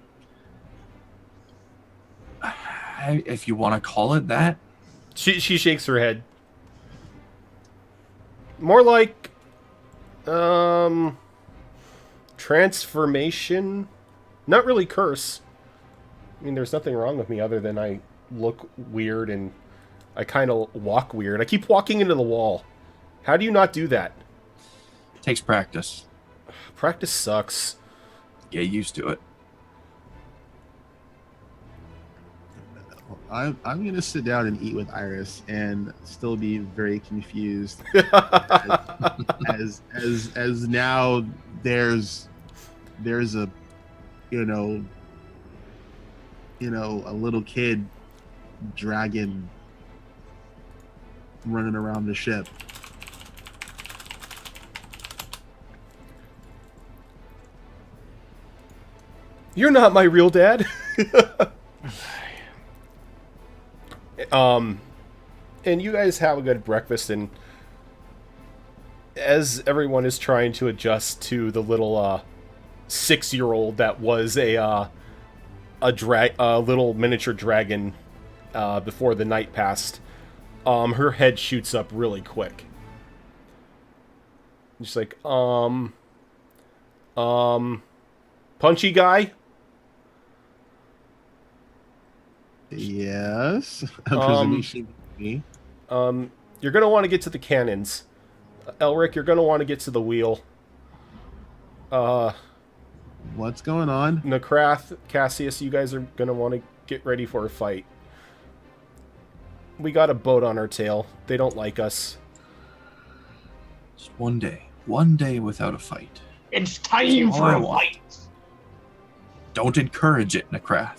If you want to call it that. She shakes her head. More like transformation. Not really curse. I mean, there's nothing wrong with me other than I look weird and I kind of walk weird. I keep walking into the wall. How do you not do that? Takes practice. Practice sucks. Get used to it. I'm going to sit down and eat with Iris and still be very confused. as now there's a a little kid dragon running around the ship. You're not my real dad. And you guys have a good breakfast, and as everyone is trying to adjust to the little 6-year-old that was a little miniature dragon before the night passed, her head shoots up really quick. She's like, punchy guy? Yes. I'm presuming me. You're gonna want to get to the cannons. Elric, you're gonna want to get to the wheel. What's going on? Nakrath, Cassius, you guys are gonna want to get ready for a fight. We got a boat on our tail. They don't like us. Just one day without a fight. It's time for a fight. Don't encourage it, Nakrath.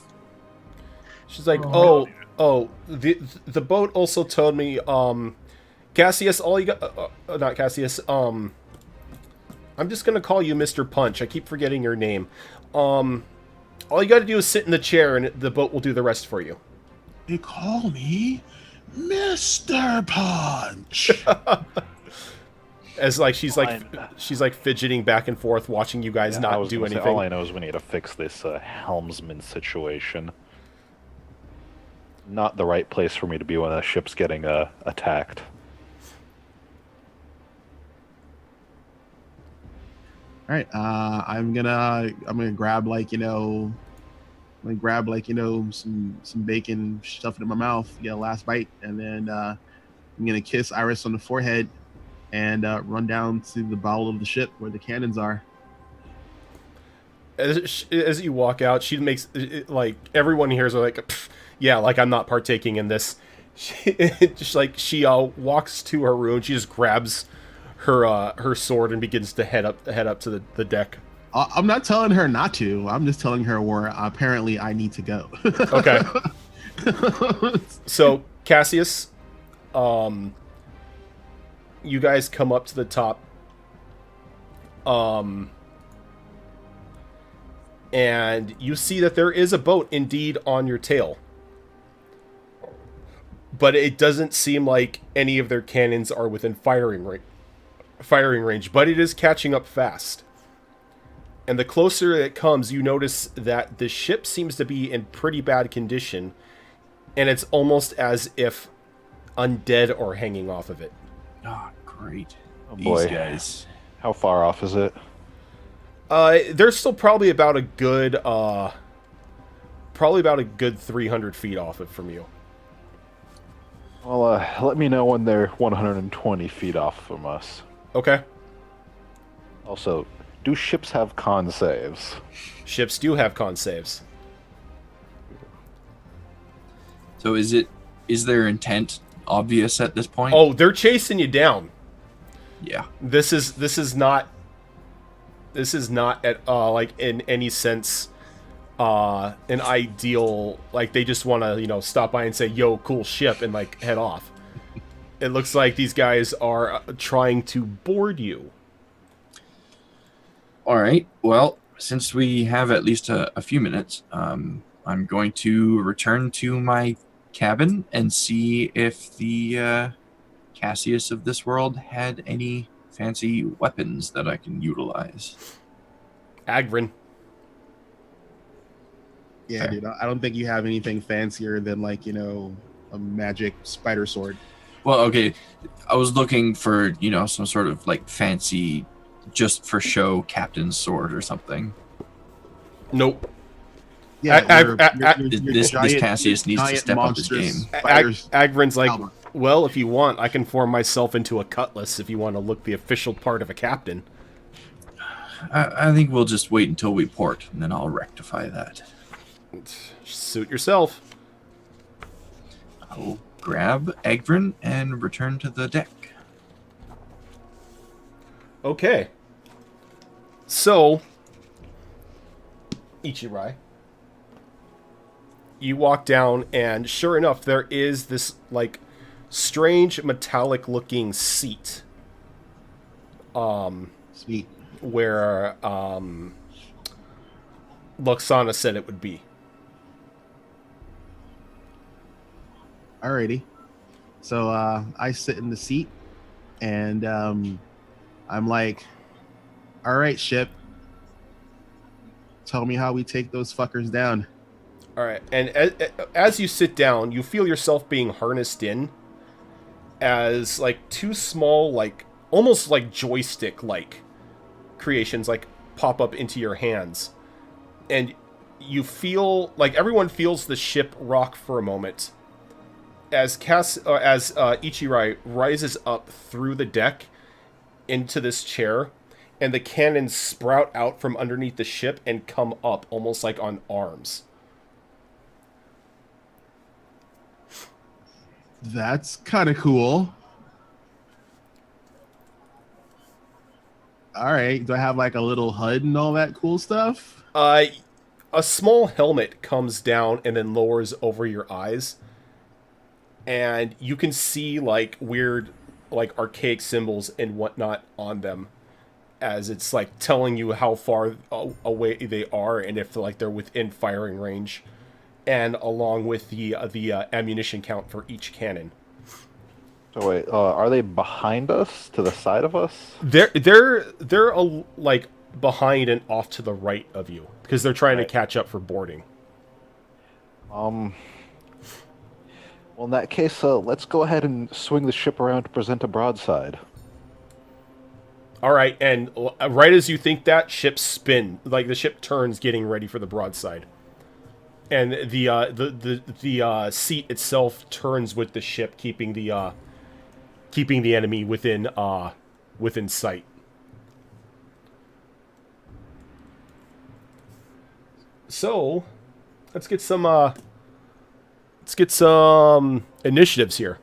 She's like, the boat also told me, Cassius, all you got, not Cassius, I'm just gonna call you Mr. Punch. I keep forgetting your name. All you gotta do is sit in the chair and the boat will do the rest for you. They call me Mr. Punch. As like she's like fidgeting back and forth, watching you guys not do anything. All I know is we need to fix this helmsman situation. Not the right place for me to be when a ship's getting attacked. All right, I'm gonna grab some bacon, stuff it in my mouth, get a last bite, and then I'm gonna kiss Iris on the forehead and run down to the bow of the ship where the cannons are. As you walk out, she makes like everyone hears her like, yeah, like I'm not partaking in this. She walks to her room. She just grabs her sword and begins to head up to the deck. I'm not telling her not to. I'm just telling her where apparently I need to go. Okay. So Cassius, you guys come up to the top. And you see that there is a boat indeed on your tail. but it doesn't seem like any of their cannons are within firing range, but it is catching up fast. And the closer it comes, you notice that the ship seems to be in pretty bad condition, and it's almost as if undead are hanging off of it. Oh, great. Oh These boy. guys. How far off is it? They're still probably about a good 300 feet off it from you. Well, let me know when they're 120 feet off from us. Okay. Also, do ships have con saves? Ships do have con saves. So is their intent obvious at this point? Oh, they're chasing you down. Yeah. This is not at like in any sense an ideal, like they just want to stop by and say yo cool ship and like head off. It looks like these guys are trying to board you. All right. Well, since we have at least a few minutes, I'm going to return to my cabin and see if the Cassius of this world had any fancy weapons that I can utilize. Agrin. Yeah, dude. I don't think you have anything fancier than like a magic spider sword. Well, okay. I was looking for some sort of like fancy, just for show captain's sword or something. Nope. Yeah, This Cassius needs to step up his game. Agrin's like, well, if you want, I can form myself into a cutlass if you want to look the official part of a captain. I think we'll just wait until we port, and then I'll rectify that. Suit yourself. I'll grab Egvin and return to the deck. Okay. So, Ichirai, you walk down, and sure enough, there is this, like, strange metallic-looking seat. Sweet. Where, Luxana said it would be. Alrighty. So I sit in the seat, and I'm like, all right, ship. Tell me how we take those fuckers down. All right, and as you sit down, you feel yourself being harnessed in as, like, two small, like, almost like joystick-like creations, like, pop up into your hands. And you feel, like, everyone feels the ship rock for a moment as Ichirai rises up through the deck into this chair, and the cannons sprout out from underneath the ship and come up almost like on arms. That's kind of cool. All right. Do I have like a little HUD and all that cool stuff? A small helmet comes down and then lowers over your eyes, and you can see like weird, like archaic symbols and whatnot on them, as it's like telling you how far away they are and if like they're within firing range, and along with the ammunition count for each cannon. So wait, are they behind us, to the side of us? They're like behind and off to the right of you because they're trying to catch up for boarding. Well, in that case, let's go ahead and swing the ship around to present a broadside. All right, and right as you think that, ship spin, like the ship turns, getting ready for the broadside, and the seat itself turns with the ship, keeping the enemy within sight. So, let's get some initiatives here.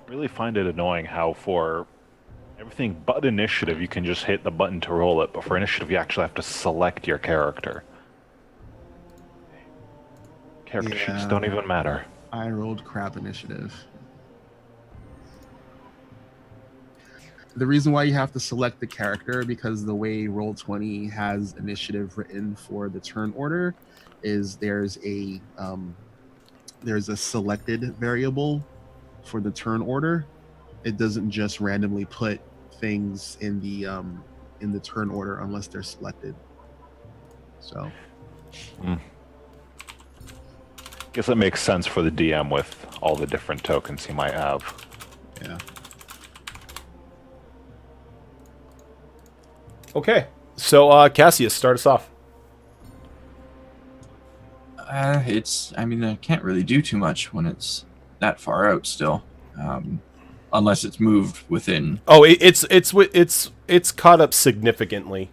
Really find it annoying how for everything but initiative you can just hit the button to roll it, but for initiative you actually have to select your character. Character sheets don't even matter. I rolled crap initiative. the reason why you have to select the character, because the way Roll20 has initiative written for the turn order is there's a selected variable for the turn order. It doesn't just randomly put things in the turn order unless they're selected. So Guess that makes sense for the DM with all the different tokens he might have. yeah. Okay, so Cassius, start us off. I mean, I can't really do too much when it's that far out still, unless it's moved within. Oh, it's caught up significantly.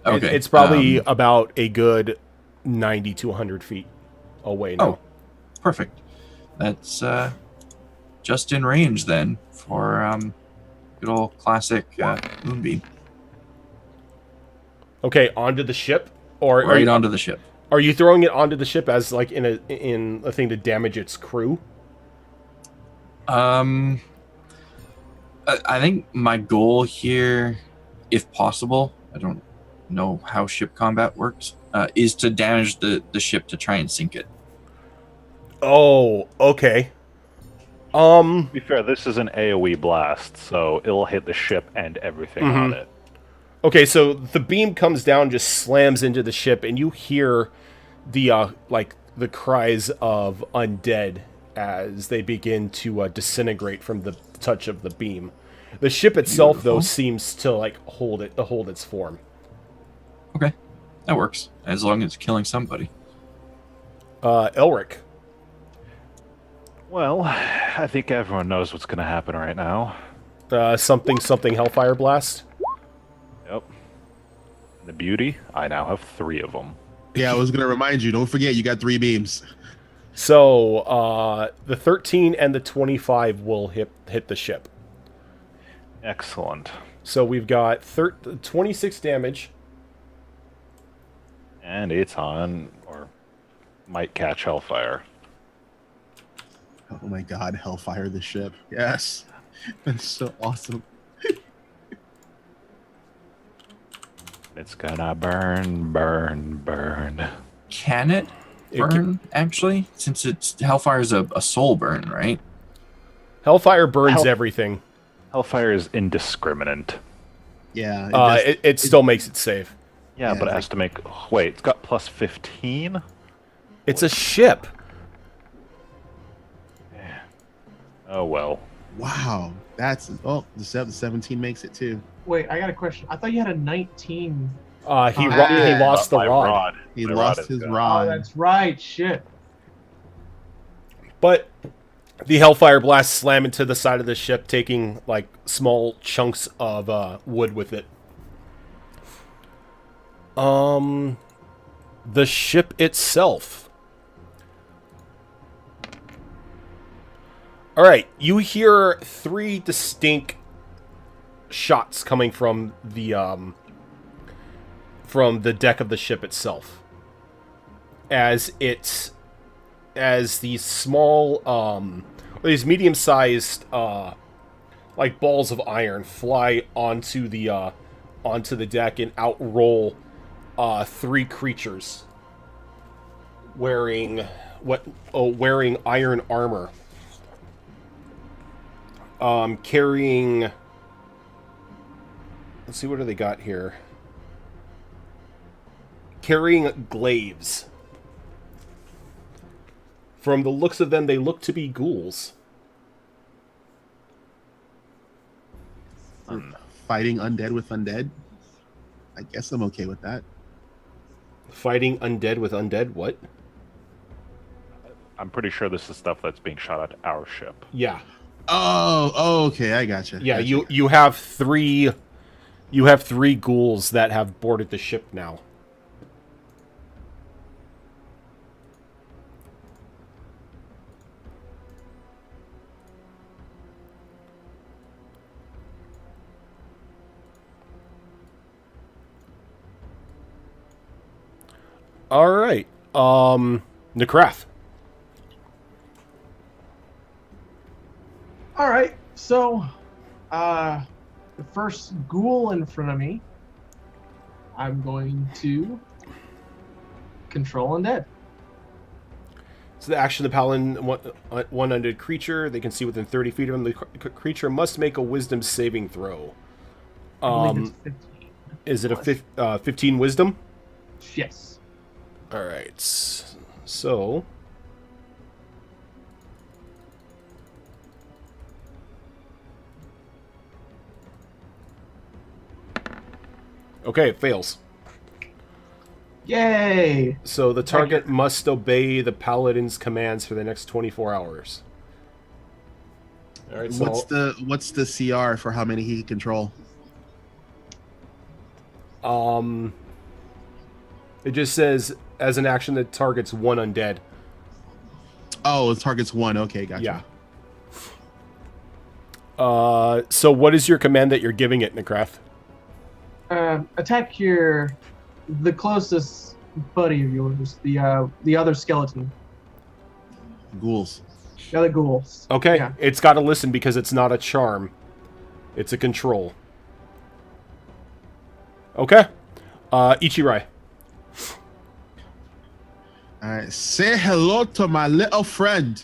Okay, It's probably about a good 90 to 100 feet away now. Oh, perfect. That's just in range then for good old classic Moonbeam. Okay, onto the ship, or Right onto the ship. Are you throwing it onto the ship as like in a thing to damage its crew? I think my goal here, if possible, I don't know how ship combat works, is to damage the ship to try and sink it. Oh, okay. To be fair, this is an AoE blast, so it'll hit the ship and everything on it. Okay, so the beam comes down, just slams into the ship, and you hear the the cries of undead as they begin to disintegrate from the touch of the beam. The ship itself, though, seems to like hold its form. Okay, that works as long as it's killing somebody. Elric. Well, I think everyone knows what's going to happen right now. Something Hellfire Blast. Yep. The beauty, I now have 3 of them. Yeah, I was gonna remind you. Don't forget, you got 3 beams. So the 13 and the 25 will hit the ship. Excellent. So we've got 26 damage. And it's on, or might catch Hellfire. Oh my God, Hellfire the ship. Yes, that's so awesome. It's gonna burn, burn, burn. Can it burn, actually? Since Hellfire is a soul burn, right? Hellfire burns everything. Hellfire is indiscriminate. Yeah, it still makes it safe. Yeah, but it has to make... Wait, it's got plus 15? It's a ship. Oh, well. wow. That's the 17 makes it too. Wait, I got a question. I thought you had a 19. He lost the My rod. He My lost is his gone. rod. Oh, that's right. Shit. But the Hellfire Blast slam into the side of the ship, taking like small chunks of wood with it. The ship itself. All right, you hear 3 distinct shots coming from the deck of the ship itself. As these small these medium-sized like balls of iron fly onto the deck and outroll 3 creatures wearing iron armor, carrying, let's see, what do they got here? Carrying glaives. From the looks of them, they look to be ghouls. Fighting undead with undead. I guess I'm okay with that. Fighting undead with undead? What? I'm pretty sure this is stuff that's being shot at our ship. Yeah. Oh, okay, I gotcha. Yeah, Gotcha. you have 3 ghouls that have boarded the ship now. All right. Necrath. All right. So, the first ghoul in front of me, I'm going to control undead. So the action of the paladin, one undead creature, they can see within 30 feet of them. The creature must make a wisdom saving throw. I believe it's 15. Is it a 15 wisdom? Yes. All right. So okay, it fails. Yay! So the target must obey the paladin's commands for the next 24 hours. All right. So What's the CR for how many he can control? it just says as an action that targets one undead. Oh, it targets one. Okay, gotcha. Yeah. So what is your command that you're giving it, Necrath? Attack the closest buddy of yours, the other skeleton, Ghouls. the other ghouls. Okay, Yeah. it's got to listen because it's not a charm. It's a control. Okay. Ichirai. All right. Say hello to my little friend.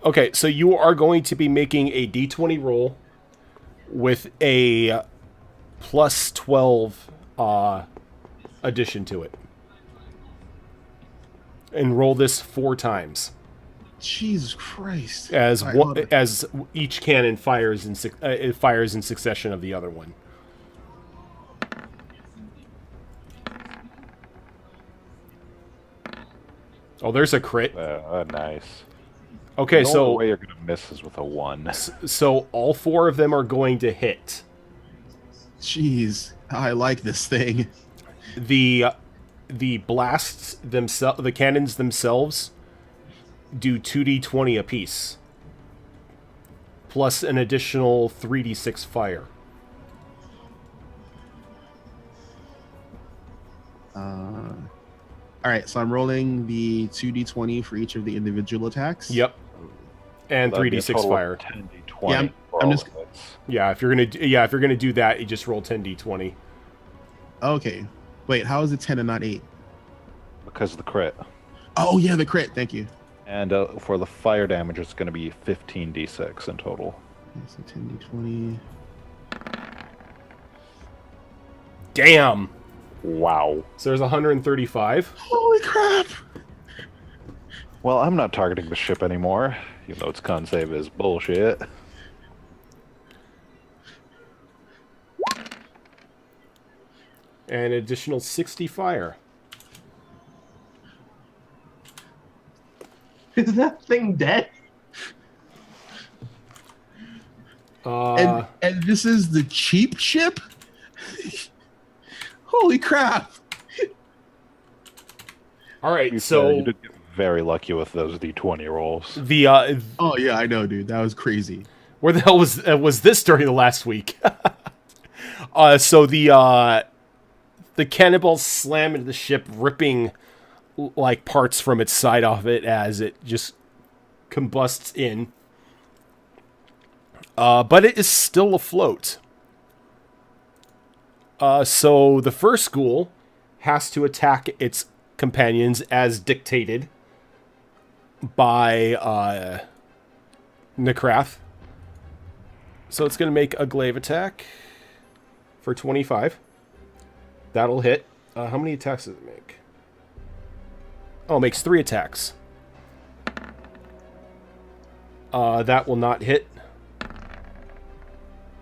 Okay, so you are going to be making a d20 roll with a plus 12 addition to it. And roll this 4 times. Jesus Christ. As All right, hold on. as each cannon fires in it fires in succession of the other one. Oh, there's a crit. Nice. Okay, The only so way you're gonna miss is with a 1. so all 4 of them are going to hit. Jeez, I like this thing. The blasts themselves, the cannons themselves, do 2d20 apiece, plus an additional 3d6 fire. All right, so I'm rolling the 2d20 for each of the individual attacks. Yep, and That'd be a 3d6 total of fire. 10d20 Yeah, for I'm all just- of it. Yeah, if you're gonna do that, you just roll 10d20. Okay. Wait, how is it 10 and not 8? Because of the crit. Oh, yeah, the crit. Thank you. And for the fire damage, it's going to be 15d6 in total. Okay, so 10d20. Damn. Wow. So there's 135. Holy crap! Well, I'm not targeting the ship anymore, even though its con save is bullshit. And an additional 60 fire. Is that thing dead? And this is the cheap ship? Holy crap! all right, You so did get very lucky with those d20 rolls. the Oh, yeah, I know, dude. That was crazy. where the hell was this during the last week? So the cannonballs slam into the ship, ripping like parts from its side off it as it just combusts in. But it is still afloat. So the first ghoul has to attack its companions as dictated by Necrath. So it's going to make a glaive attack for 25. That'll hit. How many attacks does it make? Oh, it makes 3 attacks. That will not hit.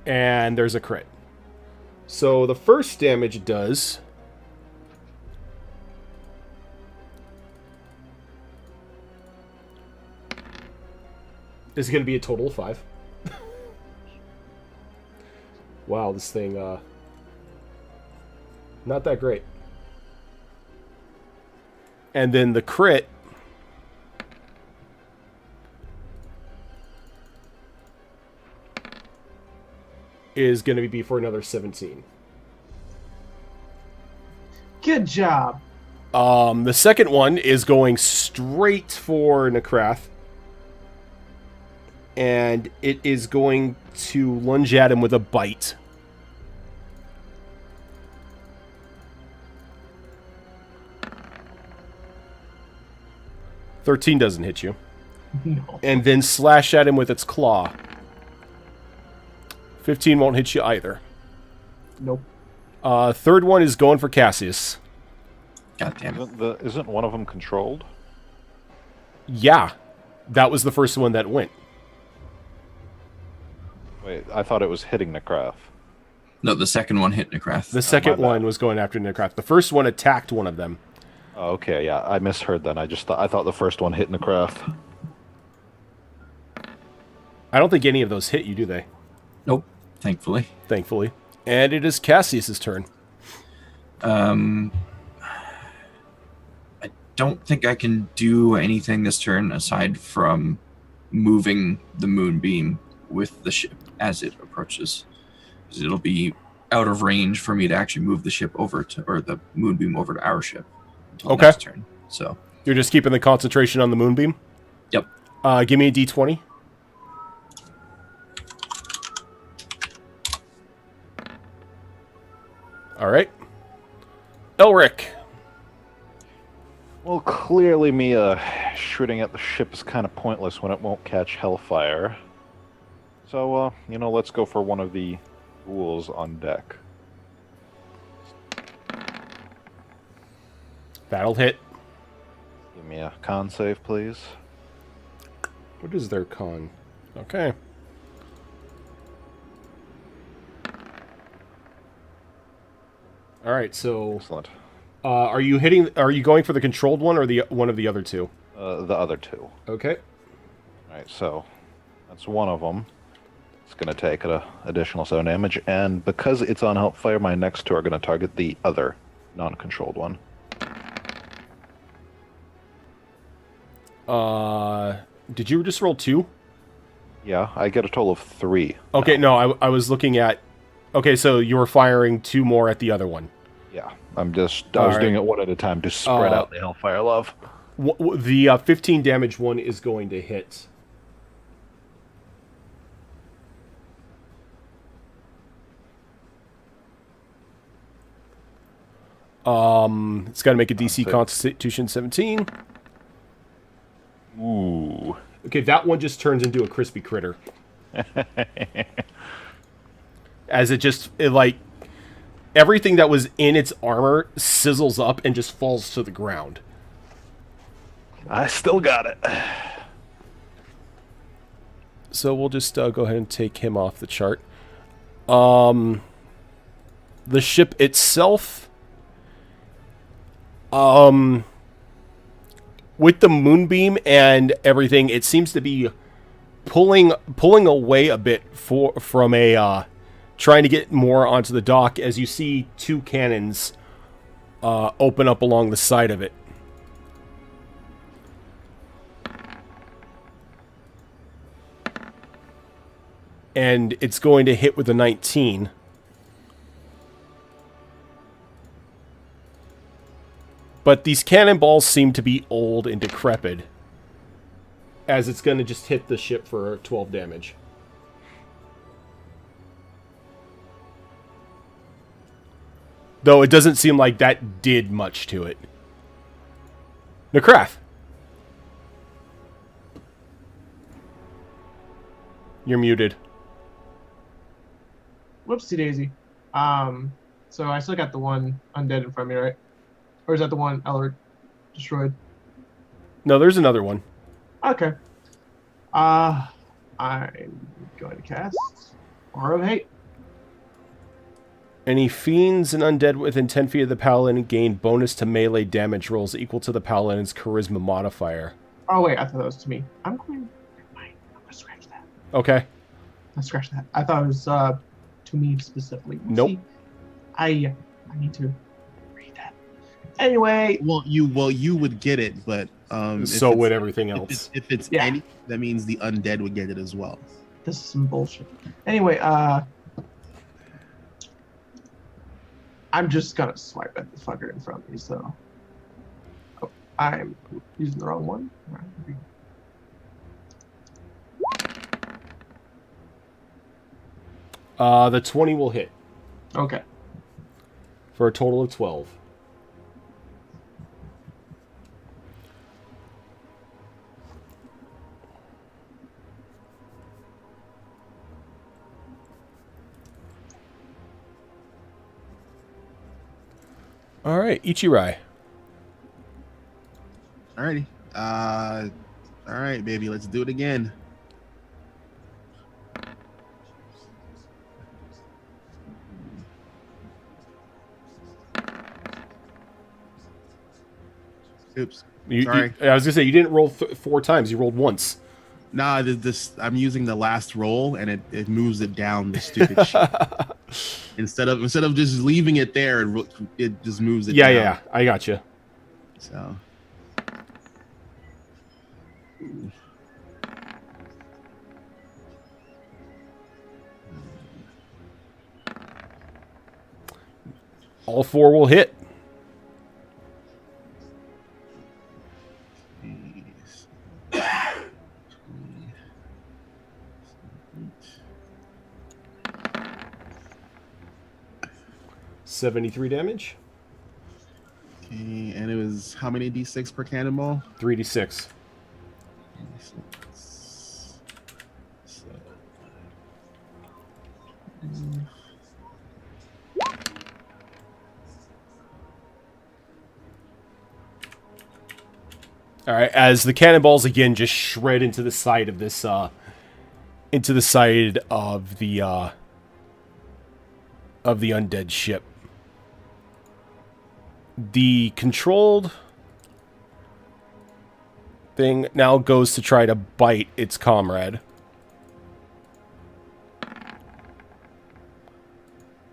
And there's a crit. So the first damage it does is going to be a total of 5. Wow, this thing, not that great. And then the crit is going to be for another 17. Good job. The second one is going straight for Necrath. and it is going to lunge at him with a bite. $13 doesn't hit you. No. And then slash at him with its claw. 15 won't hit you either. Nope. Third one is going for Cassius. God damn it. Isn't one of them controlled? Yeah. That was the first one that went. Wait, I thought it was hitting Necrath. No, the second one hit Necrath. The second my bad. one was going after Necrath. The first one attacked one of them. Oh, okay, yeah, I misheard then. I thought the first one hit Necrath. I don't think any of those hit you, do they? Nope, thankfully. Thankfully. And it is Cassius's turn. I don't think I can do anything this turn aside from moving the moonbeam with the ship as it approaches. 'Cause it'll be out of range for me to actually move the ship over to, or the moonbeam over to our ship. Until Okay. next turn. So, You're just keeping the concentration on the moonbeam? yep. Give me a d20. All right. Elric. Well, clearly me shooting at the ship is kind of pointless when it won't catch hellfire. So, let's go for one of the ghouls on deck. That'll hit. Give me a con save, please. What is their con? Okay. All right, so Excellent. are you hitting? Are you going for the controlled one or the one of the other two? The other two. Okay. Alright, so that's one of them. It's going to take an additional 7 damage, and because it's on Hellfire, my next two are going to target the other non-controlled one. Did you just roll 2? Yeah, I get a total of 3. Okay, no, I was looking at. Okay, so you were firing 2 more at the other one. Yeah, I was Alright. doing it one at a time to spread out the Hellfire love. The 15 damage one is going to hit. It's got to make a DC Constitution 17. Ooh. Okay, that one just turns into a crispy critter. As everything that was in its armor sizzles up and just falls to the ground. I still got it. So we'll just go ahead and take him off the chart. The ship itself, with the moonbeam and everything, it seems to be pulling away a bit from a trying to get more onto the dock. As you see 2 cannons open up along the side of it. And it's going to hit with a 19. But these cannonballs seem to be old and decrepit, as it's going to just hit the ship for 12 damage. Though it doesn't seem like that did much to it. Necrath. You're muted. Whoopsie daisy. So I still got the one undead in front of me, right? Or is that the one Elric destroyed? No, there's another one. Okay. I'm going to cast Aura of Hate. Any fiends and undead within 10 feet of the paladin gain bonus to melee damage rolls equal to the paladin's charisma modifier. Oh wait, I thought that was to me. I'm going to scratch that. Okay. Let's scratch that. I thought it was to me specifically. Nope. See, I need to read that. Anyway. Well, you would get it, but So if would it's- everything else. If it's Yeah. any, that means the undead would get it as well. This is some bullshit. Anyway, I'm just gonna swipe at the fucker in front of me, so. Oh, I'm using the wrong one. The 20 will hit Okay. for a total of 12. All right, Ichirai. Alrighty. All right, baby. Let's do it again. Oops. Sorry. I was gonna say you didn't roll 4 times. You rolled once. Nah, this I'm using the last roll, and it moves it down the stupid shit. Instead of just leaving it there, it just moves it. Yeah, down. yeah, I got you. So. All 4 will hit. Jeez. 73 damage. Okay, and it was how many d6 per cannonball? 3d6. So, All right, as the cannonballs again just shred into the side of this, into the side of the undead ship. The controlled thing now goes to try to bite its comrade.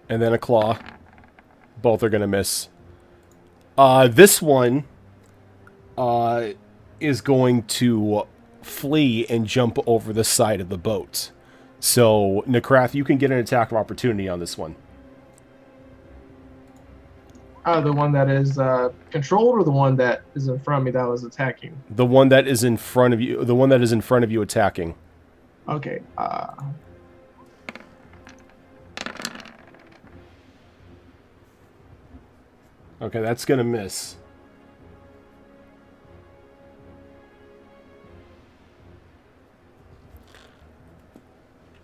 And then a claw. Both are going to miss. This one is going to flee and jump over the side of the boat. So, Nekrath, you can get an attack of opportunity on this one. The one that is controlled, or the one that is in front of me that was attacking? The one that is in front of you. The one that is in front of you attacking. Okay. Okay, that's gonna miss.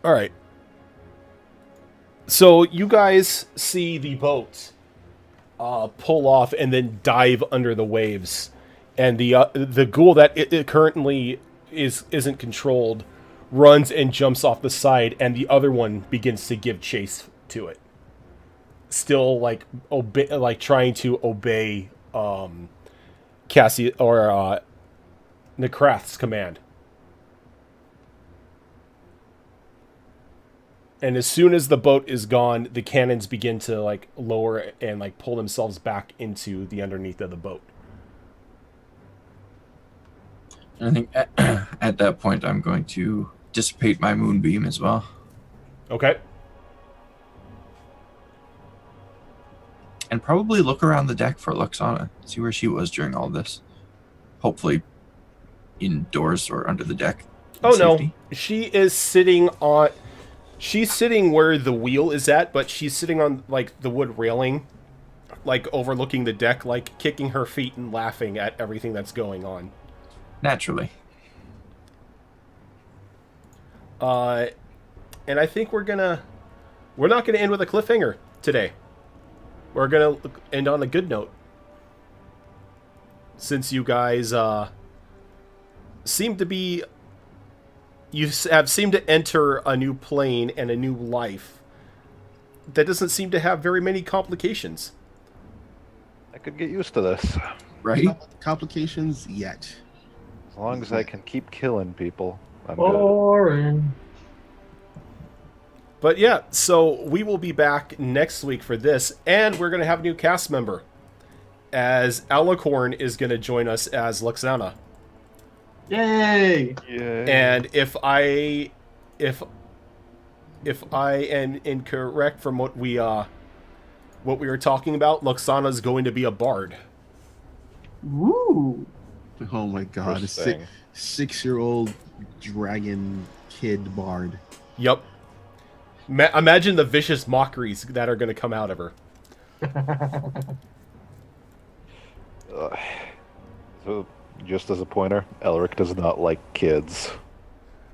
All right. So you guys see the boat pull off and then dive under the waves, and the ghoul that it currently isn't controlled runs and jumps off the side, and the other one begins to give chase to it. Still trying to obey Cassie or Nekrath's command. And as soon as the boat is gone, the cannons begin to lower and pull themselves back into the underneath of the boat. I think at that point I'm going to dissipate my moonbeam as well. Okay. And probably look around the deck for Luxana, see where she was during all this. Hopefully indoors or under the deck. Oh Safety. no, she is sitting on... She's sitting where the wheel is at, but she's sitting on, the wood railing, overlooking the deck, kicking her feet and laughing at everything that's going on. Naturally. And I think we're not gonna end with a cliffhanger today. We're gonna end on a good note. Since you guys, seem to be... You have seemed to enter a new plane and a new life that doesn't seem to have very many complications. I could get used to this. Right? Complications yet. As long as I can keep killing people, I'm good. Boring. But yeah, so we will be back next week for this, and we're going to have a new cast member, as Alicorn is going to join us as Luxana. Yay! Yay. And if I am incorrect from what we were talking about, Luxana's going to be a bard. Woo! Oh my god, a Interesting. 6-year-old dragon kid bard. Yep. Imagine the vicious mockeries that are going to come out of her. So, just as a pointer, Elric does not like kids.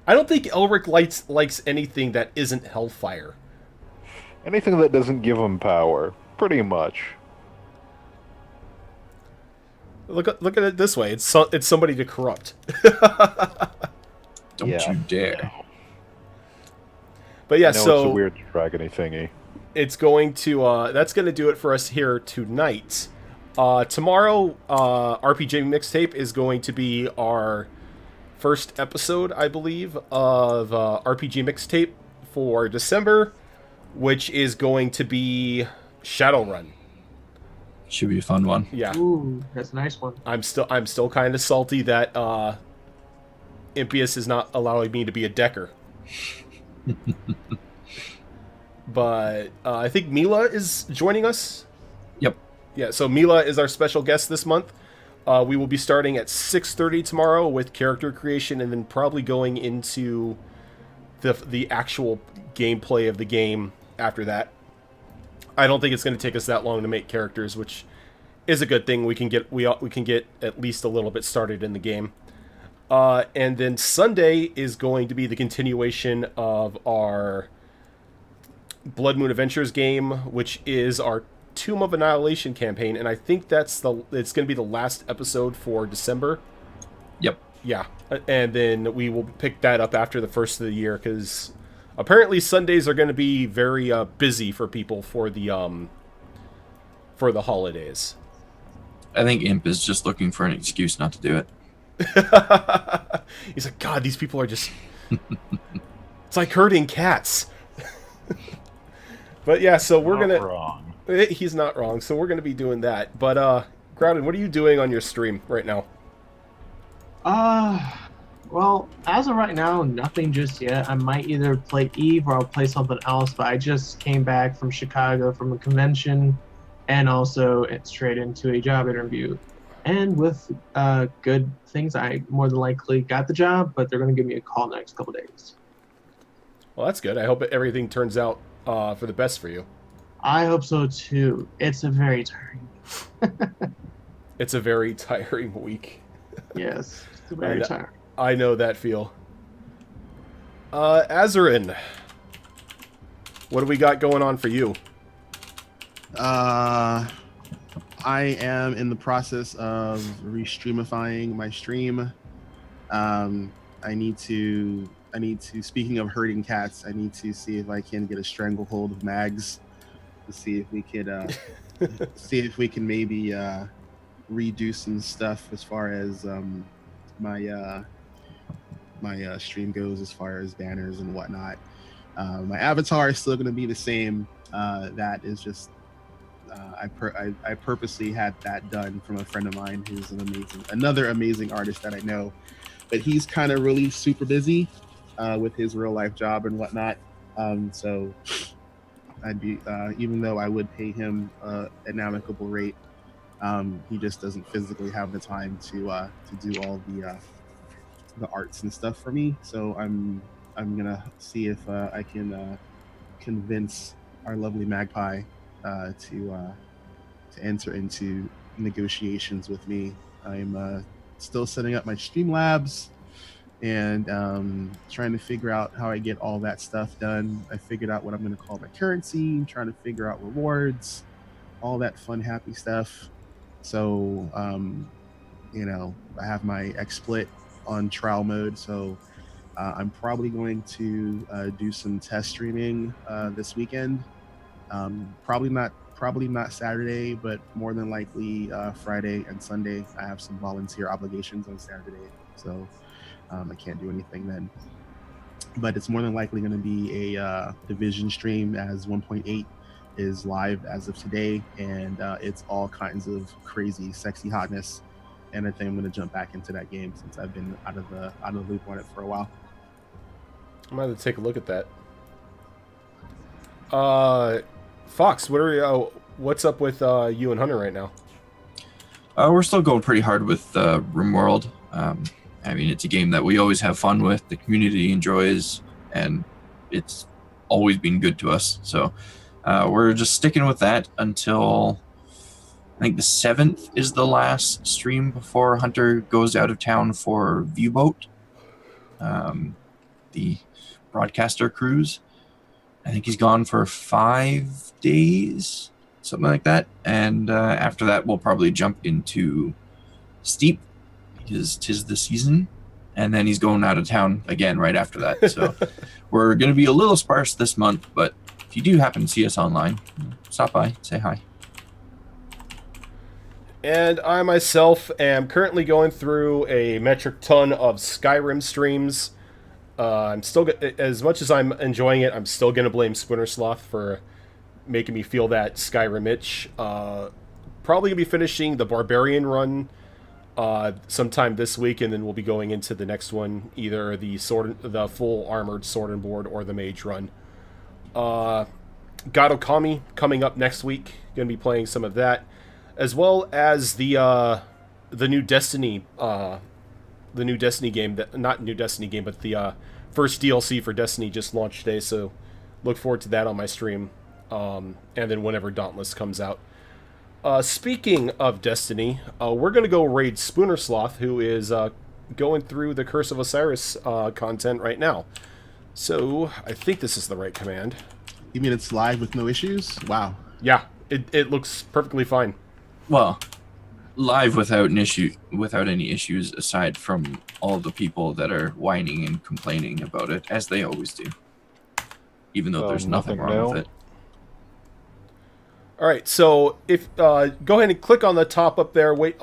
I don't think Elric likes anything that isn't Hellfire. Anything that doesn't give him power, pretty much. Look at it this way: it's somebody to corrupt. Don't Yeah. you dare. But yeah, I know so it's a weird dragony thingy. it's going to that's going to do it for us here tonight. Tomorrow, RPG Mixtape is going to be our first episode, I believe, of RPG Mixtape for December, which is going to be Shadowrun. Should be a fun one. Yeah, Ooh, that's a nice one. I'm still kind of salty that Impius is not allowing me to be a decker. But I think Mila is joining us. Yep. Yeah, so Mila is our special guest this month. We will be starting at 6:30 tomorrow with character creation, and then probably going into the actual gameplay of the game after that. I don't think it's going to take us that long to make characters, which is a good thing. We can get at least a little bit started in the game. And then Sunday is going to be the continuation of our Blood Moon Adventures game, which is our Tomb of Annihilation campaign, and I think it's going to be the last episode for December. Yep. Yeah, and then we will pick that up after the first of the year, because apparently Sundays are going to be very busy for people for the holidays. I think Imp is just looking for an excuse not to do it. He's like, God, these people are just... It's like herding cats. But yeah, so we're Not going to... wrong. He's not wrong, so we're going to be doing that. But, Grounded, what are you doing on your stream right now? Well, as of right now, nothing just yet. I might either play Eve or I'll play something else, but I just came back from Chicago from a convention and also straight into a job interview. And with good things, I more than likely got the job, but they're going to give me a call next couple days. Well, that's good. I hope everything turns out for the best for you. I hope so too. It's a very tiring. It's a very tiring week. Yes, it's very tiring. I know that feel. Azarin, what do we got going on for you? I am in the process of re-streamifying my stream. I need to. Speaking of herding cats, I need to see if I can get a stranglehold of Mags to see if we could maybe redo some stuff as far as my stream goes, as far as banners and whatnot. My avatar is still going to be the same. That is just I purposely had that done from a friend of mine who's another amazing artist that I know, but he's kind of really super busy with his real life job and whatnot. So I'd be even though I would pay him an amicable rate, he just doesn't physically have the time to do all the arts and stuff for me. So I'm gonna see if I can convince our lovely Magpie to enter into negotiations with me. I'm still setting up my Streamlabs and trying to figure out how I get all that stuff done. I figured out what I'm going to call my currency. I'm trying to figure out rewards, all that fun, happy stuff. So, I have my XSplit on trial mode. So I'm probably going to do some test streaming this weekend. Probably not Saturday, but more than likely Friday and Sunday. I have some volunteer obligations on Saturday, so I can't do anything then. But it's more than likely going to be a Division stream, as 1.8 is live as of today, and it's all kinds of crazy, sexy hotness. And I think I'm going to jump back into that game since I've been out of the loop on it for a while. I'm going to take a look at that. Fox, what's up with you and Hunter right now? We're still going pretty hard with RimWorld. I mean, it's a game that we always have fun with, the community enjoys, and it's always been good to us. So we're just sticking with that until I think the 7th is the last stream before Hunter goes out of town for Viewboat, the broadcaster cruise. I think he's gone for 5 days, something like that. And after that, we'll probably jump into Steep, because 'tis the season. And then he's going out of town again right after that. So we're going to be a little sparse this month, but if you do happen to see us online, stop by, say hi. And I myself am currently going through a metric ton of Skyrim streams. I'm still, as much as I'm enjoying it, I'm still going to blame Splintersloth for making me feel that Skyrim itch. Probably going to be finishing the Barbarian run sometime this week, and then we'll be going into the next one, either the full armored sword and board or the mage run. God Okami coming up next week. Going to be playing some of that, as well as the new Destiny game, not new Destiny game, but the first DLC for Destiny just launched today, so look forward to that on my stream, and then whenever Dauntless comes out. Speaking of Destiny, we're going to go raid Spoonersloth, who is going through the Curse of Osiris content right now. So, I think this is the right command. You mean it's live with no issues? Wow. Yeah, it looks perfectly fine. Well, live without any issues, aside from all the people that are whining and complaining about it, as they always do. Even though there's nothing wrong with it. All right, so if go ahead and click on the top up there. Wait,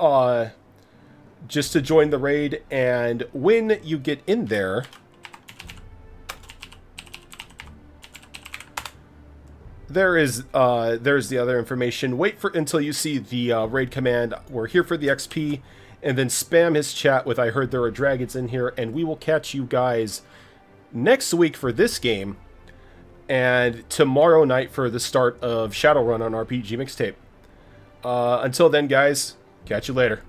just to join the raid, and when you get in there, there's the other information. Wait until you see the raid command. We're here for the XP, and then spam his chat with "I heard there are dragons in here," and we will catch you guys next week for this game. And tomorrow night for the start of Shadowrun on RPG Mixtape. Until then, guys, catch you later.